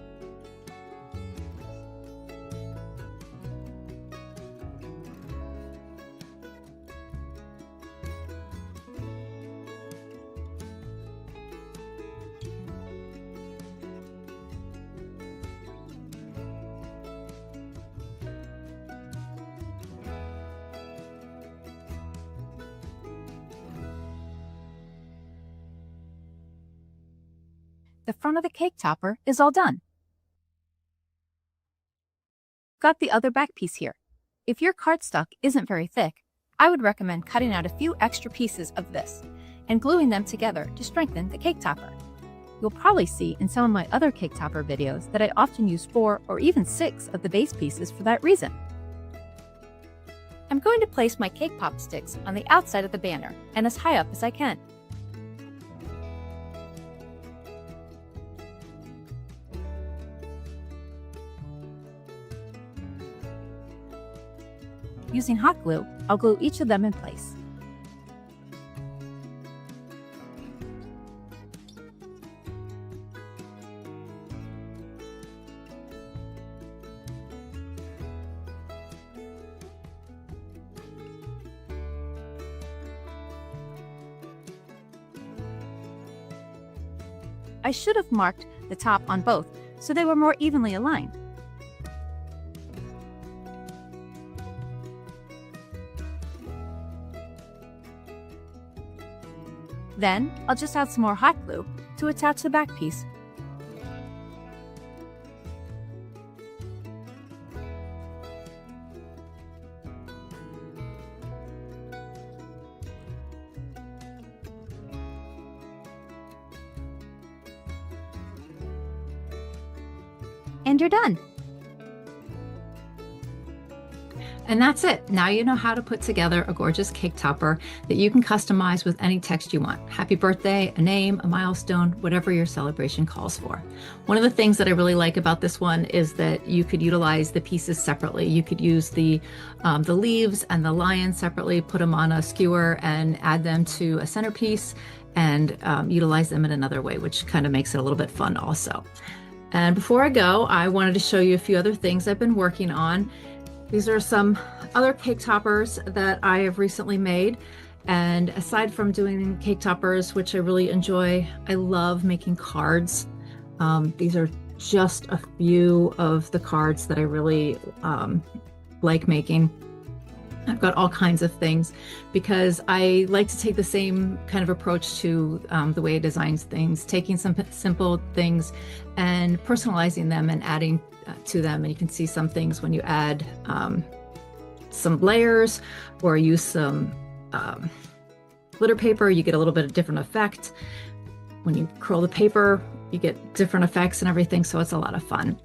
Speaker 10: The front of the cake topper is all done. Got the other back piece here. If your cardstock isn't very thick, I would recommend cutting out a few extra pieces of this and gluing them together to strengthen the cake topper. You'll probably see in some of my other cake topper videos that I often use 4 or even 6 of the base pieces for that reason. I'm going to place my cake pop sticks on the outside of the banner and as high up as I can. Using hot glue, I'll glue each of them in place. I should have marked the top on both so they were more evenly aligned. Then, I'll just add some more hot glue to attach the back piece. And you're done.
Speaker 6: And that's it. Now you know how to put together a gorgeous cake topper that you can customize with any text you want. Happy birthday, a name, a milestone, whatever your celebration calls for. One of the things that I really like about this one is that you could utilize the pieces separately. You could use the leaves and the lion separately, put them on a skewer and add them to a centerpiece and utilize them in another way, which kind of makes it a little bit fun also. And before I go, I wanted to show you a few other things I've been working on. These are some other cake toppers that I have recently made. And aside from doing cake toppers, which I really enjoy, I love making cards. These are just a few of the cards that I really like making. I've got all kinds of things because I like to take the same kind of approach to the way I design things, taking some simple things and personalizing them and adding to them. And you can see some things when you add some layers or use some glitter paper, you get a little bit of different effect. When you curl the paper, you get different effects and everything, so it's a lot of fun.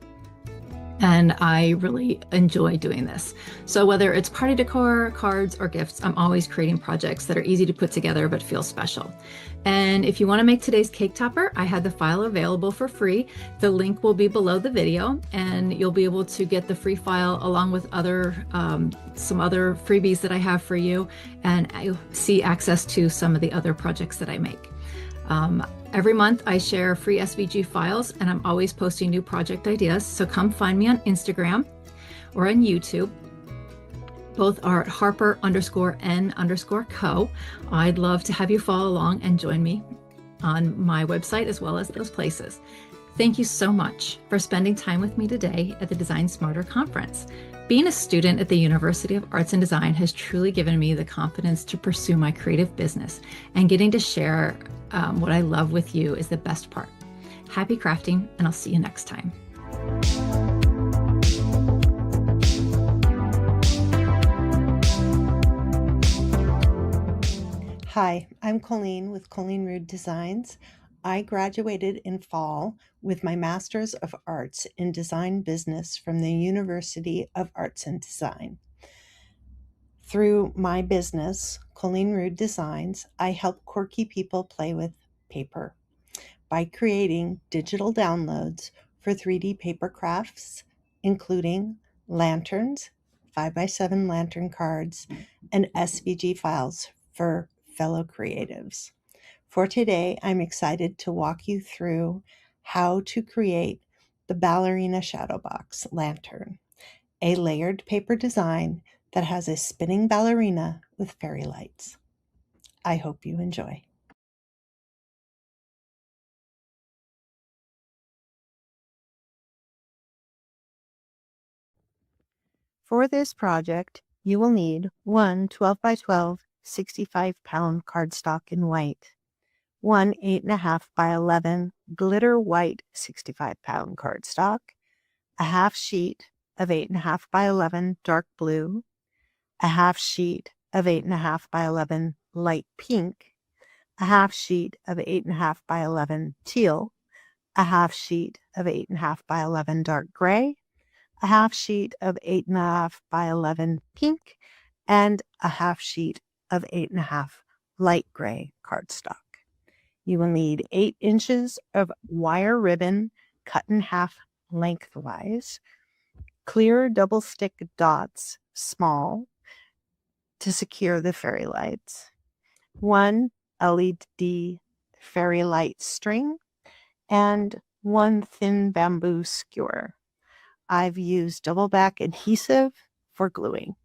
Speaker 10: And I really enjoy doing this. So whether it's party decor, cards, or gifts, I'm always creating projects that are easy to put together but feel special. And if you want to make today's cake topper, I had the file available for free. The link will be below the video, and you'll be able to get the free file along with some other freebies that I have for you, and you'll see access to some of the other projects that I make. Every month I share free SVG files, and I'm always posting new project ideas. So come find me on Instagram or on YouTube. Both are at Harper_N_co. I'd love to have you follow along and join me on my website as well as those places. Thank you so much for spending time with me today at the Design Smarter conference. Being a student at the University of Arts and Design has truly given me the confidence to pursue my creative business, and getting to share what I love with you is the best part. Happy crafting, and I'll see you next time.
Speaker 11: Hi, I'm Colleen with Colleen Rude Designs. I graduated in fall with my Master's of Arts in Design Business from the University of Arts and Design. Through my business, Colleen Rude Designs, I help quirky people play with paper by creating digital downloads for 3D paper crafts, including lanterns, 5x7 lantern cards, and SVG files for fellow creatives. For today, I'm excited to walk you through how to create the Ballerina Shadow Box Lantern, a layered paper design that has a spinning ballerina with fairy lights. I hope you enjoy. For this project, you will need one 12x12 65-pound cardstock in white, one 8.5x11 glitter white 65-pound cardstock, a half sheet of 8.5x11 dark blue, a half sheet of 8.5x11 light pink, a half sheet of 8.5x11 teal, a half sheet of 8.5x11 dark gray, a half sheet of 8.5x11 pink, and a half sheet of 8.5 light gray cardstock. You will need 8 inches of wire ribbon cut in half lengthwise, clear double stick dots, small, to secure the fairy lights, 1 LED fairy light string, and 1 thin bamboo skewer. I've used double back adhesive for gluing.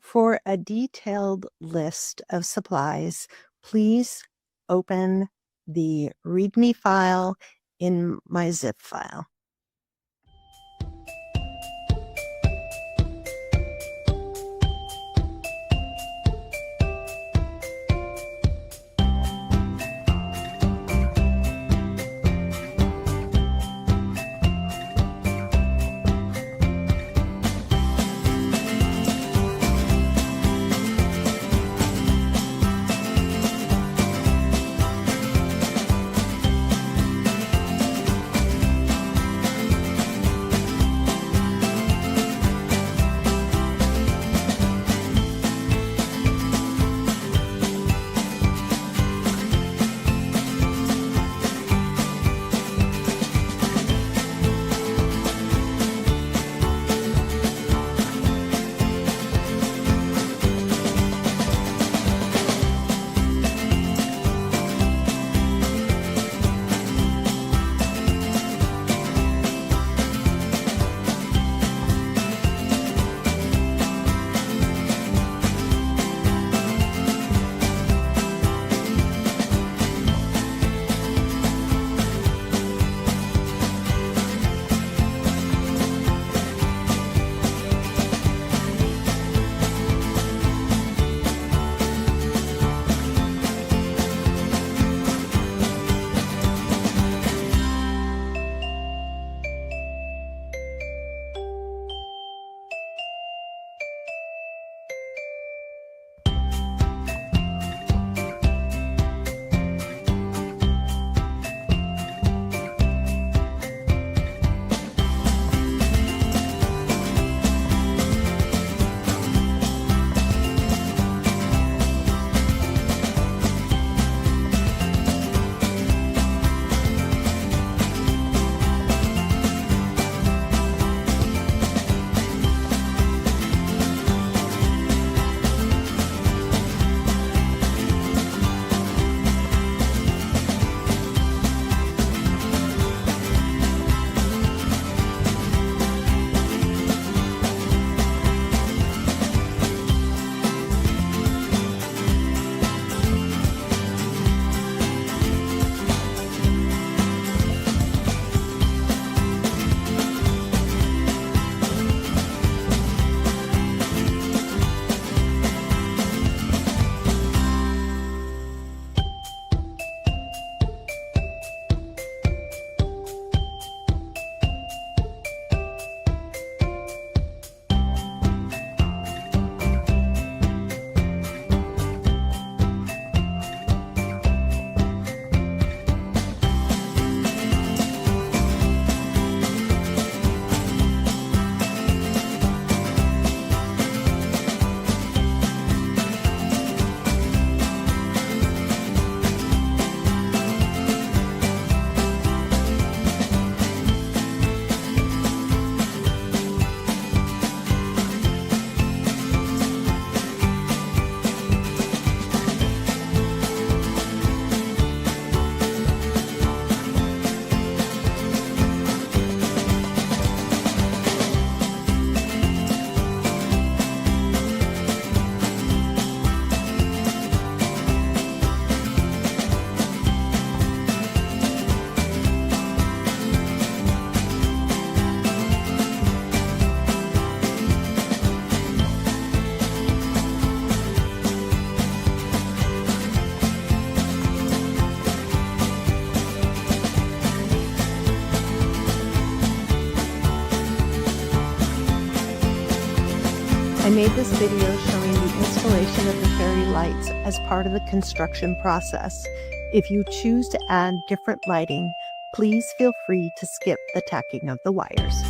Speaker 11: For a detailed list of supplies, please open the README file in my zip file. I made this video showing the installation of the fairy lights as part of the construction process. If you choose to add different lighting, please feel free to skip the tacking of the wires.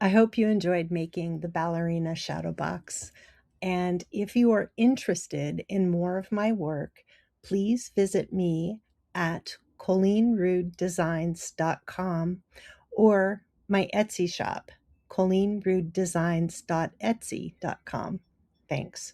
Speaker 11: I hope you enjoyed making the ballerina shadow box. And if you are interested in more of my work, please visit me at ColeneRudeDesigns.com or my Etsy shop, ColeneRudeDesigns.etsy.com. Thanks.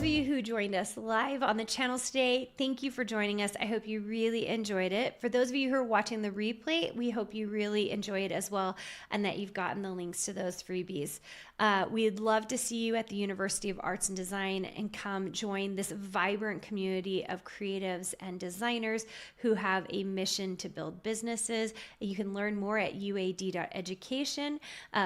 Speaker 1: Who joined us live on the channels today. Thank you for joining us. I hope you really enjoyed it. For those of you who are watching the replay, we hope you really enjoy it as well and that you've gotten the links to those freebies. We'd love to see you at the University of Arts and Design and come join this vibrant community of creatives and designers who have a mission to build businesses. You can learn more at uad.education.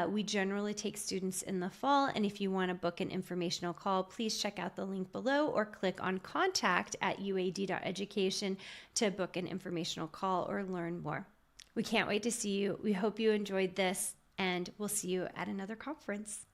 Speaker 1: We generally take students in the fall, and if you want to book an informational call, please check out the link below or click on contact at uad.education to book an informational call or learn more. We can't wait to see you. We hope you enjoyed this, and we'll see you at another conference.